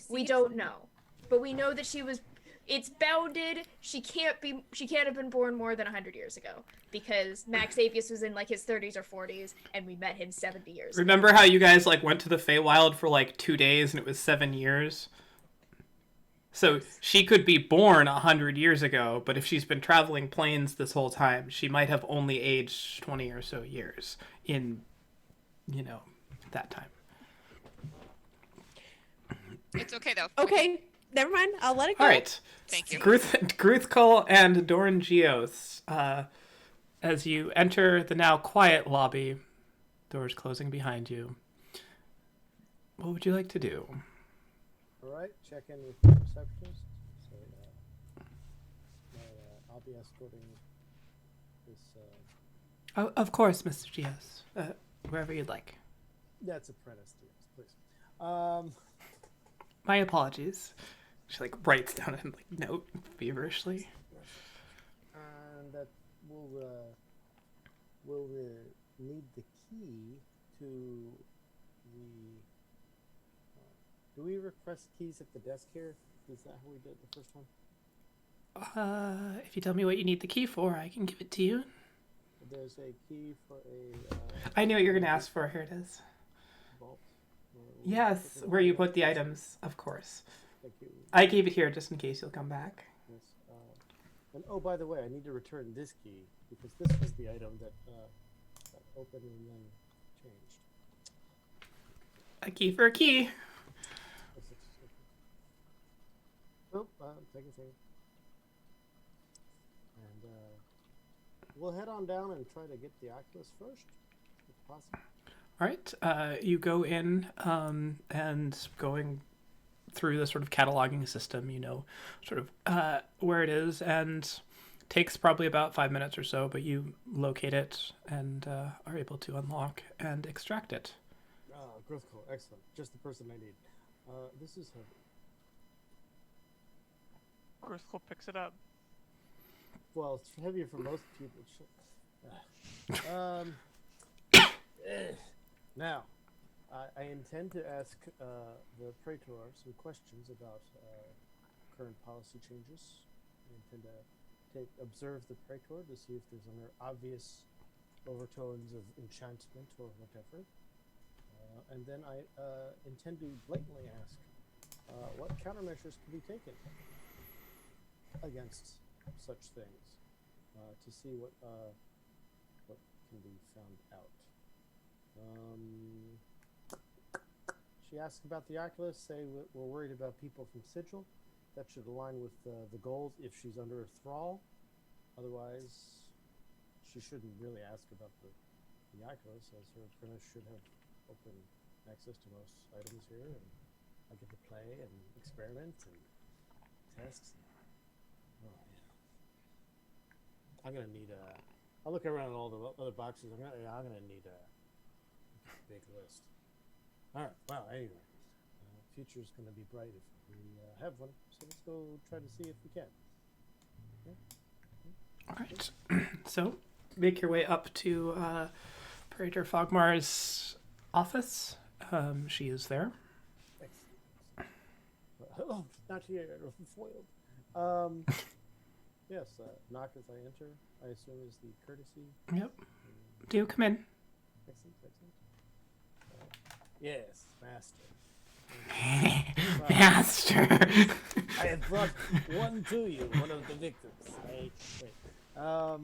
We don't know, but we know that it's bounded. She can't have been born more than 100 years ago because Max Apius was in like his 30s or 40s, and we met him 70 years. Remember how you guys like went to the Feywild for like 2 days and it was 7 years? So she could be born 100 years ago, but if she's been traveling planes this whole time, she might have only aged 20 or so years in, that time. It's okay though. Okay, never mind. I'll let it go. All right. Thank you. Gruthkul and Doran Geos, as you enter the now quiet lobby, doors closing behind you. What would you like to do? All right, check in with the receptionist. So, I'll be escorting this. Oh, of course, Mr. Geos. Wherever you'd like. That's apprentice, please. My apologies. She like writes down a note feverishly. And that we'll need the key to the. Do we request keys at the desk here? Is that how we did the first one? If you tell me what you need the key for, I can give it to you. There's a key for a. I knew what you were gonna ask for. Here it is. Vault. Yes, where you put the items, of course. Thank you. I gave it here just in case you'll come back. Yes. And oh, by the way, I need to return this key because this was the item that got opened and then changed. A key for a key. Oh, take a second. And we'll head on down and try to get the Oculus first, if possible. All right. You go in and going through the sort of cataloging system, sort of where it is, and takes probably about 5 minutes or so, but you locate it and are able to unlock and extract it. Growth Core, excellent. Just the person I need. This is heavy. Gruthkul picks it up. Well, it's heavier for most people. Now, I intend to ask the Praetor some questions about current policy changes. I intend to observe the Praetor to see if there's any obvious overtones of enchantment or whatever. And then I intend to blatantly ask what countermeasures can be taken against such things to see what can be found out. She asked about the Oculus. Say we're worried about people from Sigil. That should align with the goals if she's under a thrall. Otherwise, she shouldn't really ask about the Oculus, as her apprentice should have open access to most items here, and I get to play and experiment and test. I'm gonna need I'll look around at all the other boxes. I'm gonna need a big list. All right. Well, anyway, future's gonna be bright if we have one. So let's go try to see if we can. All right. So, make your way up to Praetor Fogmar's office. She is there. Oh, not here. Foiled. Yes, knock as I enter, I assume is the courtesy. Yep. Do come in. Excellent. Yes, master. Master. I have brought one to you, one of the victims. I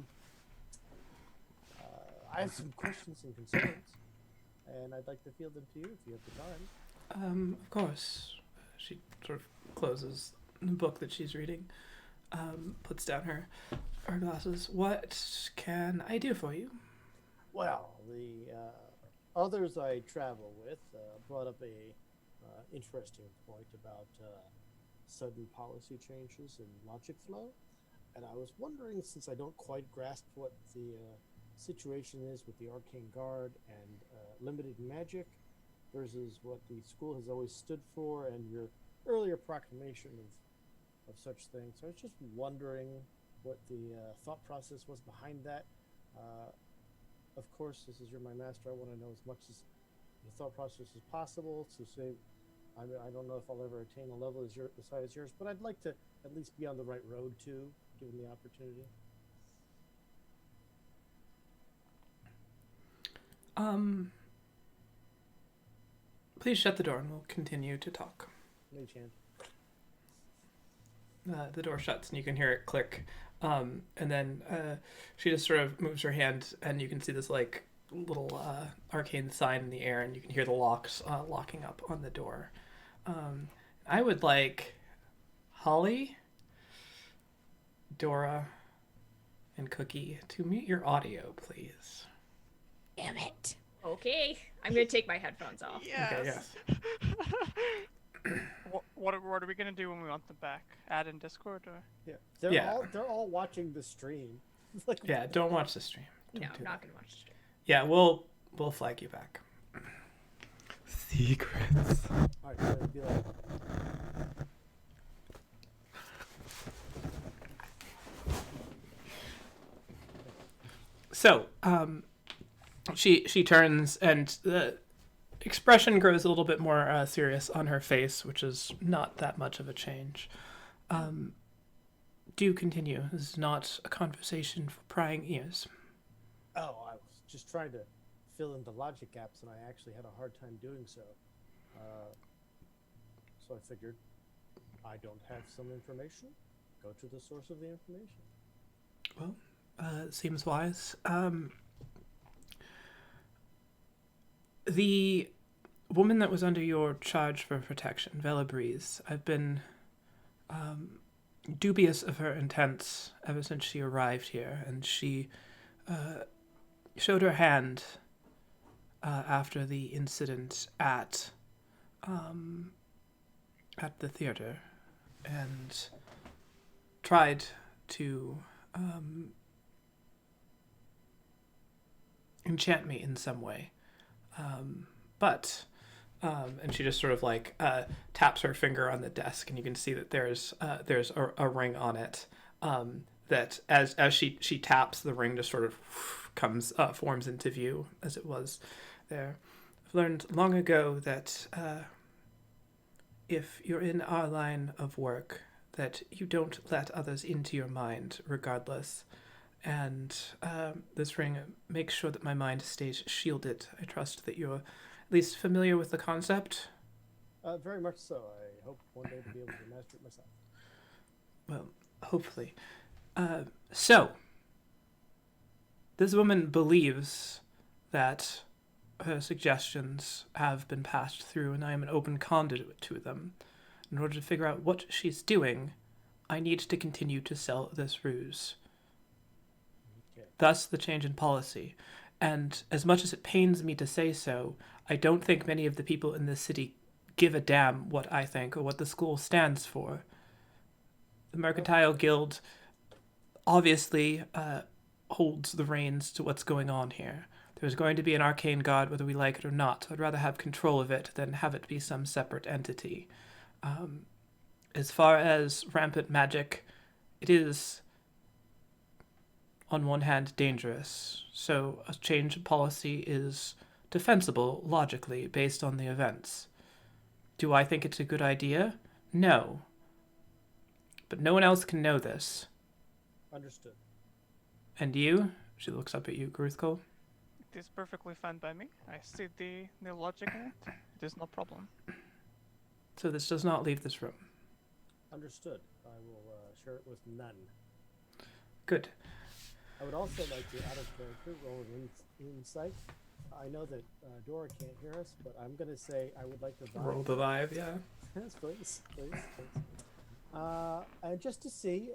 have some questions and concerns, and I'd like to field them to you if you have the time. Of course. She sort of closes the book that she's reading. Puts down her glasses. What can I do for you? Well, the others I travel with brought up a interesting point about sudden policy changes in logic flow, and I was wondering, since I don't quite grasp what the situation is with the Arcane Guard and limited magic versus what the school has always stood for, and your earlier proclamation of such things. So I was just wondering what the thought process was behind that. Of course, you're my master, I want to know as much as the thought process as possible to say I don't know if I'll ever attain a level as high as yours, but I'd like to at least be on the right road too, given the opportunity. Please shut the door and we'll continue to talk. Mage hand. The door shuts and you can hear it click. And then she just sort of moves her hand and you can see this like little arcane sign in the air and you can hear the locks locking up on the door. I would like Holly, Dora, and Cookie to mute your audio, please. Damn it. Okay, I'm gonna take my headphones off. Yes. Okay, yes. What are we gonna do when we want them back? Add in Discord or? Yeah, they're all watching the stream. Like, Yeah, don't watch the stream. No, Don't I'm do not that. gonna watch the stream. Yeah, we'll flag you back. Secrets. all right, so it'd be like, So, she turns and the expression grows a little bit more serious on her face, which is not that much of a change. Do continue. This is not a conversation for prying ears. oh, I was just trying to fill in the logic gaps, and I actually had a hard time doing so. So I figured, I don't have some information. Go to the source of the information. Well, seems wise. The woman that was under your charge for protection, Vela Breeze, I've been dubious of her intents ever since she arrived here, and she showed her hand after the incident at the theater, and tried to enchant me in some way. But and she just sort of like taps her finger on the desk, and you can see that there's a ring on it. That as she taps, the ring just sort of forms into view as it was there. I've learned long ago that if you're in our line of work, that you don't let others into your mind, regardless. And this ring makes sure that my mind stays shielded. I trust that you're at least familiar with the concept. Very much so. I hope one day to be able to master it myself. Well, hopefully. So, this woman believes that her suggestions have been passed through, and I am an open conduit to them. In order to figure out what she's doing, I need to continue to sell this ruse. Okay. Thus, the change in policy. And as much as it pains me to say so, I don't think many of the people in this city give a damn what I think or what the school stands for. The Mercantile Guild obviously holds the reins to what's going on here. There's going to be an arcane god whether we like it or not. I'd rather have control of it than have it be some separate entity. As far as rampant magic, it is, on one hand, dangerous. So a change in policy is defensible, logically, based on the events. Do I think it's a good idea? No. But no one else can know this. Understood. And you? She looks up at you, Gruthkul. It is perfectly fine by me. I see the logic in it. It is no problem. So this does not leave this room. Understood. I will share it with none. Good. I would also like to, out of character, roll an insight. I know that Dora can't hear us, but I'm going to say I would like to vibe. Roll the vibe, yeah. Yes, please. And just to see,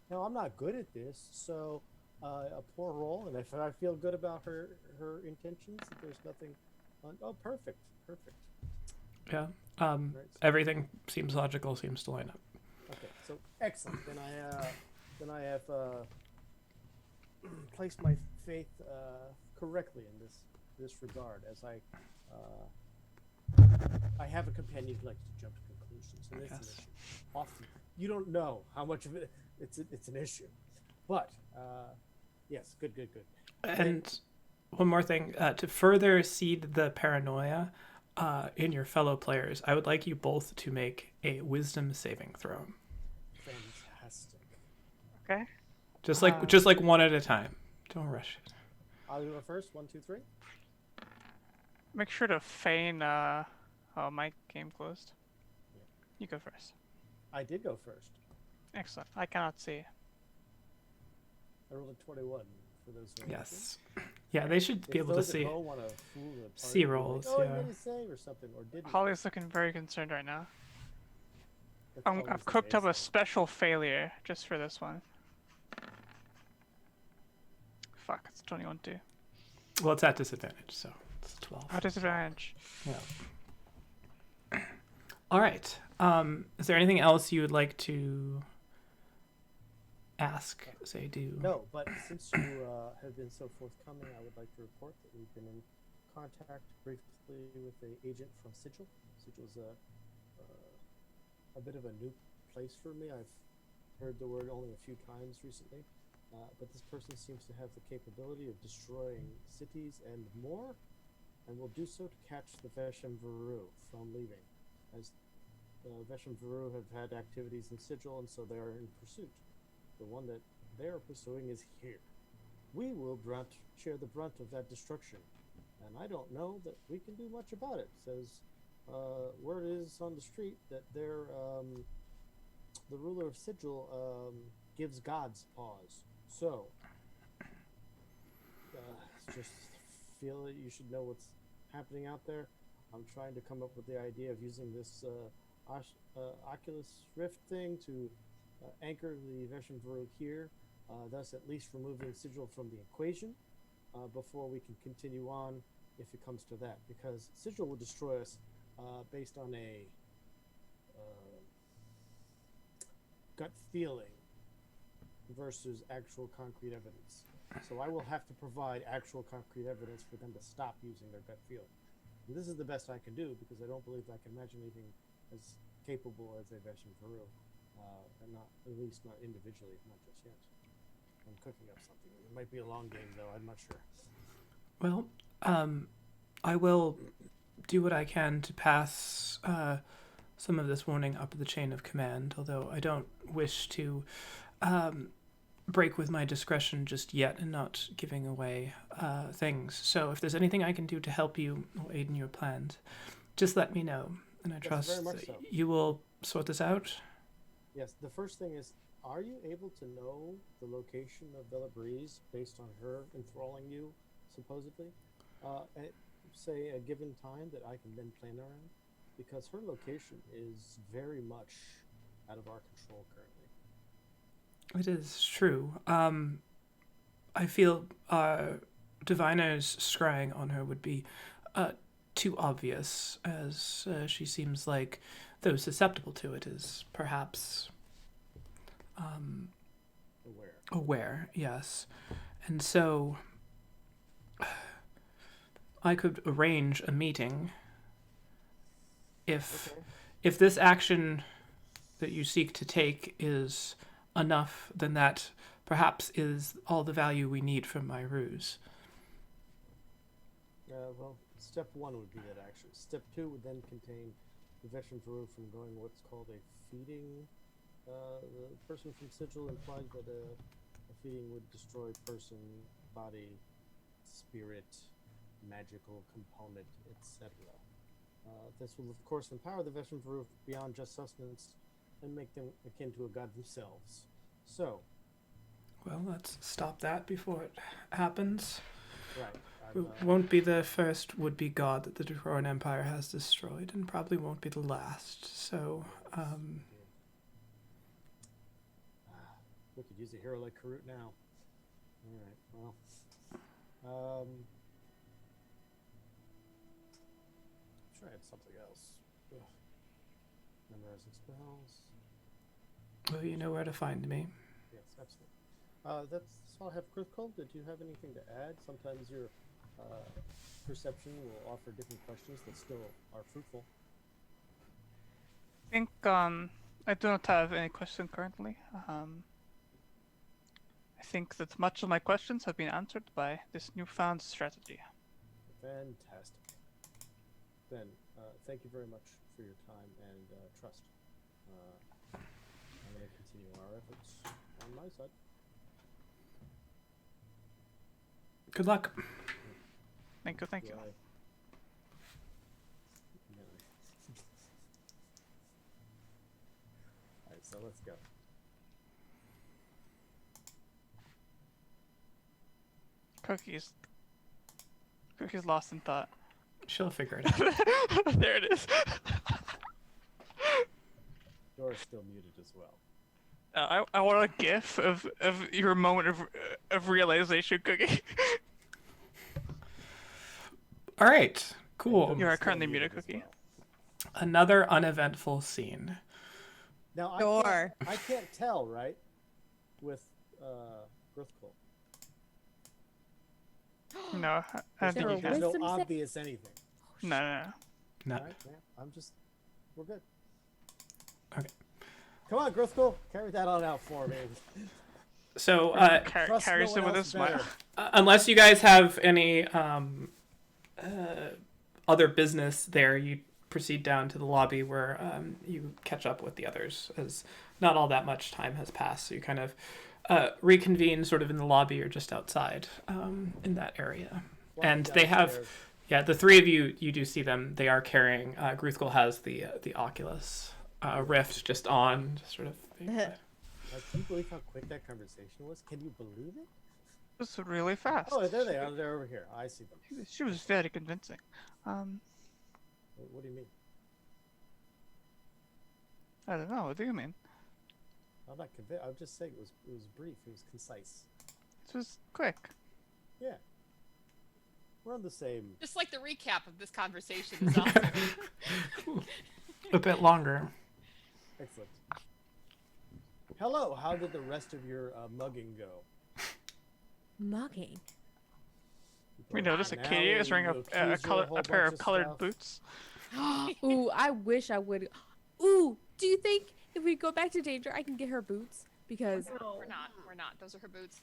now I'm not good at this, so a poor roll, and if I feel good about her intentions, if there's nothing, perfect. Yeah. Right. Everything seems logical, seems to line up. Okay, so excellent. Then I have placed my faith correctly in this regard, as I have a companion who likes to jump to conclusions, and it's an issue. Often, you don't know how much of it it's an issue, but yes, good. And one more thing, to further seed the paranoia, in your fellow players, I would like you both to make a wisdom saving throw. Fantastic. Okay. Just like one at a time. Don't rush it. I'll go first. 1, 2, 3. Make sure to feign. Oh, my game closed. You go first. I did go first. Excellent. I cannot see. I rolled a 21 for those who are Yes. Yeah, they should be able to see. See rolls, oh, yeah. I made a save or something, or didn't. Holly's looking very concerned right now. That's I've always the cooked up a case, special failure just for this one. Fuck, it's 21 too. Well, it's at disadvantage, so it's 12. At disadvantage. Yeah. All right. Is there anything else you would like to ask, say, do? No, but since you have been so forthcoming, I would like to report that we've been in contact briefly with an agent from Sigil. Sigil's a bit of a new place for me. I've heard the word only a few times recently, but this person seems to have the capability of destroying cities and more, and will do so to catch the Veshem Varu from leaving, as Veshem Varu have had activities in Sigil, and so they are in pursuit. The one that they are pursuing is here. We will share the brunt of that destruction, and I don't know that we can do much about it. Says word is on the street that they're the ruler of Sigil gives gods pause. So just feel that you should know what's happening out there. I'm trying to come up with the idea of using this Oculus Rift thing to anchor the Veshem Varu here, thus at least removing Sigil from the equation before we can continue on if it comes to that. Because Sigil will destroy us based on a gut feeling versus actual concrete evidence. So I will have to provide actual concrete evidence for them to stop using their gut feeling. And this is the best I can do because I don't believe I can imagine anything as capable as a Veshem Varu. And not, at least not individually, not just yet. I'm cooking up something. It might be a long game, though. I'm not sure. Well, I will do what I can to pass some of this warning up the chain of command, although I don't wish to break with my discretion just yet and not giving away things. So if there's anything I can do to help you or aid in your plans, just let me know. And I trust very much that so. you will sort this out. Yes, the first thing is, are you able to know the location of Bella Breeze based on her enthralling you, supposedly? At, say, a given time that I can then plan around? Because her location is very much out of our control currently. It is true. I feel Diviner's scrying on her would be too obvious, as she seems like those susceptible to it is perhaps aware, yes. And so I could arrange a meeting if this action that you seek to take is enough, then that perhaps is all the value we need from my ruse. Well, step 1 would be that action. Step 2 would then contain the Veshem Varu from going what's called a feeding. The person from Sigil implied that a feeding would destroy person, body, spirit, magical component, etc. This will, of course, empower the Veshem Varu beyond just sustenance and make them akin to a god themselves. So, well, let's stop that before it happens. right. It won't be the first would-be god that the Draconian Empire has destroyed, and probably won't be the last. So, we could use a hero like Karut now. Alright, well. Trying something else. Ugh. Memorizing spells. well, you know where to find me. Yes, absolutely. That's all I have, Critical. Did you have anything to add? Sometimes your perception will offer different questions that still are fruitful. I think I do not have any question currently. I think that much of my questions have been answered by this newfound strategy. Fantastic. Ben, thank you very much for your time and trust. I'm going to continue our efforts on my side. Good luck. Thank you. Thank you. Bye. No. Alright, so let's go. Cookies lost in thought. She'll figure it out. There it is. Dora's still muted as well. I want a gif of your moment of realization, Cookie. All right, cool. You are Still currently muted, as Cookie. well. Another uneventful scene. Now Sure. I can't tell, right? With Grithcole. No, I don't think There you were can. There's no Wisdom sa- obvious anything. No. No. All right, yeah, we're good. Okay. Come on, Grithcole, carry that on out for me. So, Trust Carries no it one with a else smile. better. unless you guys have any other business there, you proceed down to the lobby where you catch up with the others, as not all that much time has passed. So you kind of reconvene sort of in the lobby or just outside in that area. Walking And they have, downstairs. yeah, the three of you, you do see them. They are carrying, Gruthkul has the Oculus Rift just on, just sort of. Like, can you believe how quick that conversation was? Can you believe it? It was really fast. Oh, there they are. They're over here. I see them. She was very convincing. What do you mean? I don't know. What do you mean? I'm not convinced. I'm just saying it was brief. It was concise. It was quick. Yeah. We're on the same. Just like the recap of this conversation is also. A bit longer. Excellent. Hello. How did the rest of your mugging go? Mugging. We noticed that Now Katie is wearing you accuse her a pair bunch of colored stuff. boots. Ooh, I wish I would. Ooh, do you think if we go back to Danger, I can get her boots? Because We're not. Those are her boots.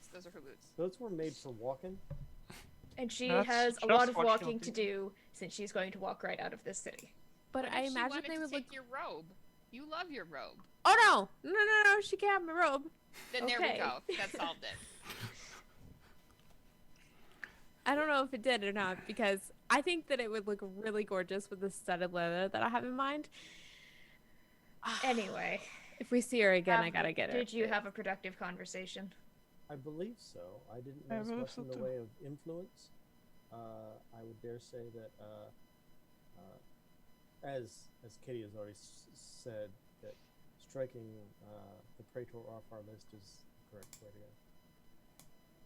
Those were made for walking. And she That's has a just lot of what she'll walking to do. do since she's going to walk right out of this city. but What I if she imagine wanted they to would look. take your robe. You love your robe. Oh no, she can't have my robe. Then there we Okay. go. That solved it. I don't know if it did or not because I think that it would look really gorgeous with the studded leather that I have in mind. Anyway, If we see her again, I gotta get her. did you have a productive conversation? I believe so. I didn't I notice believe much so in the too. way of influence. I would dare say that, as Kitty has already said, that striking the Praetor off our list is the correct way to go.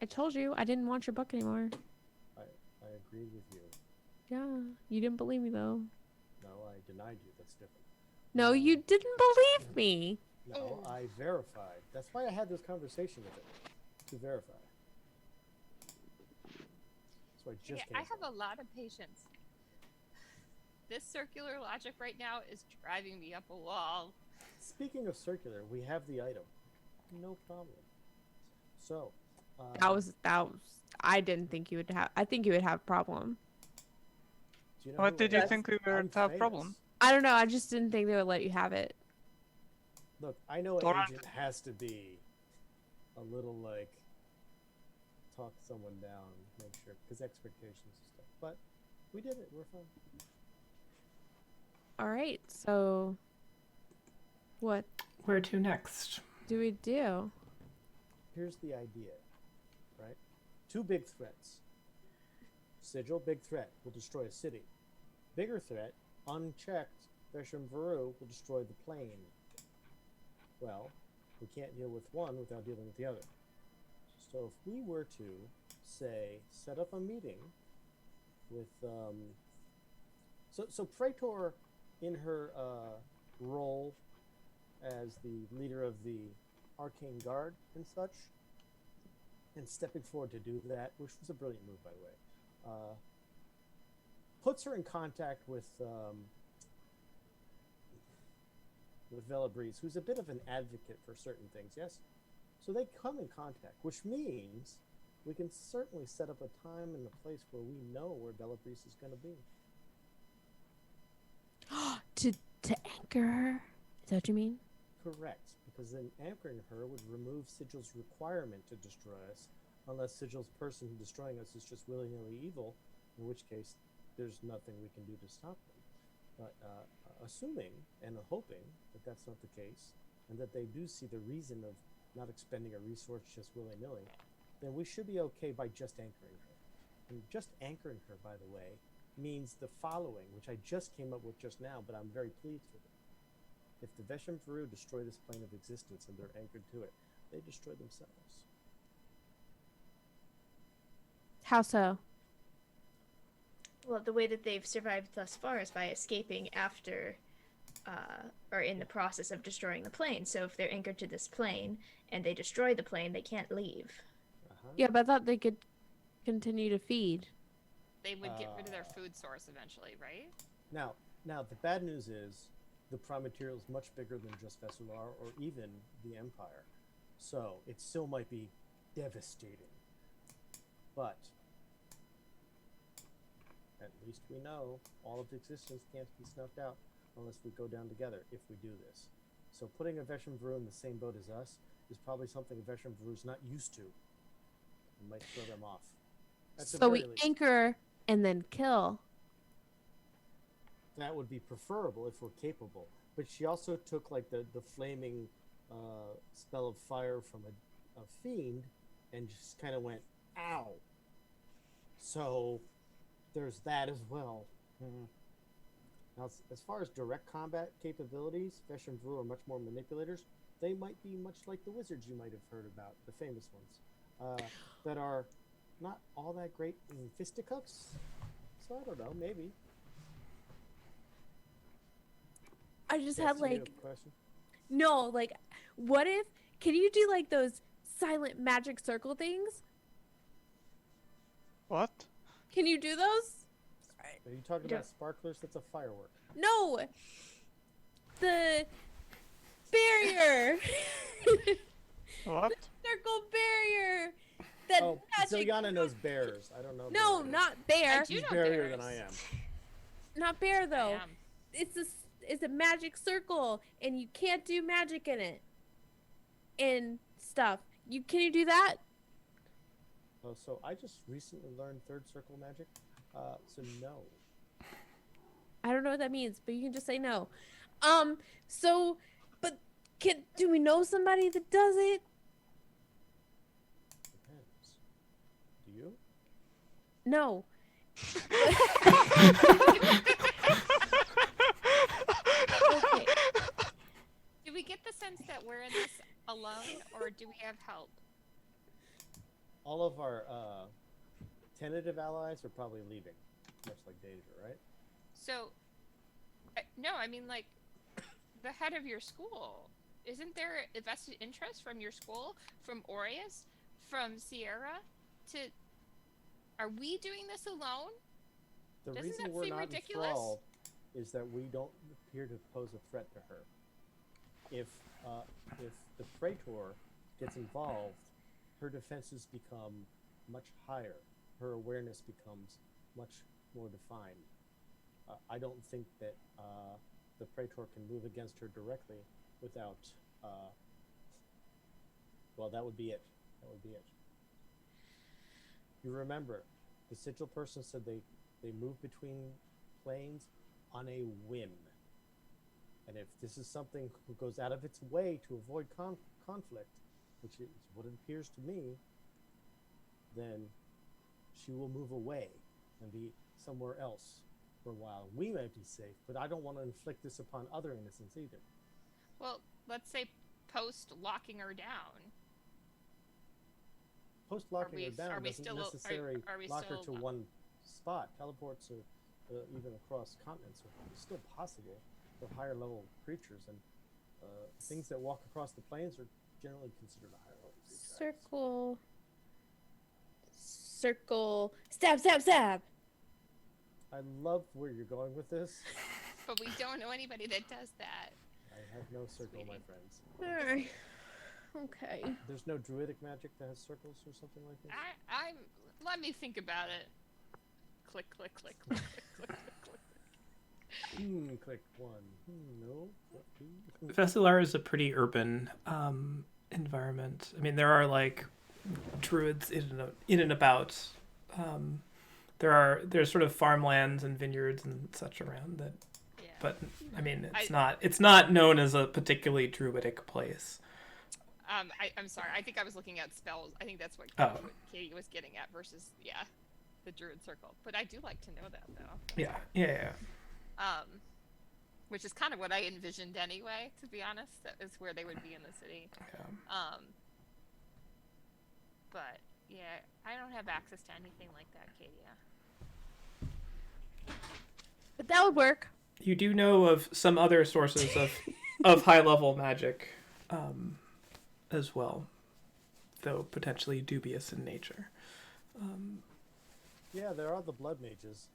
I told you I didn't want your book anymore. I agree with you. Yeah, you didn't believe me though. No, I denied you. That's different. No, you didn't believe me. No, I verified. That's why I had this conversation with it, to verify. That's why I just I have a lot of patience. This circular logic right now is driving me up a wall. Speaking of circular, we have the item. No problem. So, That was. I didn't think you would have. I think you would have a problem. do you know What who did I you am? think we would I'm have famous. problem? I don't know. I just didn't think they would let you have it. Look, I know an Dora- agent has to be a little like talk someone down, make sure, because expectations and stuff. But we did it. We're fine. All right. So, what Where to next? do we do? Here's the idea, right? Two big threats. Sigil, big threat, will destroy a city. Bigger threat, unchecked, Besham Veru will destroy the plane. Well, we can't deal with one without dealing with the other. So if we were to, say, set up a meeting with, so Praetor, in her role as the leader of the Arcane Guard and such, and stepping forward to do that, which was a brilliant move, by the way, puts her in contact with Velabreeze, who's a bit of an advocate for certain things, yes? So they come in contact, which means we can certainly set up a time and a place where we know where Velabreeze is going to be. Anchor her? Is that what you mean? Correct, because then anchoring her would remove Sigil's requirement to destroy us, unless Sigil's person destroying us is just willy-nilly evil, in which case there's nothing we can do to stop them. But assuming and hoping that that's not the case, and that they do see the reason of not expending a resource just willy-nilly, then we should be okay by just anchoring her. And just anchoring her, by the way, means the following, which I just came up with just now, but I'm very pleased with it. If the Vesham Veru destroy this plane of existence and they're anchored to it, they destroy themselves. How so? Well, the way that they've survived thus far is by escaping after, or in the process of destroying the plane. So if they're anchored to this plane and they destroy the plane, they can't leave. Yeah, but I thought they could continue to feed. They would get rid of their food source eventually, right? Now, the bad news is the Prime Material is much bigger than just Vesselar or even the Empire. So it still might be devastating. But at least we know all of existence can't be snuffed out unless we go down together if we do this. So putting a Vesham Veru in the same boat as us is probably something a Vesham Veru is not used to. It might throw them off. At the So very we least. anchor and then kill. That would be preferable if we're capable. But she also took like the flaming spell of fire from a fiend and just kind of went, ow. So there's that as well. Now, as far as direct combat capabilities, Vesham Veru are much more manipulators. They might be much like the wizards you might have heard about, the famous ones, that are not all that great in fisticuffs. So I don't know, maybe. I just Yes, had you have like a question? no, like what if can you do like those silent magic circle things? What? Can you do those? Are you talking about sparklers? That's a firework. No. The barrier. What? Circle barrier. That Oh, magic. Ziliana knows bears. I don't know. No, bears. not bear. I do She's know barrier bears. than I am. Not bear I though. am. It's a magic circle and you can't do magic in it. And stuff. Can you do that? Oh, so I just recently learned third circle magic. So no. I don't know what that means, but you can just say no. So but do we know somebody that does it? Depends. Do you? No. Okay. Do we get the sense that we're in this alone, or do we have help? All of our tentative allies are probably leaving, much like Deja, right? So, no, I mean, like, the head of your school. Isn't there a vested interest from your school, from Aureus, from Sierra, to... Are we doing this alone? The Doesn't reason that we're seem not ridiculous? enthralled is that we don't appear to pose a threat to her. If the Praetor gets involved, her defenses become much higher. Her awareness becomes much more defined. I don't think that the Praetor can move against her directly without. Well, that would be it. That would be it. You remember, the sigil person said they move between planes on a whim. And if this is something who goes out of its way to avoid conflict, which is what it appears to me, then she will move away and be somewhere else for a while. We may be safe, but I don't want to inflict this upon other innocents either. Well, let's say post locking her down. Post locking her are down we doesn't still- necessarily are we lock her still- to one spot. Teleports are even across continents are still possible for higher level creatures, and things that walk across the planes are generally considered a higher level creature. Circle. Stab, stab, stab. I love where you're going with this. But we don't know anybody that does that. I have no circle, my friends. Alright. Okay. There's no druidic magic that has circles or something like this? Let me think about it. Click, click, click, click, click, click, click, click. Click one. No. Veselar is a pretty urban environment. I mean, there are like druids in and about. There's sort of farmlands and vineyards and such around that. Yeah. But I mean, it's not known as a particularly druidic place. I'm sorry. I think I was looking at spells. I think that's what Katie was getting at versus the druid circle. But I do like to know that though. Yeah. Which is kind of what I envisioned anyway. To be honest, that is where they would be in the city. Yeah. But yeah, I don't have access to anything like that, Katie. But that would work. You do know of some other sources of high level magic, as well, though potentially dubious in nature. Yeah, there are the blood mages.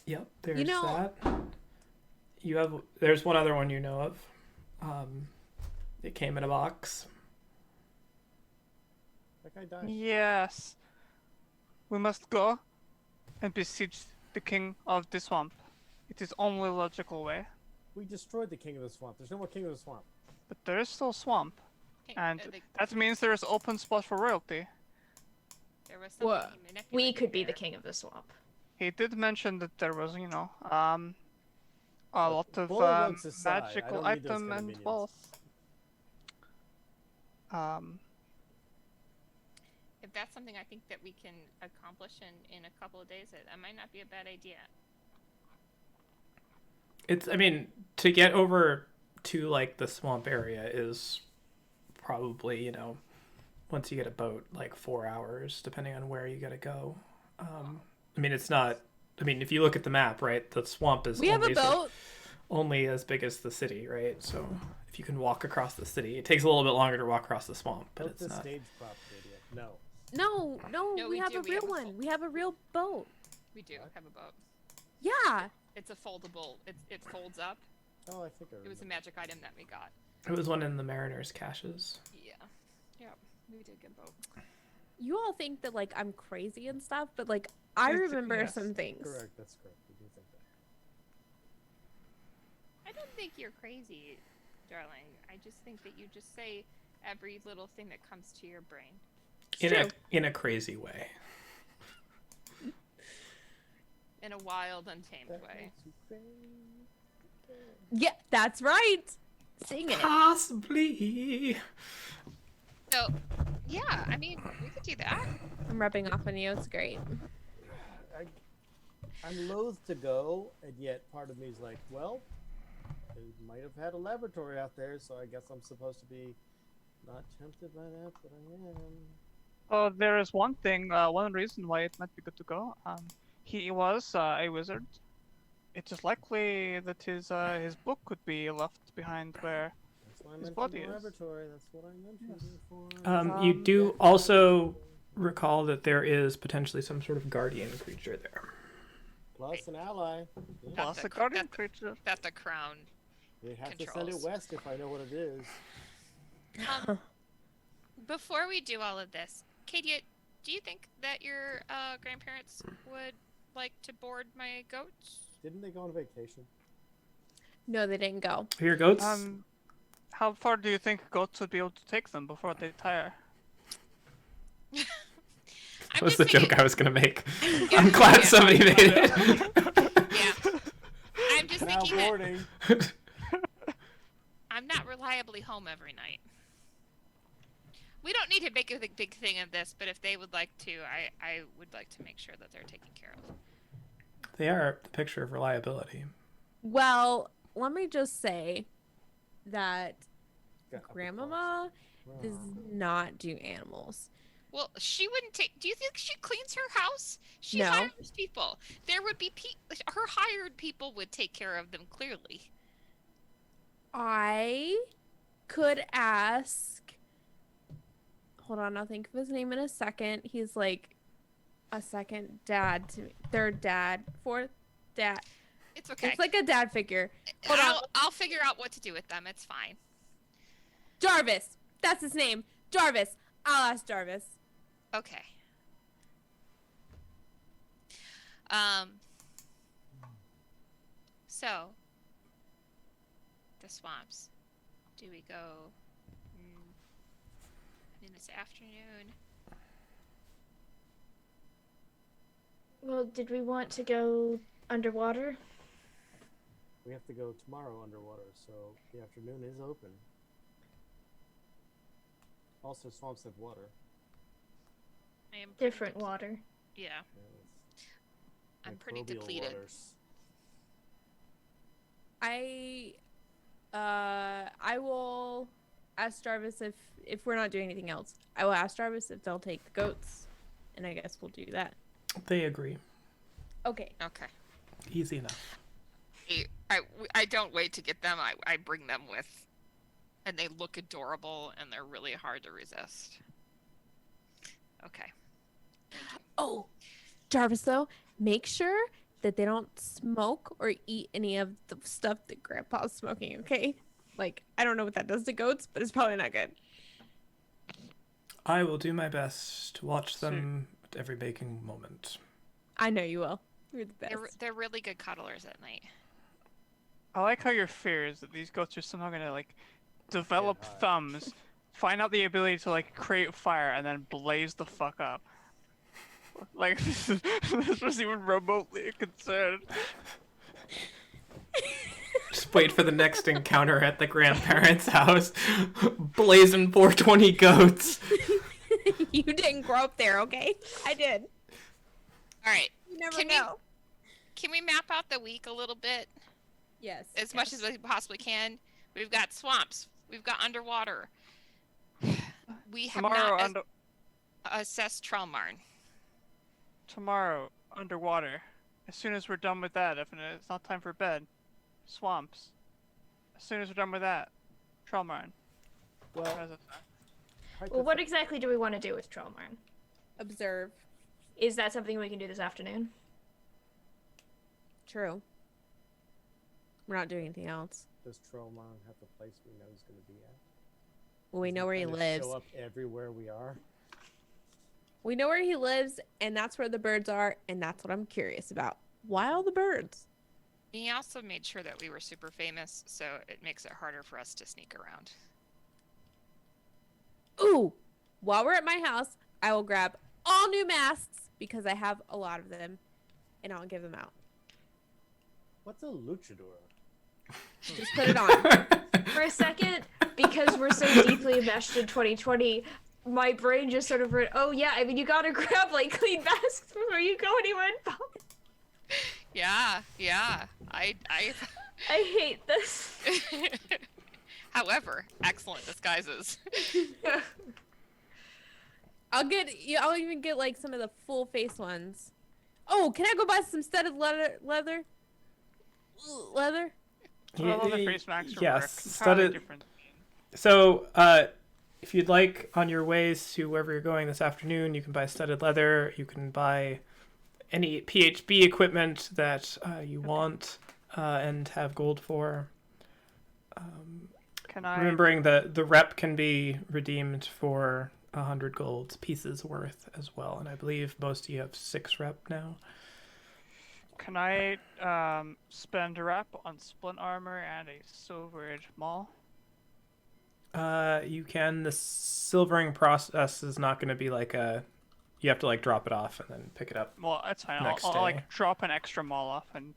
Yep, there's You know- that. There's one other one you know of. It came in a box. That guy died. Yes. We must go and besiege the king of the swamp. It is only logical way. We destroyed the king of the swamp. There's no more king of the swamp. But there is still swamp. Okay, And that means there is open spot for royalty. there was something Well, he manipulated we could be the there. king of the swamp. He did mention that there was, a lot of Bullywugs aside, I magical don't need those item kind of and minions. wealth. If that's something I think that we can accomplish in a couple of days, that might not be a bad idea. I mean, to get over to like the swamp area is probably, once you get a boat, like 4 hours, depending on where you gotta go. I mean, it's not. I mean, if you look at the map, right, the swamp is We have a boat. only as big as the city, right? So if you can walk across the city, it takes a little bit longer to walk across the swamp, but Built it's the not. stage prop, idiot. No. No, No, we we have do. a We real have a one. full- We have a real boat. We do have a boat. Yeah. It's a foldable. It folds up. Oh, I think I It was a remember. magic item that we got. It was one in the Mariners' caches. Yeah. Yep. We did get a boat. You all think that like I'm crazy and stuff, but like I It's- remember yes. some things. Correct, that's correct. We do think that. I don't think you're crazy, darling. I just think that you just say every little thing that comes to your brain. In a crazy way. In a wild, untamed That way. makes you crazy. Yeah, that's right. Sing it. Possibly. So, yeah, I mean, we could do that. I'm rubbing off on you. It's great. I'm loath to go, and yet part of me is like, well, they might have had a laboratory out there, so I guess I'm supposed to be not tempted by that, but I am. Oh, there is one thing, one reason why it might be good to go. He was a wizard. It is likely that his book could be left behind where. That's why I His mentioned body the is. laboratory. That's what I mentioned it for. You do also recall that there is potentially some sort of guardian creature there. Plus an ally. Yeah. Plus the a cr- guardian that- creature. That the crown. They have to send Controls. it west if I know what it is. Before we do all of this, Katie, do you think that your grandparents would like to board my goats? Didn't they go on vacation? No, they didn't go. Are your goats? How far do you think goats would be able to take them before they tire? That was the joke I was gonna make. Yeah, I'm glad yeah. somebody made it. Yeah. I'm just Now thinking that boarding. I'm not reliably home every night. We don't need to make a big thing of this, but if they would like to, I would like to make sure that they're taken care of. They are the picture of reliability. Well, let me just say that Got upper Grandmama class. does not do animals. Well, she wouldn't take. Do you think she cleans her house? She No. hires people. There would be her hired people would take care of them. Clearly. I could ask. Hold on, I'll think of his name in a second. He's like a second dad to me. Third dad. Fourth dad. It's okay. It's like a dad figure. Hold on. I'll figure out what to do with them. It's fine. Jarvis. That's his name. Jarvis. I'll ask Jarvis. Okay. So, the swamps. Do we go in this afternoon? Well, did we want to go underwater? We have to go tomorrow underwater, so the afternoon is open. Also, swamps have water. I am Different water. Yeah, Yeah, it's I'm pretty microbial depleted. waters. I will ask Jarvis if we're not doing anything else. I will ask Jarvis if they'll take the goats, and I guess we'll do that. They agree. Okay. Okay. Easy enough. I don't wait to get them. I bring them with, and they look adorable, and they're really hard to resist. Okay. Oh, Jarvis, though, make sure that they don't smoke or eat any of the stuff that Grandpa's smoking, okay? Like, I don't know what that does to goats, but it's probably not good. I will do my best to watch them at every waking moment. I know you will. You're the best. They're really good cuddlers at night. I like how your fear is that these goats are somehow gonna like develop Yeah, thumbs, find out the ability to like create fire, and then blaze the fuck up. Like this was even remotely a concern. Just wait for the next encounter at the grandparents' house. Blazing 420 goats. You didn't grow up there, okay? I did. All right. You never Can know. Can we map out the week a little bit? Yes. As much as we possibly can. We've got swamps. We've got underwater. We have not assessed Trellmarn. Tomorrow, underwater. As soon as we're done with that, if it's not time for bed, swamps. As soon as we're done with that, Trellmarn. Well, Well, what exactly do we want to do with Trollmarn? Observe. Is that something we can do this afternoon? True. We're not doing anything else. Does Trollmon have the place we know he's going to be at? Well, we Does know where he kinda lives. Show up everywhere we are. We know where he lives, and that's where the birds are, and that's what I'm curious about. Why all the birds? He also made sure that we were super famous, so it makes it harder for us to sneak around. Ooh! While we're at my house, I will grab all new masks, because I have a lot of them, and I'll give them out. What's a luchador? Just put it on. For a second, because we're so deeply enmeshed in 2020, my brain just sort of went, oh yeah, I mean, you gotta grab, like, clean masks before you go anywhere in public. Yeah. I hate this. However, excellent disguises. I'll even get, like, some of the full face ones. Oh, can I go buy some studded leather? Leather? All the face masks are yes, work. studded. Different. So, if you'd like, on your ways to wherever you're going this afternoon, you can buy studded leather. You can buy any PHB equipment that you want and have gold for. Can I? Remembering that the rep can be redeemed for 100 gold pieces worth as well, and I believe most of you have 6 rep now. Can I spend a rep on splint armor and a silverage maul? You can. The silvering process is not going to be like a. You have to like drop it off and then pick it up. Well, that's fine. Next I'll day. like drop an extra maul off and.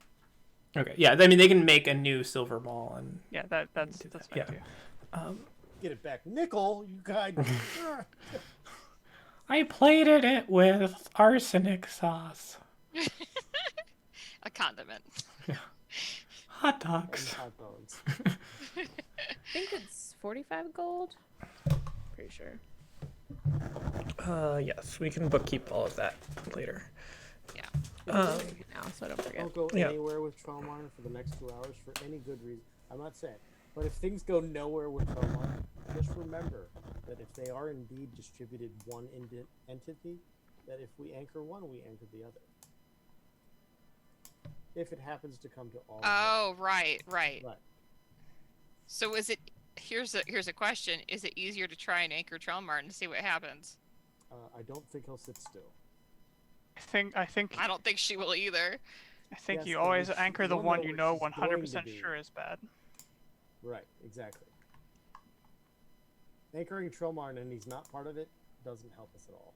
Okay. Yeah. I mean, they can make a new silver maul and. Yeah, that's do that, fine yeah. too. Get it back. Nickel, you guys. I plated it with arsenic sauce. A condiment. Hot And dogs. hot dogs. I think it's 45 gold. Pretty sure. Yes, we can bookkeep all of that later. Yeah. Now, so I don't forget. Don't go Yeah. anywhere with Trollmon for the next 2 hours for any good reason. I'm not saying. But if things go nowhere with Trollmon, just remember that if they are indeed distributed one entity, that if we anchor one, we anchor the other. If it happens to come to all of them. Oh, right. Right. So is it? Here's a question: is it easier to try and anchor Trellmarn and see what happens? I don't think he'll sit still. I think I don't think she will either. I think Yes, you and always which anchor the you'll one know you know which is going to 100% be. sure is bad. Right, exactly. Anchoring Trillmarn and he's not part of it doesn't help us at all.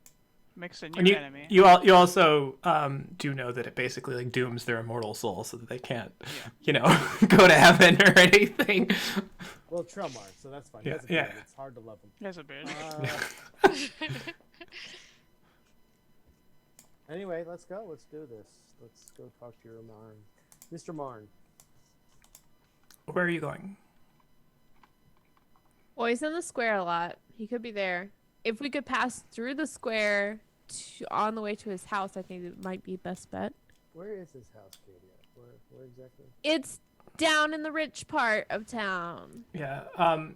Makes a And new enemy. you also do know that it basically like dooms their immortal soul so that they can't, you know, go to heaven or anything. Well, Trillmarn, so that's fine. Yeah, He has a beard. yeah. It's hard to love him. He has a beard. Anyway, let's go. Let's do this. Let's go talk to your Marn. Mr. Marn. Where are you going? Well, he's in the square a lot. He could be there. If we could pass through the square on the way to his house, I think it might be best bet. Where is his house, Katie? Where exactly? It's down in the rich part of town. Yeah.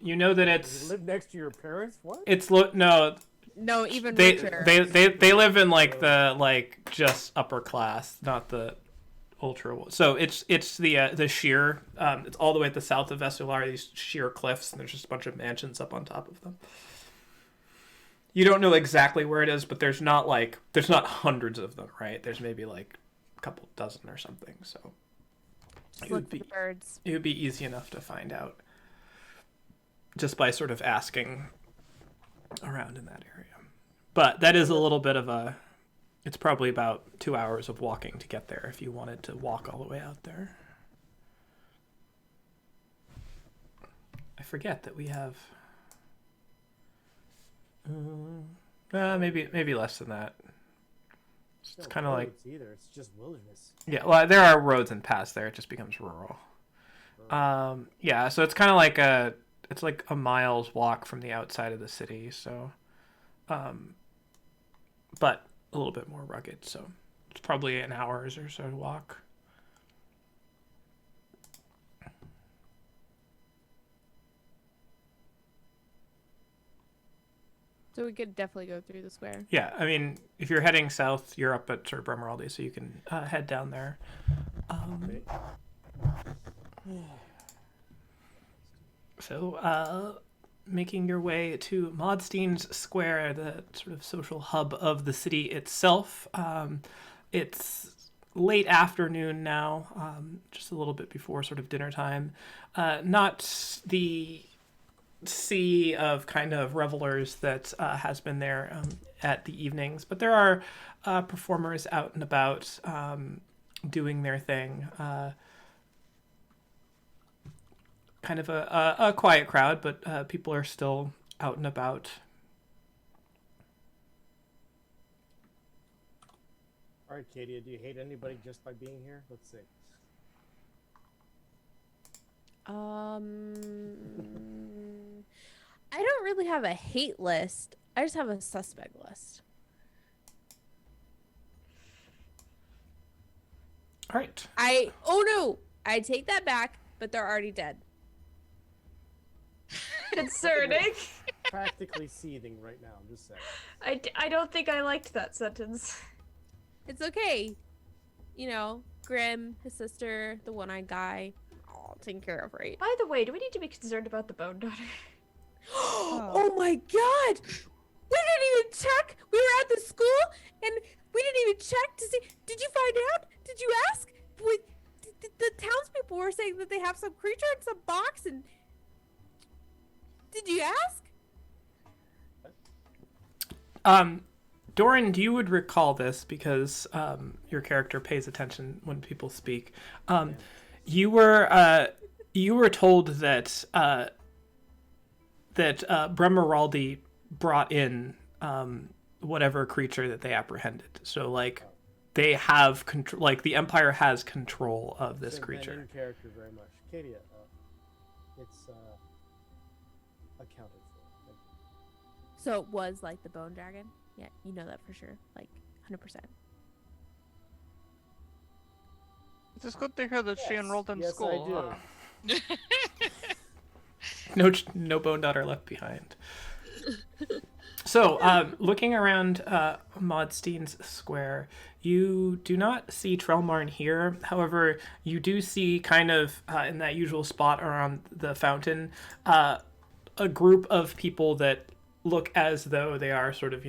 You know that Does it's he live next to your parents? What? it's no. No, even They richer. they live in like the just upper class, not the ultra. So it's the sheer. It's all the way at the south of Vesular. These sheer cliffs, and there's just a bunch of mansions up on top of them. You don't know exactly where it is, but there's not hundreds of them, right? There's maybe like a couple dozen or something. So Just look for the birds. it would be easy enough to find out just by sort of asking around in that area. But that is a little bit of a... It's probably about 2 hours of walking to get there if you wanted to walk all the way out there. I forget that we have... maybe less than that. It's kind of like... Either. It's just wilderness. Yeah, well, there are roads and paths there. It just becomes rural. Yeah, so it's kind of like it's like a mile's walk from the outside of the city, so but a little bit more rugged, so it's probably an hour's or so to walk. So we could definitely go through the square. Yeah, I mean, if you're heading south, you're up at sort of Bremeraldi, so you can head down there. So, making your way to Modstein's Square, the sort of social hub of the city itself. It's late afternoon now, just a little bit before sort of dinner time. Not the sea of kind of revelers that has been there at the evenings, but there are performers out and about doing their thing. Kind of a quiet crowd, but people are still out and about. All right, Katie, do you hate anybody just by being here? Let's see. I don't really have a hate list. I just have a suspect list. All right. Oh no, I take that back, but they're already dead. Concerning. Practically seething right now. I'm just saying. I don't think I liked that sentence. It's okay. You know, Grim, his sister, the one-eyed guy, all taken care of, right? By the way, do we need to be concerned about the Bone Daughter? Oh my god! We didn't even check! We were at the school, and we didn't even check to see... Did you find out? Did you ask? The townspeople were saying that they have some creature in some box, and... Did you ask? Doran, you would recall this because your character pays attention when people speak. You were told that Bremeraldi brought in whatever creature that they apprehended. So like they have control. Like the Empire has control of this creature. In character very much, Katie. It's accounted for. Thank you. So it was like the bone dragon? Yeah, you know that for sure. Like, 100%. It's good to hear that she enrolled in Yes, school. I huh? No bone daughter left behind. So, looking around Modstein's Square, you do not see Trellmarn here. However, you do see kind of in that usual spot around the fountain, a group of people that look as though they are sort of,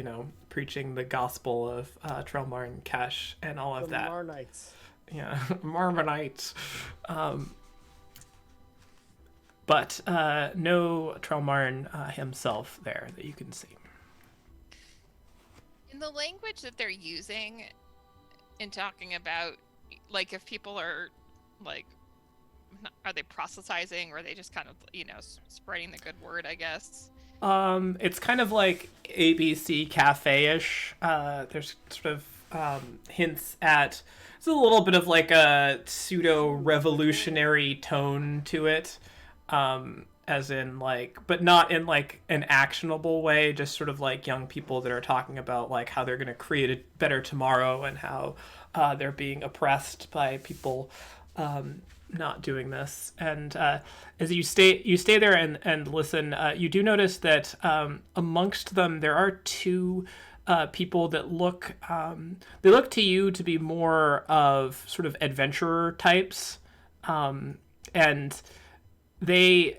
preaching the gospel of Trellmarn, Cash, and all of The that. Marnites. Yeah, Marmonites. But no Trelmarn himself there that you can see. In the language that they're using in talking about, like, if people are, like, are they proselytizing, or are they just kind of, spreading the good word, I guess? It's kind of like ABC Cafe-ish. There's sort of hints at... It's a little bit of like a pseudo-revolutionary tone to it. As in like, but not in like an actionable way, just sort of like young people that are talking about like how they're going to create a better tomorrow and how they're being oppressed by people not doing this. And as you stay there and listen, you do notice that amongst them there are two people that look they look to you to be more of sort of adventurer types, and they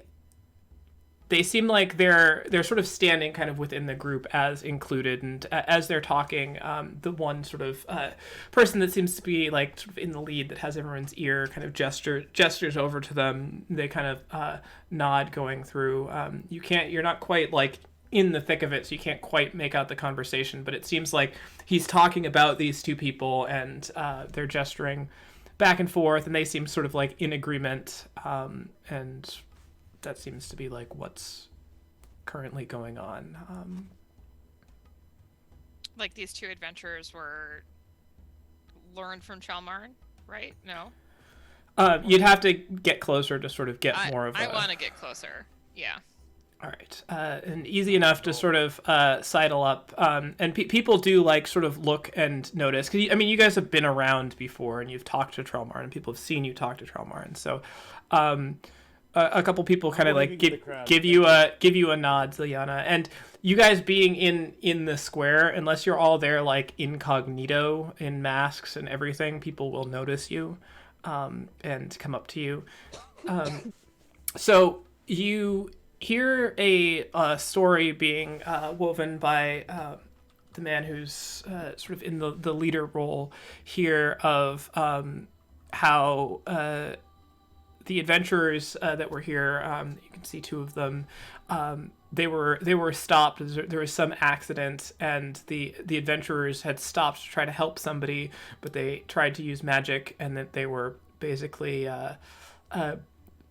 seem like they're sort of standing kind of within the group as included, and as they're talking, the one sort of person that seems to be like sort of in the lead that has everyone's ear kind of gestures over to them. They kind of nod going through. You're not quite like in the thick of it, so you can't quite make out the conversation, but it seems like he's talking about these two people, and they're gesturing back and forth, and they seem sort of like in agreement, and that seems to be like what's currently going on. Like these two adventurers were learned from Chalmarn, right? No? You'd have to get closer to sort of get more of I want to get closer. Yeah. All right. And easy enough to sort of sidle up. And people do like sort of look and notice. Because, I mean, you guys have been around before and you've talked to Trelmarn and people have seen you talk to Trelmarn. So a couple people kind of like give you a nod, Zilyana. And you guys being in the square, unless you're all there like incognito in masks and everything, people will notice you and come up to you. So you hear a story being woven by the man who's sort of in the leader role here of how the adventurers that were here, you can see two of them, they were stopped. There was some accident, and the adventurers had stopped to try to help somebody, but they tried to use magic, and that they were basically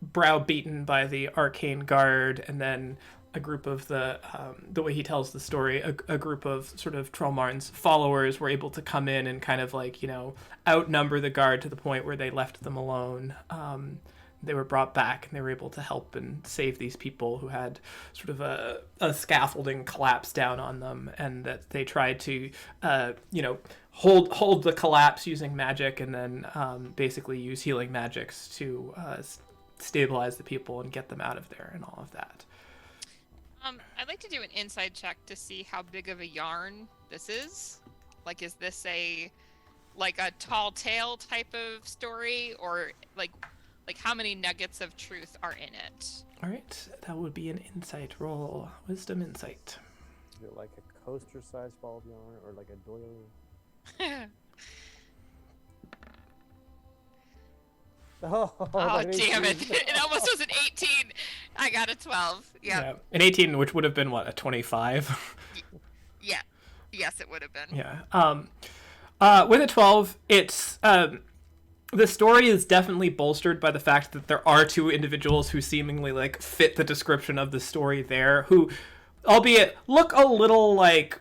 browbeaten by the arcane guard, and then a group of the way he tells the story, a group of sort of Trelmarn's followers were able to come in and kind of like, outnumber the guard to the point where they left them alone. They were brought back and they were able to help and save these people who had sort of a scaffolding collapse down on them, and that they tried to, hold the collapse using magic, and then basically use healing magics to stabilize the people and get them out of there and all of that. I'd like to do an inside check to see how big of a yarn this is. Like, is this a tall tale type of story, or like how many nuggets of truth are in it? All right, that would be an insight roll. Wisdom insight. Is it like a coaster-sized ball of yarn, or like a doily? Oh, damn it. It almost was an 18. I got a 12. Yeah. An 18, which would have been, what, a 25? Yeah. Yes, it would have been. Yeah. With a 12, it's... the story is definitely bolstered by the fact that there are two individuals who seemingly, like, fit the description of the story there, who, albeit, look a little, like,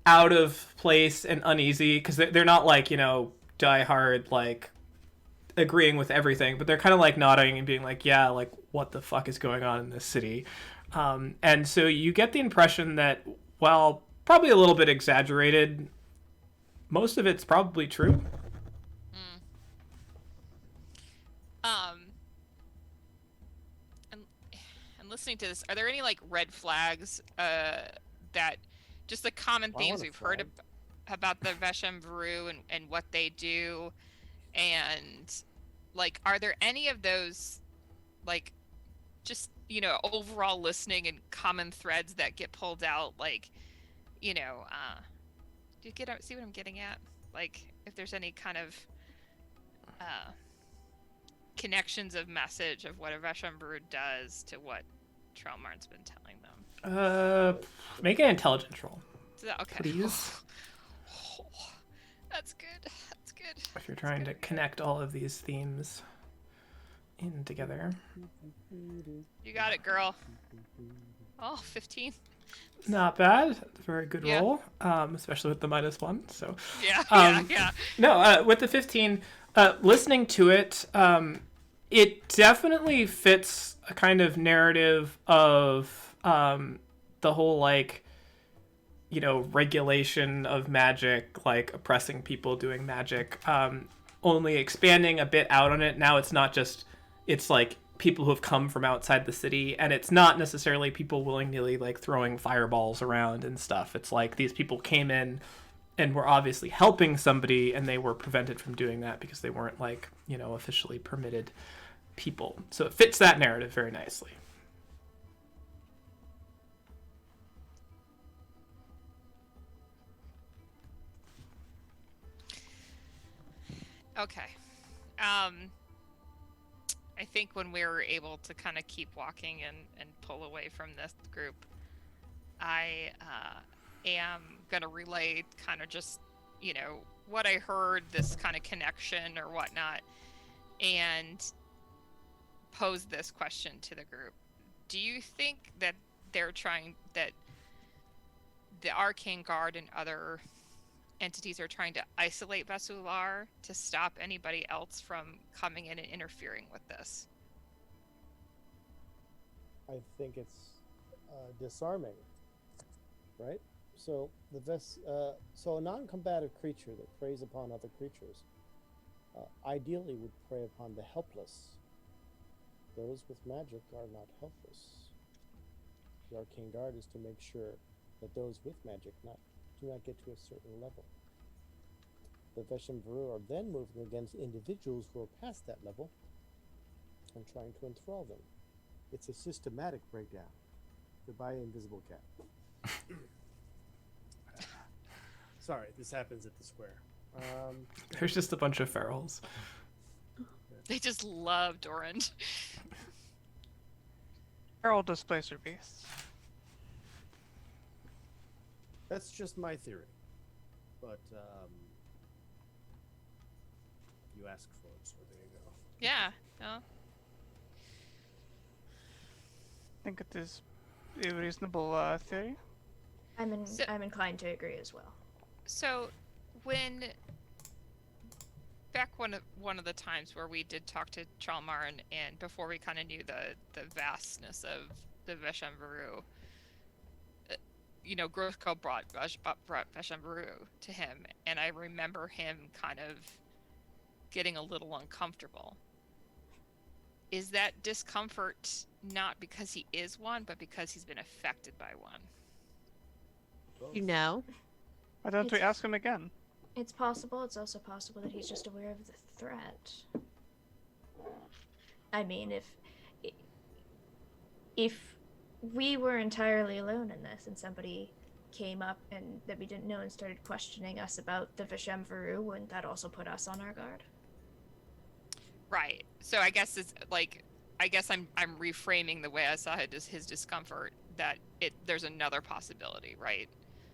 out of place and uneasy, because they're not, like, die-hard, like, agreeing with everything, but they're kind of like nodding and being like, yeah, like, what the fuck is going on in this city? And so you get the impression that, while probably a little bit exaggerated, most of it's probably true. And listening to this, are there any like red flags that just the common themes we've heard about the Veshem Vru and what they do? And like, are there any of those, like, just, overall listening and common threads that get pulled out? Like, do you see what I'm getting at? Like, if there's any kind of connections of message of what a Veshamburu does to what Trellmarn's been telling them? Make an intelligence roll, Okay. please. That's good. That's good. If you're trying to connect all of these themes in together. You got it, girl. Oh, 15. Not bad. Very good Yeah. roll, especially with the -1. So Yeah, yeah. no, with the 15, listening to it, it definitely fits a kind of narrative of the whole like, regulation of magic, like oppressing people doing magic. Only expanding a bit out on it. Now it's not just, it's like people who have come from outside the city, and it's not necessarily people willy-nilly like throwing fireballs around and stuff. It's like these people came in and were obviously helping somebody, and they were prevented from doing that because they weren't like, officially permitted people. So it fits that narrative very nicely. Okay. I think when we were able to kind of keep walking and pull away from this group, I am going to relay kind of just, what I heard, this kind of connection or whatnot, and pose this question to the group. Do you think that that the Arcane Guard and other entities are trying to isolate Vesular to stop anybody else from coming in and interfering with this? I think it's disarming, right? So so a non-combative creature that preys upon other creatures ideally would prey upon the helpless. Those with magic are not helpless. The Arcane Guard is to make sure that those with magic do not get to a certain level. The Veshamburu are then moving against individuals who are past that level and trying to enthrall them. It's a systematic breakdown. Goodbye, Invisible Cat. Sorry, this happens at the square. There's just a bunch of ferals. They just loved orange. They're all displacer beasts. That's just my theory. But you asked for it, so there you go. Yeah. No. I think it is a reasonable theory. I'm inclined to agree as well. So, when back one of the times where we did talk to Trellmarn, and before we kind of knew the vastness of the Veshamburu, Grothko brought Veshamburu to him, and I remember him kind of getting a little uncomfortable. Is that discomfort not because he is one, but because he's been affected by one? You know? Why don't we ask him again? It's possible. It's also possible that he's just aware of the threat. I mean, if we were entirely alone in this and somebody came up and that we didn't know and started questioning us about the Veshamburu, wouldn't that also put us on our guard? Right. So I guess it's like, I'm reframing the way I saw his discomfort, that there's another possibility, right?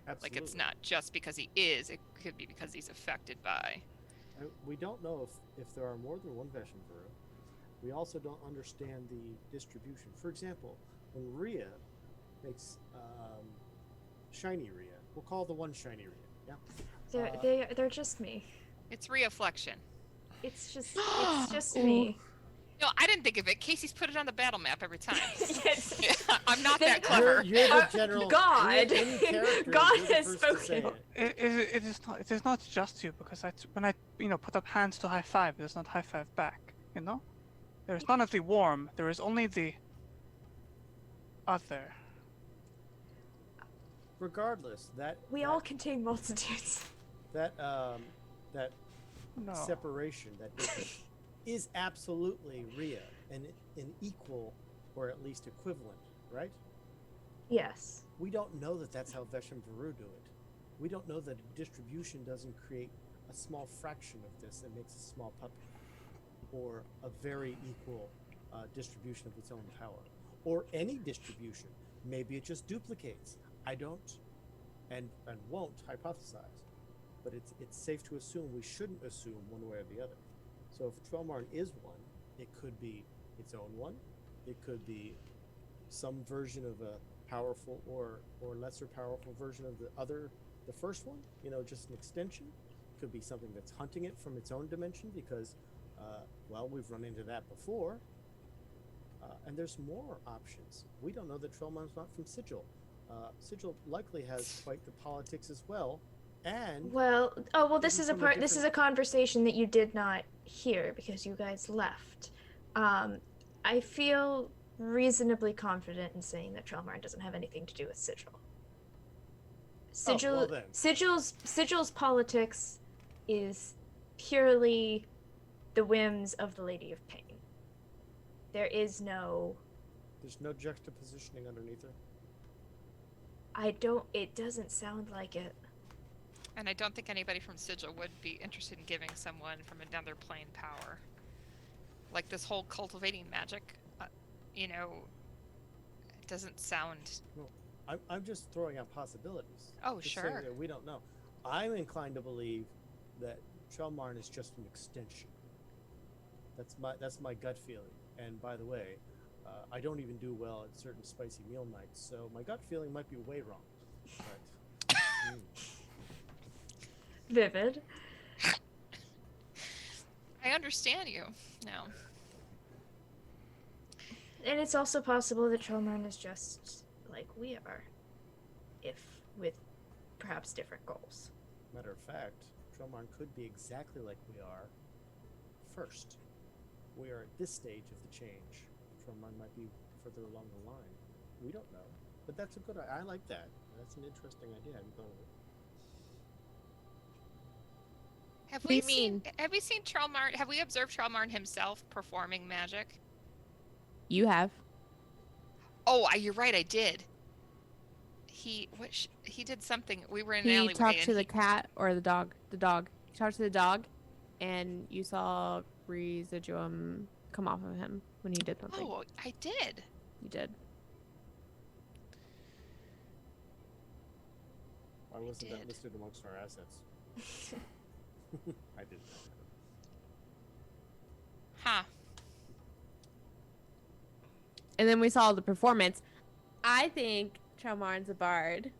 Absolutely. Like, it's not just because he is, it could be because he's affected by. We don't know if there are more than one Veshamburu. We also don't understand the distribution. For example, when Rhea makes shiny Rhea, we'll call the one shiny Rhea. Yeah. They're just me. It's reflection. It's just me. No, I didn't think of it. Casey's put it on the battle map every time. Yes. I'm not that clever. You're the general. God. in character, God you're the has first to say spoken. it. It is not just you, because when I put up hands to high five, it does not high five back. There is none of the warm. There is only the other. Regardless, We all contain multitudes. that No. separation, that difference, is absolutely Rhea, and an equal or at least equivalent, right? Yes. We don't know that that's how Veshamburu do it. We don't know that distribution doesn't create a small fraction of this that makes a small puppet. or a very equal distribution of its own power, or any distribution. Maybe it just duplicates. I don't and won't hypothesize, but it's safe to assume we shouldn't assume one way or the other. So if Trellmarn is one, it could be its own one. It could be some version of a powerful or lesser powerful version of the first one. Just an extension. It could be something that's hunting it from its own dimension because, well, we've run into that before. And there's more options. We don't know that Trellmarn's not from Sigil. Sigil likely has quite the politics as well. And this is this is a conversation that you did not hear because you guys left. I feel reasonably confident in saying that Trellmarn doesn't have anything to do with Sigil. Sigil's politics is purely the whims of the Lady of Pain. There's no juxtapositioning underneath her. It doesn't sound like it. And I don't think anybody from Sigil would be interested in giving someone from another plane power. Like this whole cultivating magic, it doesn't sound... No, I'm just throwing out possibilities. Oh, just sure. saying that we don't know. I'm inclined to believe that Trellmarn is just an extension. That's my gut feeling. And by the way, I don't even do well at certain spicy meal nights, so my gut feeling might be way wrong. But, Vivid. I understand you now. And it's also possible that Trellmarn is just like we are, if with perhaps different goals. Matter of fact, Trellmarn could be exactly like we are first. We are at this stage of the change. Trellmarn might be further along the line. We don't know. But that's a good I like that. That's an interesting idea. I'm going with it. Have we seen Trellmarn? Have we observed Trellmarn himself performing magic? You have. Oh, you're right. I did. He did something. We were in an alleyway. He talked to the cat or the dog. The dog. He talked to the dog, and you saw residuum come off of him when he did something. Oh, I did. You did. Why wasn't that listed amongst our assets? I didn't know. Huh. And then we saw the performance. I think Trellmarn's a bard.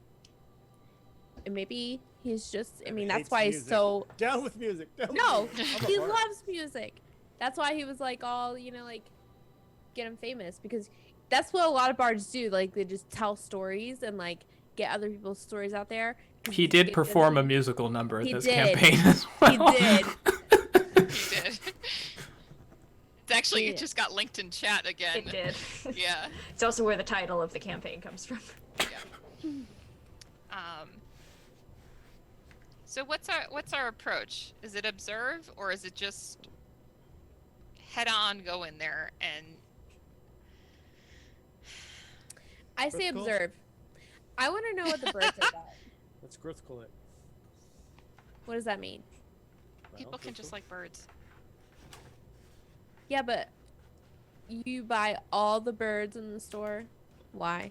And maybe he's just, that's why he's so... Down with music! No! He loves music! That's why he was like all, get him famous. Because that's what a lot of bards do. Like, they just tell stories and, get other people's stories out there. He did perform a musical number He this did. campaign as well. He did. He did. It's actually, it just got linked in chat again. It did. Yeah. It's also where the title of the campaign comes from. Yeah. So what's our approach? Is it observe or is it just head on go in there and... I say observe. I want to know what the birds are about. Let's Grithcall it. What does that mean? People can just like birds. Yeah, but you buy all the birds in the store. Why?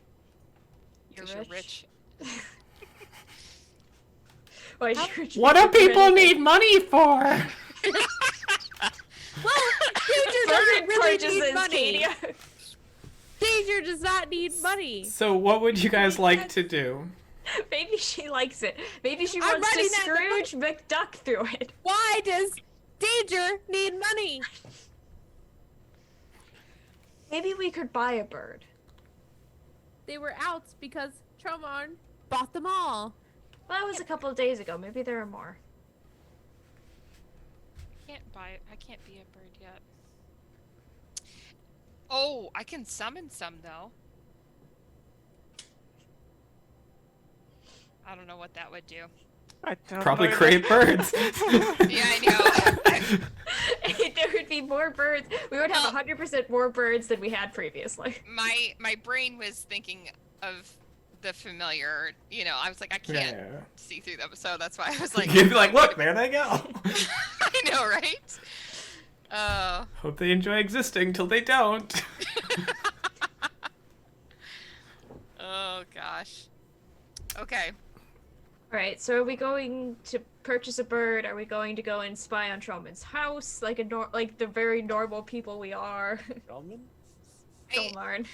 Because you're rich. Why What do people need money for? Well, Danger doesn't really purchases, need money. Katia. Danger does not need money. So what would you guys like to do? Maybe she likes it. Maybe she I'm wants to running that Scrooge McDuck through it. Why does Danger need money? Maybe we could buy a bird. They were out because Trellmarn bought them all. Well, that was a couple of days ago. Maybe there are more. Can't buy it. I can't be a bird yet. Oh, I can summon some though. I don't know what that would do. I don't Probably know create birds. Yeah, I know. There would be more birds. We would have 100% more birds than we had previously. My brain was thinking of the familiar. I was like, I can't see through them, so that's why I was like. You'd be like, look, there they go. I know, right? Oh. Hope they enjoy existing till they don't. Oh gosh. Okay. All right, so are we going to purchase a bird? Are we going to go and spy on Trollman's house like like the very normal people we are? Gelman? Trollmarn.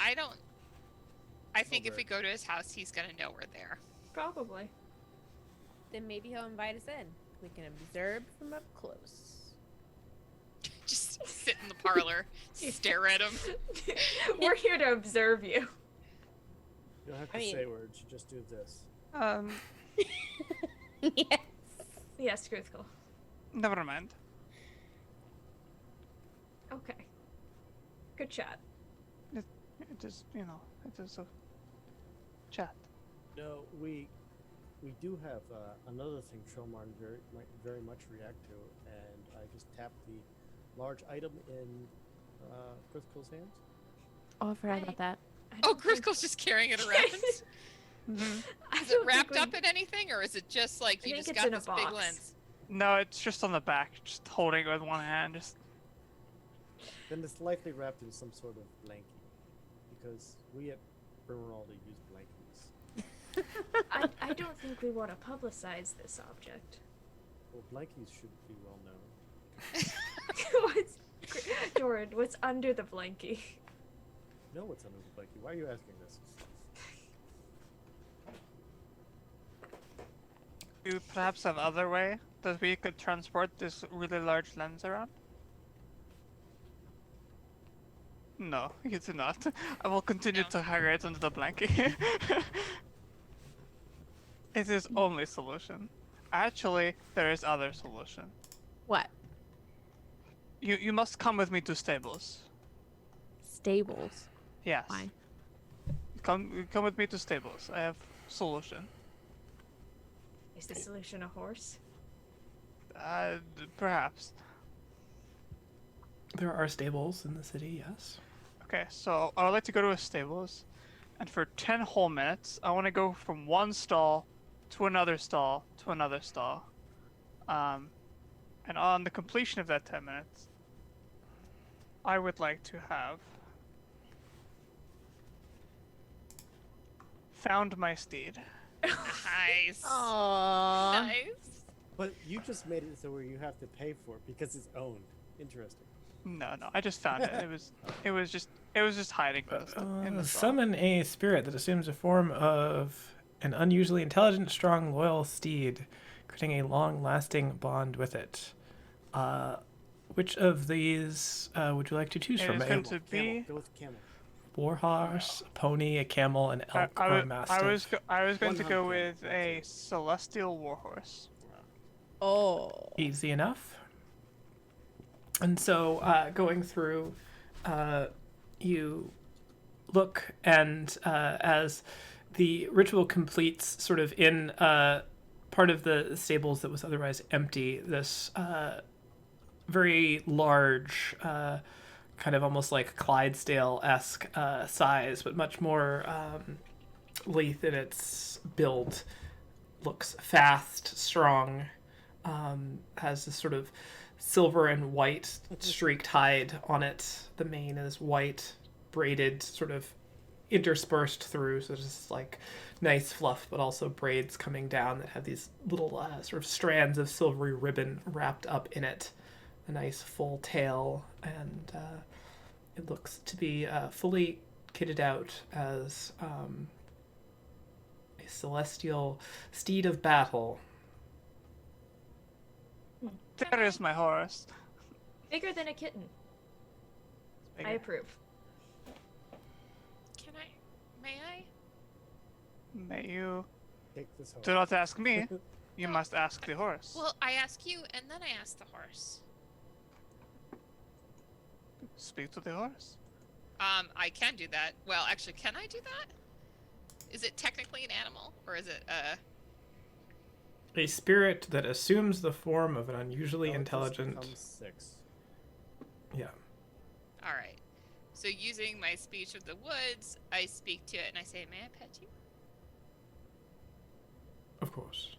I don't. I think if bird. we go to his house, he's gonna know we're there. Probably. Then maybe he'll invite us in. We can observe from up close. Just sit in the parlor, stare at him. We're here to observe you. You don't have I to mean- say words. You just do this. Yes. Yes, Truthful. Never mind. Okay. Good chat. It is, it is a chat. No, we do have another thing Tromar might very much react to, and I just tapped the large item in Krithkel's hands. Oh, I forgot about that. I Oh, don't think- Krithkel's just carrying it around. Mhm. I Is it don't think wrapped we- up in anything, or is it just like I you think just it's got in a this big box. lens? No, it's just on the back, just holding it with one hand. Just Then it's likely wrapped in some sort of blankie, because we at Brimmeralda use blankies. I don't think we want to publicize this object. Well, blankies should be well known. Jordan, what's under the blankie? You know what's under the blankie. Why are you asking this? do you perhaps have other way that we could transport this really large lens around? No, you do not. I will continue No. to hire it under the blankie. It is only solution. Actually, there is other solution. What? You must come with me to stables. Stables. Yes. Why? Come with me to stables. I have solution. Is the solution a horse? Perhaps. There are stables in the city, yes. Okay, so I would like to go to a stables, and for 10 whole minutes, I want to go from one stall to another stall to another stall. And on the completion of that 10 minutes, I would like to have found my steed. Nice. Aww. Nice. But you just made it so where you have to pay for it because it's owned. Interesting. No, I just found it. It was just hiding in the stall. Summon a spirit that assumes a form of an unusually intelligent, strong, loyal steed, creating a long-lasting bond with it. Which of these would you like to choose It from? is A going to Camel. be. Go with camel. warhorse, a pony, a camel, an elk, or a mastiff? I was going to go 100, with that's a it. celestial warhorse. Oh. Easy enough. And so, going through, you look, and as the ritual completes, sort of in part of the stables that was otherwise empty, this very large, kind of almost like Clydesdale-esque size, but much more lithe in its build, looks fast, strong, has this sort of silver and white streaked hide on it. The mane is white, braided, sort of interspersed through, so just like nice fluff, but also braids coming down that have these little sort of strands of silvery ribbon wrapped up in it. A nice full tail, and it looks to be fully kitted out as a celestial steed of battle. There is my horse. Bigger than a kitten. I approve. Can I? May I? May you Take this home. do not ask me. You must ask the horse. Well, I ask you, and then I ask the horse. Speak to the horse. I can do that. Well, actually, can I do that? Is it technically an animal, or is it A spirit that assumes the form of an unusually Intelligence intelligent. becomes 6. Yeah. All right. So using my speech of the woods, I speak to it and I say, "May I pet you?" Of course.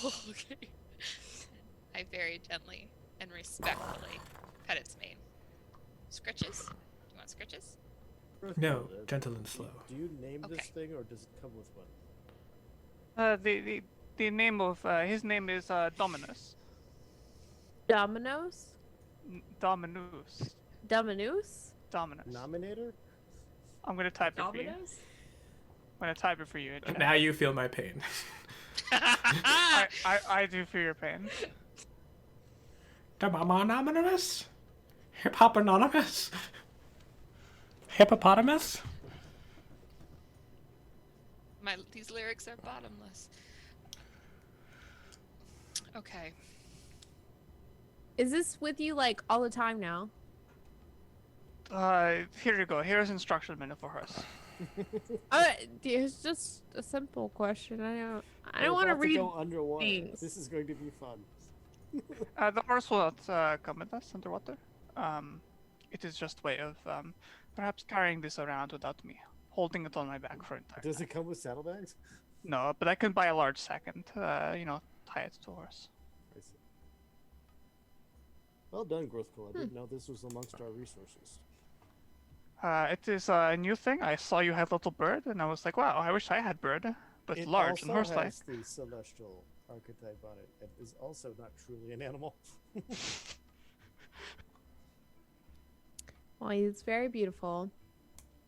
Oh, okay. I very gently and respectfully pet its mane. Scritches? Do you want scritches? No, gentle and slow. Do you name this Okay. thing, or does it come with one? The name of his name is Dominus. Dominoes? Dominus. Dominus? Dominus. Nominator? I'm gonna type it for you. Dominoes? I'm gonna type it for you. In chat. Now you feel my pain. I do feel your pain. Anonymous? Hip Hop Anonymous? Hippopotamus? These lyrics are bottomless. Okay. Is this with you like all the time now? Here you go. Here's instruction manual for us. It's just a simple question. I don't We're want to about read. go underwater. things. This is going to be fun. The horse will not come with us underwater. It is just a way of perhaps carrying this around without me holding it on my back for entire Does time. it come with saddlebags? No, but I can buy a large sack and tie it to a horse. I see. Well done, Growthful. I didn't know this was amongst our resources. It is a new thing. I saw you had little bird, and I was like, wow, I wish I had bird, but It large and also horse-like. has the celestial archetype on it. It is also not truly an animal. Well, he's very beautiful.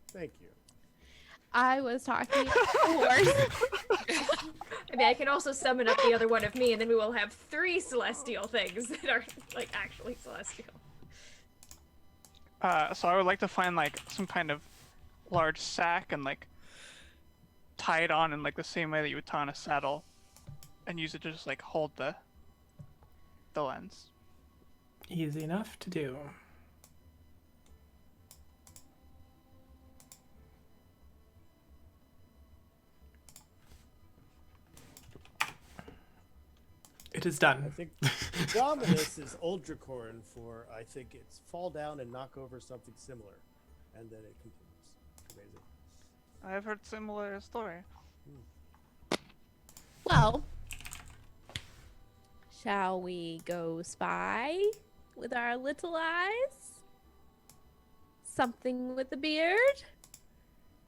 Thank you. I was talking about a horse. I mean, I can also summon up the other one of me, and then we will have 3 celestial things that are like actually celestial. So I would like to find like some kind of large sack and like tie it on in like the same way that you would tie on a saddle, and use it to just like hold the lens. Easy enough to do. It is I done. think Dominus is Ultracorn for, I think it's fall down and knock over something similar. And then it continues. Amazing. I've heard similar story. Well, shall we go spy with our little eyes? Something with a beard?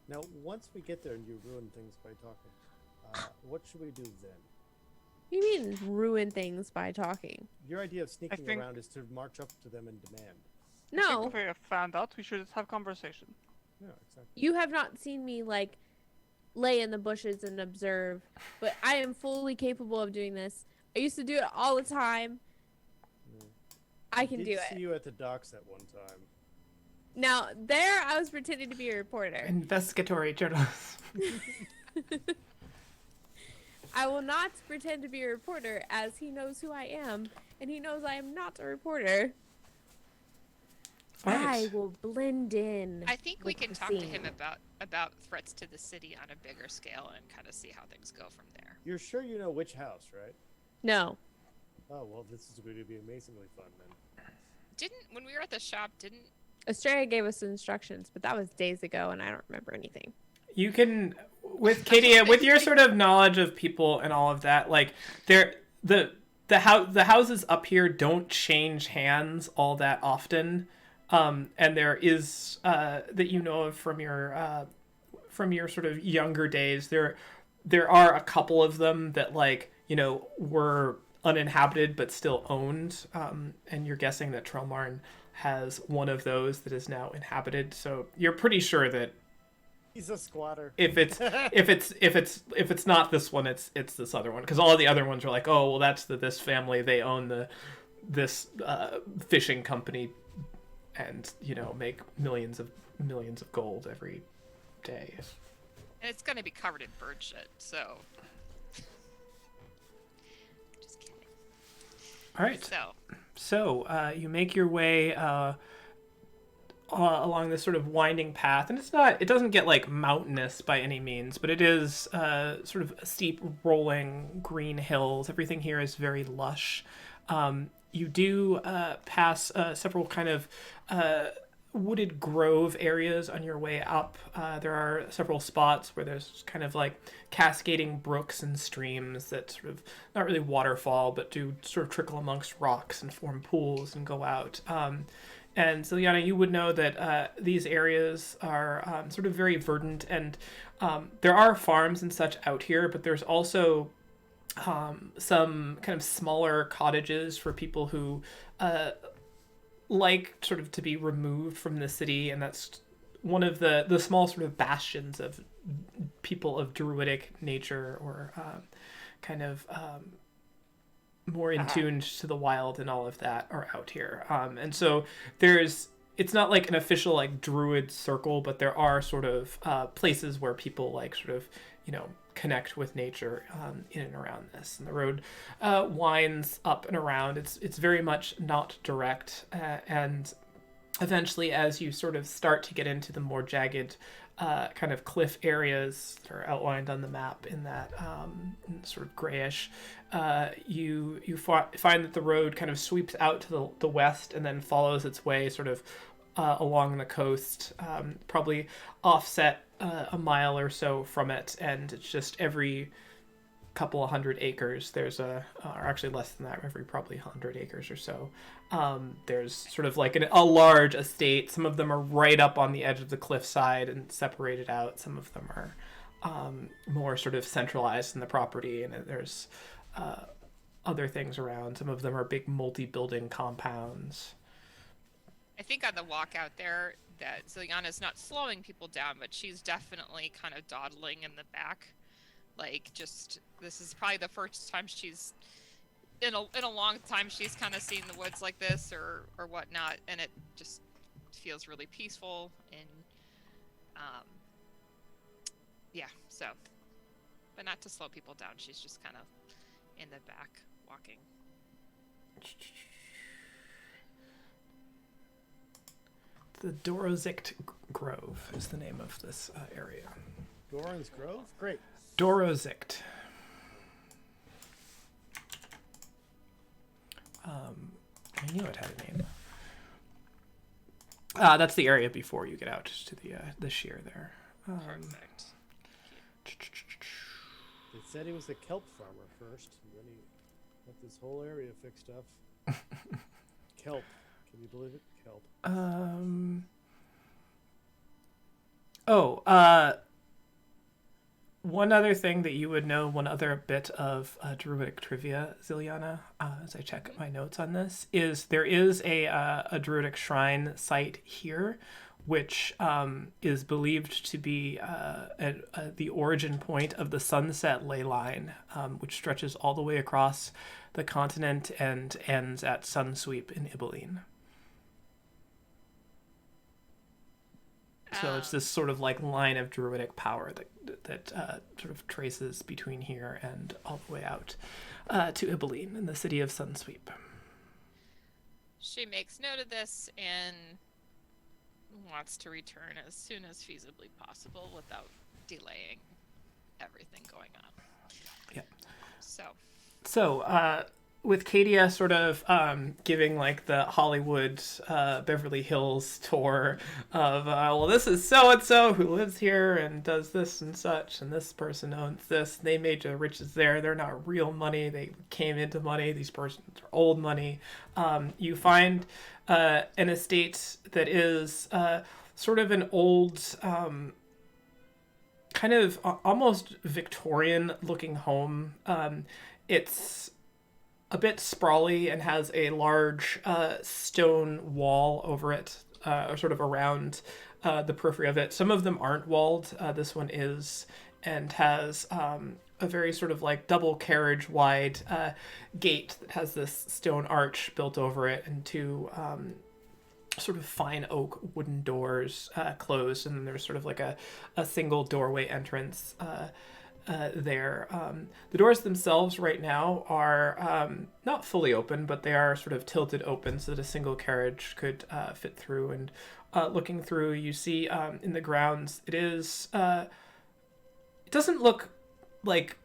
Now, once we get there and you ruin things by talking, what should we do then? What do you mean ruin things by talking? Your idea of sneaking think- around is to march up to them and demand. I No, think if we have found out, we should just have conversation. Yeah, exactly. you have not seen me like lay in the bushes and observe, but I am fully capable of doing this. I used to do it all the time. I can did do see it. you at the docks at one time. Now, there I was pretending to be a reporter. Investigatory journalist. I will not pretend to be a reporter, as he knows who I am, and he knows I am not a reporter. I Right. will blend in. I think we with can the talk to scene. him about threats to the city on a bigger scale and kind of see how things go from there. You're sure you know which house, right? No. Oh, well, this is going to be amazingly fun then. When we were at the shop, didn't Estrella gave us instructions, but that was days ago, and I don't remember anything. You can, with Katie, with your sort of knowledge of people and all of that, like the houses up here don't change hands all that often, and there is that you know of from your sort of younger days. There are a couple of them that were uninhabited but still owned, and you're guessing that Trelmarn has one of those that is now inhabited. So you're pretty sure that He's a squatter. if it's not this one, it's this other one, because all the other ones are like, oh well, that's this family, they own this fishing company, and make millions of gold every day. and it's gonna be covered in bird shit, so just kidding. All right. So You make your way along this sort of winding path, and it doesn't get like mountainous by any means, but it is sort of steep, rolling green hills. Everything here is very lush. You do pass several kind of wooded grove areas on your way up. There are several spots where there's kind of like cascading brooks and streams that sort of, not really waterfall, but do sort of trickle amongst rocks and form pools and go out. And so, Yana, you would know that these areas are sort of very verdant, and there are farms and such out here, but there's also some kind of smaller cottages for people who like sort of to be removed from the city, and that's one of the small sort of bastions of people of druidic nature, or kind of more in tune to the wild and all of that are out here. And so it's not like an official like druid circle, but there are sort of places where people like sort of, connect with nature in and around this. And the road winds up and around. It's very much not direct, and eventually, as you sort of start to get into the more jagged kind of cliff areas that are outlined on the map in that sort of grayish, you find that the road kind of sweeps out to the west and then follows its way sort of along the coast, probably offset a mile or so from it, and it's just every couple of 100 acres there's or actually less than that, every probably 100 acres or so, there's sort of like a large estate. Some of them are right up on the edge of the cliffside and separated out. Some of them are more sort of centralized in the property, and there's other things around. Some of them are big multi-building compounds. I think on the walk out there that Ziliana's not slowing people down, but she's definitely kind of dawdling in the back. Like, just, this is probably the first time she's, in a long time, she's kind of seen the woods like this or whatnot, and it just feels really peaceful, and, yeah, so, but not to slow people down, she's just kind of in the back, walking. The Dorozicht Grove is the name of this area. Doran's Grove? Great. Dorozicht. I knew it had a name. That's the area before you get out to the sheer there. Perfect. They said he was a kelp farmer first, and then he got this whole area fixed up. Kelp. Can you believe it? Kelp. One other thing that you would know, one other bit of druidic trivia, Ziliana, as I check my notes on this, is there is a druidic shrine site here, which is believed to be the origin point of the sunset ley line, which stretches all the way across the continent and ends at Sunsweep in Ibeline. So it's this sort of like line of druidic power that sort of traces between here and all the way out to Ibeline in the city of Sunsweep. She makes note of this and wants to return as soon as feasibly possible without delaying everything going on. Yeah. So with Kadia sort of giving like the Hollywood Beverly Hills tour of, well, this is so-and-so who lives here and does this and such, and this person owns this, they made the riches there, they're not real money, they came into money, these persons are old money. You find an estate that is sort of an old, kind of almost Victorian looking home. It's a bit sprawly and has a large stone wall over it, or sort of around the periphery of it. Some of them aren't walled. This one is, and has a very sort of like double carriage wide gate that has this stone arch built over it, and two sort of fine oak wooden doors closed, and then there's sort of like a single doorway entrance there. The doors themselves right now are not fully open, but they are sort of tilted open so that a single carriage could fit through. And looking through, you see in the grounds, it doesn't look like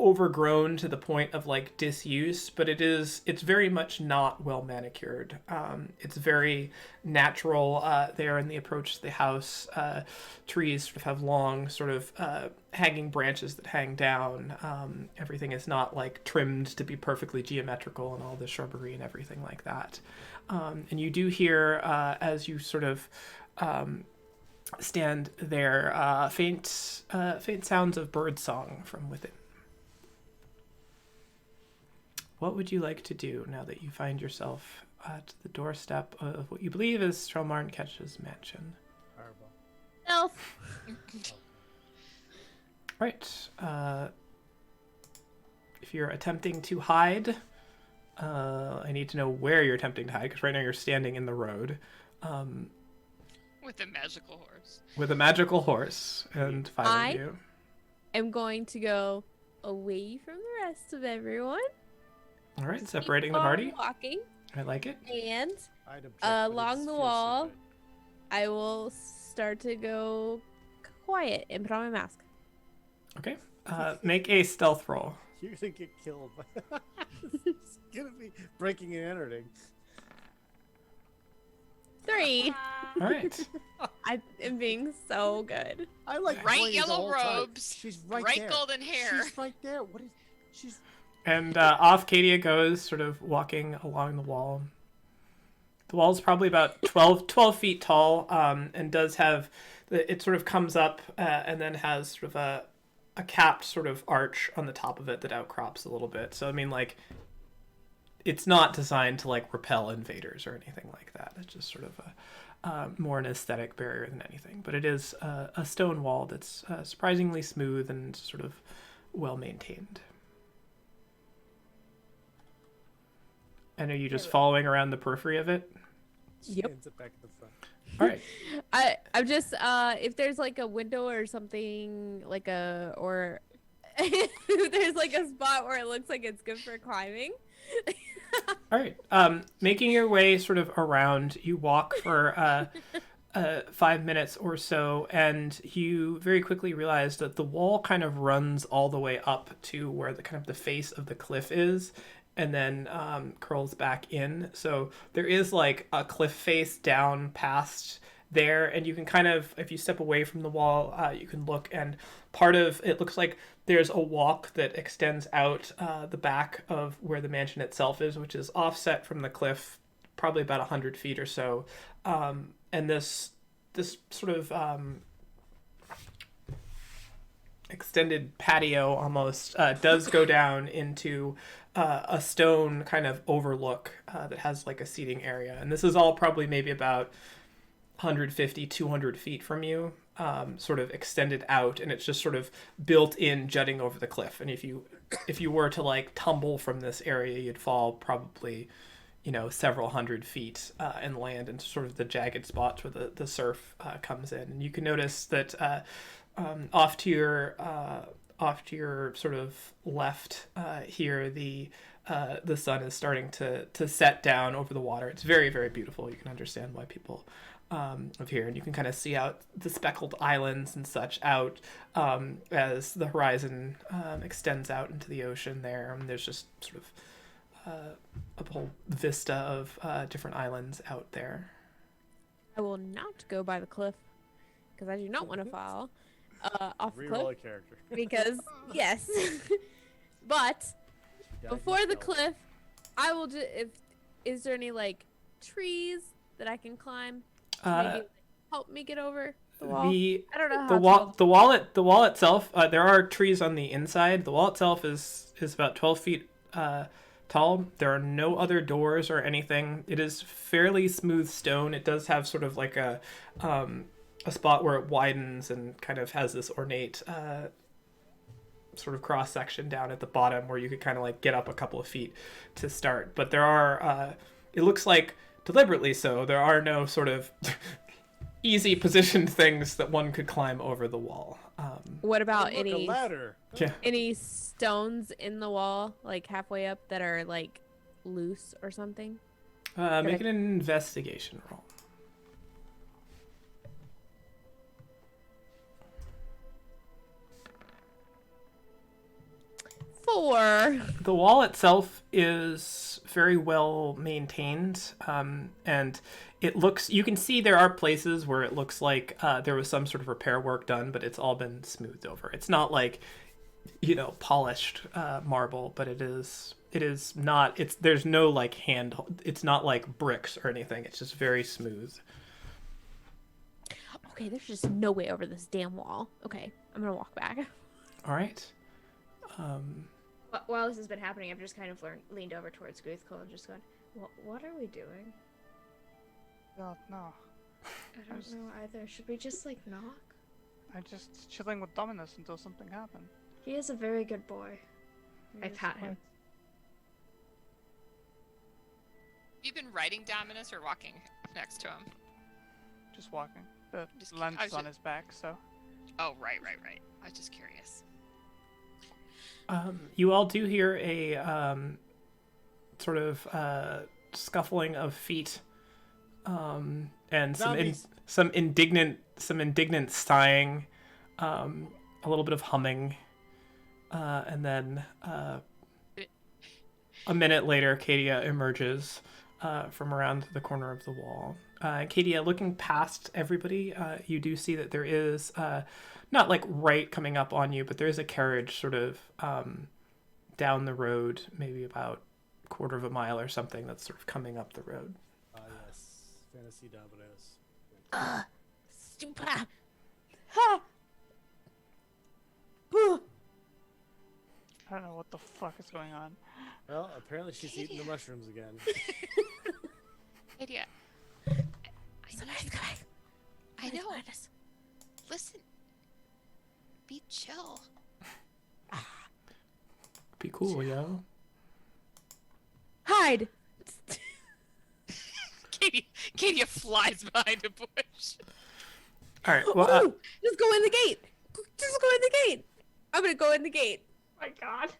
overgrown to the point of like disuse, but it's very much not well manicured. It's very natural there in the approach to the house. Trees sort of have long sort of hanging branches that hang down. Everything is not like trimmed to be perfectly geometrical, and all the shrubbery and everything like that. And you do hear as you sort of stand there faint sounds of birdsong from within. What would you like to do now that you find yourself at the doorstep of what you believe is Strelmarn Ketch's mansion? Fireball. Elf. Right. If you're attempting to hide, I need to know where you're attempting to hide, because right now you're standing in the road. With a magical horse. With a magical horse and 5 I- of you. I'm going to go away from the rest of everyone. All right, Just separating keep the on party. Walking, I like it. and I'd object, but it along the feels so wall, good. I will start to go quiet and put on my mask. Okay. Make a stealth roll. You're gonna get killed. It's gonna be breaking and entering. 3. All right. I am being so good. I like Bright Blaze the yellow whole time. robes, She's right bright there. golden hair. She's right there. What is? She's. And off Cadia goes, sort of walking along the wall. The wall's probably about 12 feet tall, and does have, it sort of comes up and then has sort of a capped sort of arch on the top of it that outcrops a little bit. So, I mean, like, it's not designed to, like, repel invaders or anything like that. It's just sort of more an aesthetic barrier than anything. But it is a stone wall that's surprisingly smooth and sort of well-maintained. And are you just following around the periphery of it? Yep. Ends it back at the front. All right. I'm just if there's like a window or something like or if there's like a spot where it looks like it's good for climbing. All right. Making your way sort of around, you walk for 5 minutes or so, and you very quickly realize that the wall kind of runs all the way up to where the kind of the face of the cliff is, and then curls back in. So there is like a cliff face down past there, and you can kind of, if you step away from the wall, you can look, and part of it looks like there's a walk that extends out the back of where the mansion itself is, which is offset from the cliff probably about 100 feet or so. And this sort of extended patio almost does go down into a stone kind of overlook that has like a seating area. And this is all probably maybe about 150, 200 feet from you, sort of extended out, and it's just sort of built in, jutting over the cliff. And if you were to like tumble from this area, you'd fall probably, several hundred feet and land into sort of the jagged spots where the surf comes in. And you can notice that off to your sort of left here, the sun is starting to set down over the water. It's very, very beautiful. You can understand why people of here, and you can kind of see out the speckled islands and such out as the horizon extends out into the ocean there. And there's just sort of a whole vista of different islands out there. I will not go by the cliff because I do not want to fall off the Reroll a cliff character. because yes. But Yeah, before you the know. cliff, I will just. Is there any like trees that I can climb? To maybe help me get over the wall. I don't know how The wall itself. There are trees on the inside. The wall itself is about 12 feet tall. There are no other doors or anything. It is fairly smooth stone. It does have sort of like a spot where it widens and kind of has this ornate sort of cross section down at the bottom where you could kind of like get up a couple of feet to start. But there are, it looks like deliberately so, there are no sort of easy positioned things that one could climb over the wall. What about Look, a any ladder. Yeah. any stones in the wall, like halfway up, that are like loose or something? Make an investigation roll. for? The wall itself is very well maintained, and it looks. You can see there are places where it looks like there was some sort of repair work done, but it's all been smoothed over. It's not like, polished marble, but it is. It is not. There's no like hand. It's not like bricks or anything. It's just very smooth. Okay, there's just no way over this damn wall. Okay, I'm gonna walk back. All right. While this has been happening, I've just kind of leaned over towards Gruthkul and just gone, what are we doing? God, no. I don't know either. Should we just, like, knock? I'm just chilling with Dominus until something happened. He is a very good boy. I pat him. Have you been riding Dominus or walking next to him? Just walking. The Just lens I is was on his back, so. Oh, right. I was just curious. You all do hear a sort of scuffling of feet, and Zombies. some indignant sighing, a little bit of humming, and then a minute later, Kadia emerges from around the corner of the wall. Kadia, looking past everybody, you do see that there is not like right coming up on you, but there is a carriage sort of down the road, maybe about a quarter of a mile or something, that's sort of coming up the road. Yes. Fantasy Dominus. Stupid. Ha. I don't know what the fuck is going on. Well, apparently she's eating the mushrooms again. Idiot. I know. Listen. Be chill. Be cool, yo. Hide. Katie flies behind a bush. All right. Well, Ooh, just go in the gate. Just go in the gate. I'm gonna go in the gate. Oh my god.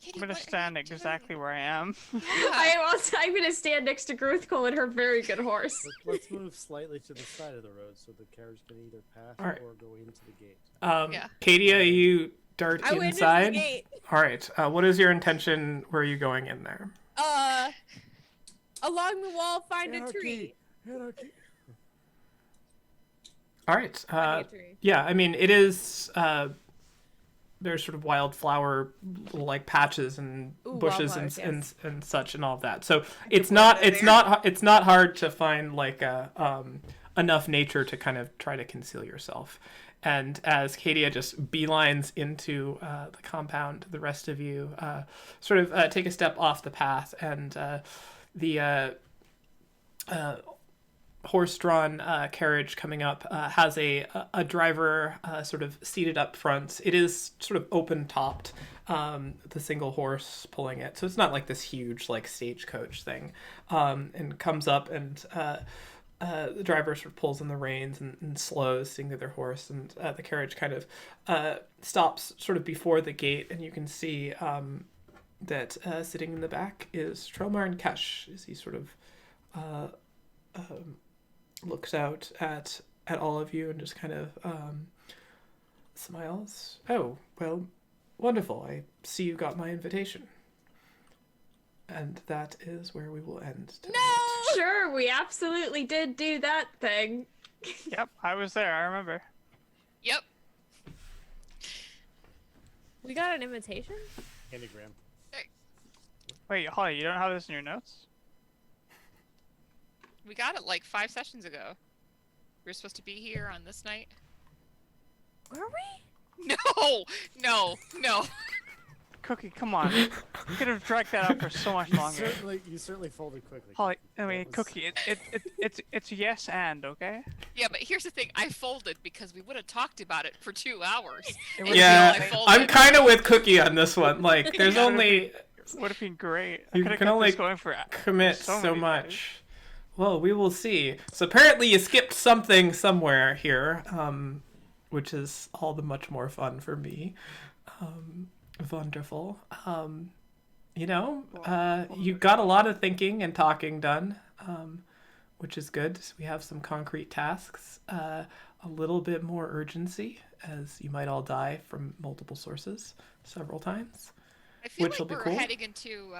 Katie, I'm gonna what are you stand doing? exactly where I am. I'm gonna stand next to Gruthkul and her very good horse. Let's move slightly to the side of the road so the carriage can either pass All right. or go into the gate. Yeah. Kadia, you dart I went into inside. the gate. All right. What is your intention? Where are you going in there? Along the wall, find a Anarchy! tree. Anarchy! All right. Find a tree. Yeah, I mean, it is. There's sort of wildflower like patches and Ooh, bushes wildflowers, and such and all of that. So it's not hard to find like enough nature to kind of try to conceal yourself. And as Kadia just beelines into the compound, the rest of you sort of take a step off the path, and the horse-drawn carriage coming up has a driver sort of seated up front. It is sort of open-topped, the single horse pulling it, so it's not like this huge like stagecoach thing. And comes up, and the driver sort of pulls in the reins and slows, seeing the other horse, and the carriage kind of stops sort of before the gate, and you can see that sitting in the back is Tromar and Kesh, as he sort of looks out at all of you and just kind of smiles. Oh, well, wonderful. I see you got my invitation. And that is where we will end tonight. Sure, we absolutely did do that thing. Yep, I was there. I remember. Yep. We got an invitation? Candygram. Wait, Holly, you don't have this in your notes? We got it like 5 sessions ago. We were supposed to be here on this night. Were we? No. Cookie, come on. You could have dragged that out for so much longer. You certainly folded quickly. Holly, I mean, That was- Cookie, it's yes and, okay? Yeah, but here's the thing. I folded because we would have talked about it for 2 hours. It And would Yeah, still I folded. I'm kind of with Cookie on this one. Like, there's Yeah. only would have been great. I You could have can kept only this going for commit so so many much. days. Well, we will see. So apparently you skipped something somewhere here, which is all the much more fun for me. Wonderful. You got a lot of thinking and talking done, which is good. We have some concrete tasks, a little bit more urgency, as you might all die from multiple sources several times. I feel Which like will be we're cool. heading into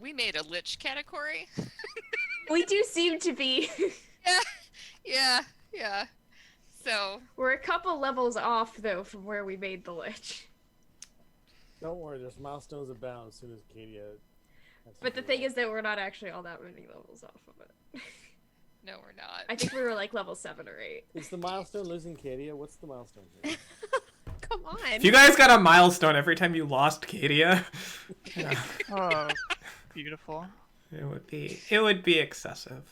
we made a lich category. We do seem to be. Yeah. So We're a couple levels off though from where we made the lich. Don't worry, there's milestones abound as soon as Katia. But the thing is that we're not actually all that many levels off of it. no, we're not. I think we were like level 7 or 8. Is the milestone losing Katia? What's the milestone here? Come on. If you guys got a milestone every time you lost Katia, yeah, Oh, beautiful. it would be excessive.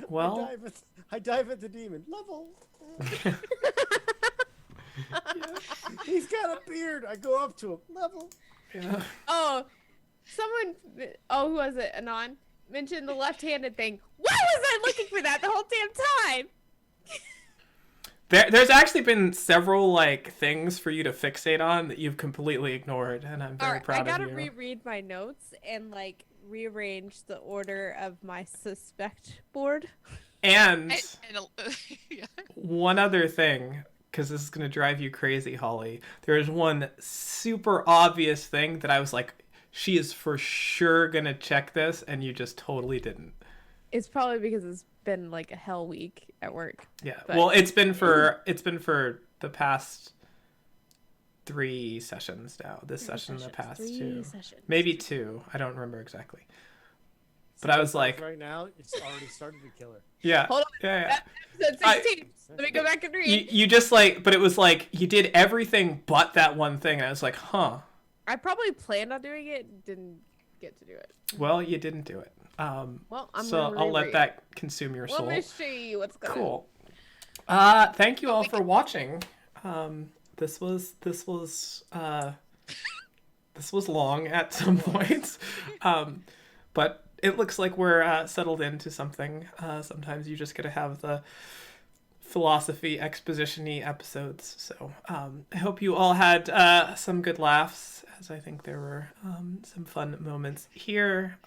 Well, I dive at the demon level. He's got a beard. I go up to him level. yeah. Oh, someone. Oh, who was it? Anon mentioned the left-handed thing. Why was I looking for that the whole damn time? There's actually been several like things for you to fixate on that you've completely ignored, and I'm very Alright, proud I gotta of you. reread my notes and like rearrange the order of my suspect board. And Yeah. one other thing, because this is gonna drive you crazy, Holly. There is one super obvious thing that I was like, she is for sure gonna check this, and you just totally didn't. It's probably because it's been like a hell week at work. Yeah. But- Well, it's been for the past 3 sessions now. This session, the past 2, sessions. maybe 2. I don't remember exactly. But I was like, right now, it's already started to kill her. yeah, Hold on. yeah. Episode I- 16. Let me go back and read. You just like, but it was like you did everything but that one thing, and I was like, huh. I probably planned on doing it, didn't get to do it. Well, you didn't do it. Well, I'm So gonna I'll let reread. that consume your soul. Let me show you what's going on. Cool. Thank you all for watching. This was long at some points, but it looks like we're settled into something. Sometimes you just gotta have the philosophy exposition-y episodes. So I hope you all had some good laughs, as I think there were some fun moments here.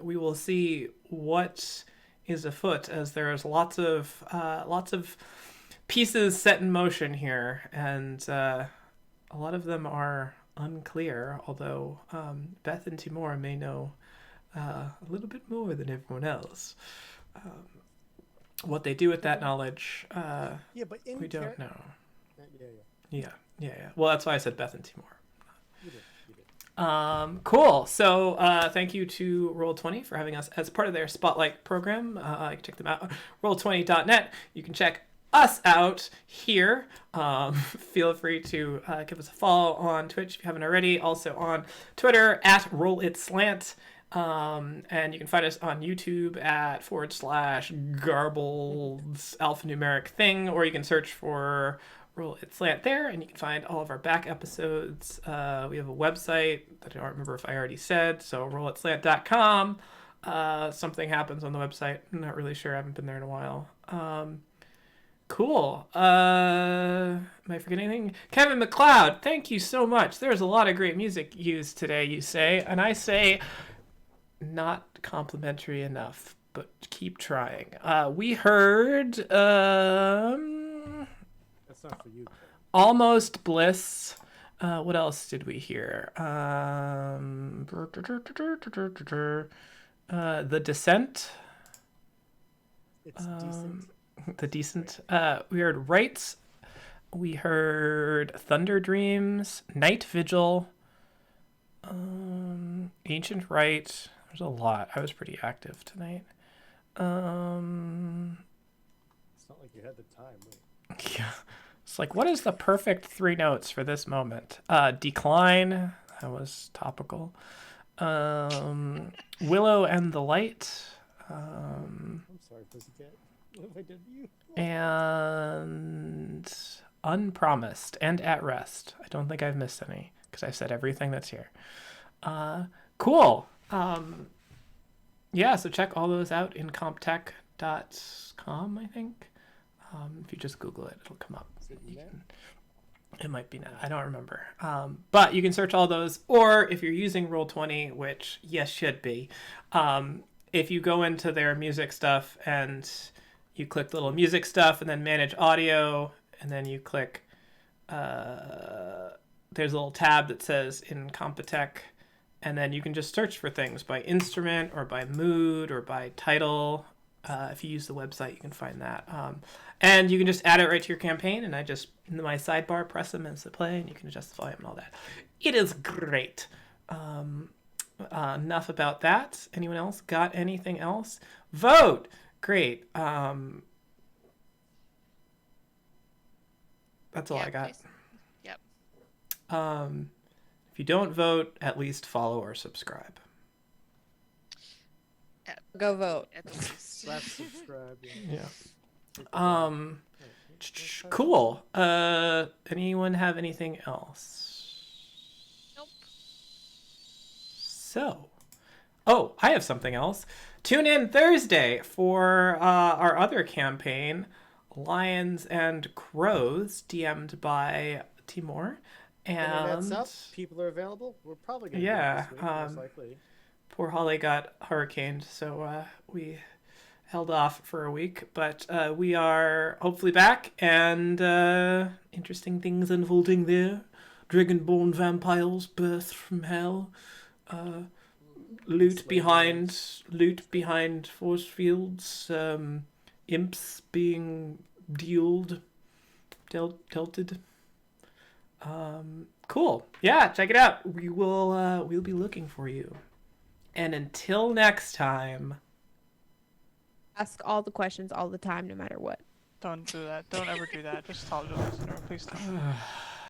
We will see what is afoot, as there's lots of pieces set in motion here, and a lot of them are unclear, although Beth and Timur may know a little bit more than everyone else. What they do with that knowledge, Yeah, but in we don't know. Yeah. Yeah. Well, that's why I said Beth and Timur. You did. Cool. So thank you to Roll20 for having us as part of their Spotlight program. You can check them out, roll20.net. You can check us out here. Feel free to give us a follow on Twitch if you haven't already. Also on Twitter at RollItSlant. And you can find us on YouTube at /garbled alphanumeric thing, or you can search for Roll It Slant there, and you can find all of our back episodes. We have a website that I don't remember if I already said, so rollitslant.com. Something happens on the website. I'm not really sure. I haven't been there in a while. Cool. Am I forgetting anything? Kevin McLeod, thank you so much. There's a lot of great music used today, you say, and I say not complimentary enough, but keep trying. We heard That's not for you. Almost Bliss. What else did we hear? The Descent. It's decent. The Decent. We heard Rights. We heard Thunder Dreams. Night Vigil. Ancient Rite. There's a lot. I was pretty active tonight. It's not like you had the time. Wait. Yeah. It's like, what is the perfect 3 notes for this moment? Decline. That was topical. Willow and the Light. I'm sorry, Pussycat. What have I done to you? And Unpromised and At Rest. I don't think I've missed any because I've said everything that's here. Cool. Yeah, so check all those out in comptech.com, I think. If you just Google it, it'll come up. It might be now. I don't remember. But you can search all those, or if you're using Roll20, which yes should be, if you go into their music stuff and you click the little music stuff and then manage audio, and then you click the there's a little tab that says Incompetech, and then you can just search for things by instrument or by mood or by title. If you use the website, you can find that. And you can just add it right to your campaign, and I just, in my sidebar, press them as they play, and you can adjust the volume and all that. It is great. Enough about that. Anyone else got anything else? Vote! Great. That's all I got. Please. Yep. If you don't vote, at least follow or subscribe. Go vote. At the least. Slash subscribe. Yeah. Cool. Anyone have anything else? Nope. So, I have something else. Tune in Thursday for our other campaign, Lions and Crows, DM'd by Timur. Internet's And up. People are available. We're probably going to Yeah, do it this week, most likely. poor Holly got hurricaned, so we held off for a week. But we are hopefully back, and interesting things unfolding there. Dragonborn vampires birthed from hell. Loot behind force fields. Imps being delted. Cool. Yeah, check it out. We'll be looking for you. And until next time. Ask all the questions all the time, no matter what. Don't do that. Don't ever do that. Just tell the listener, please don't.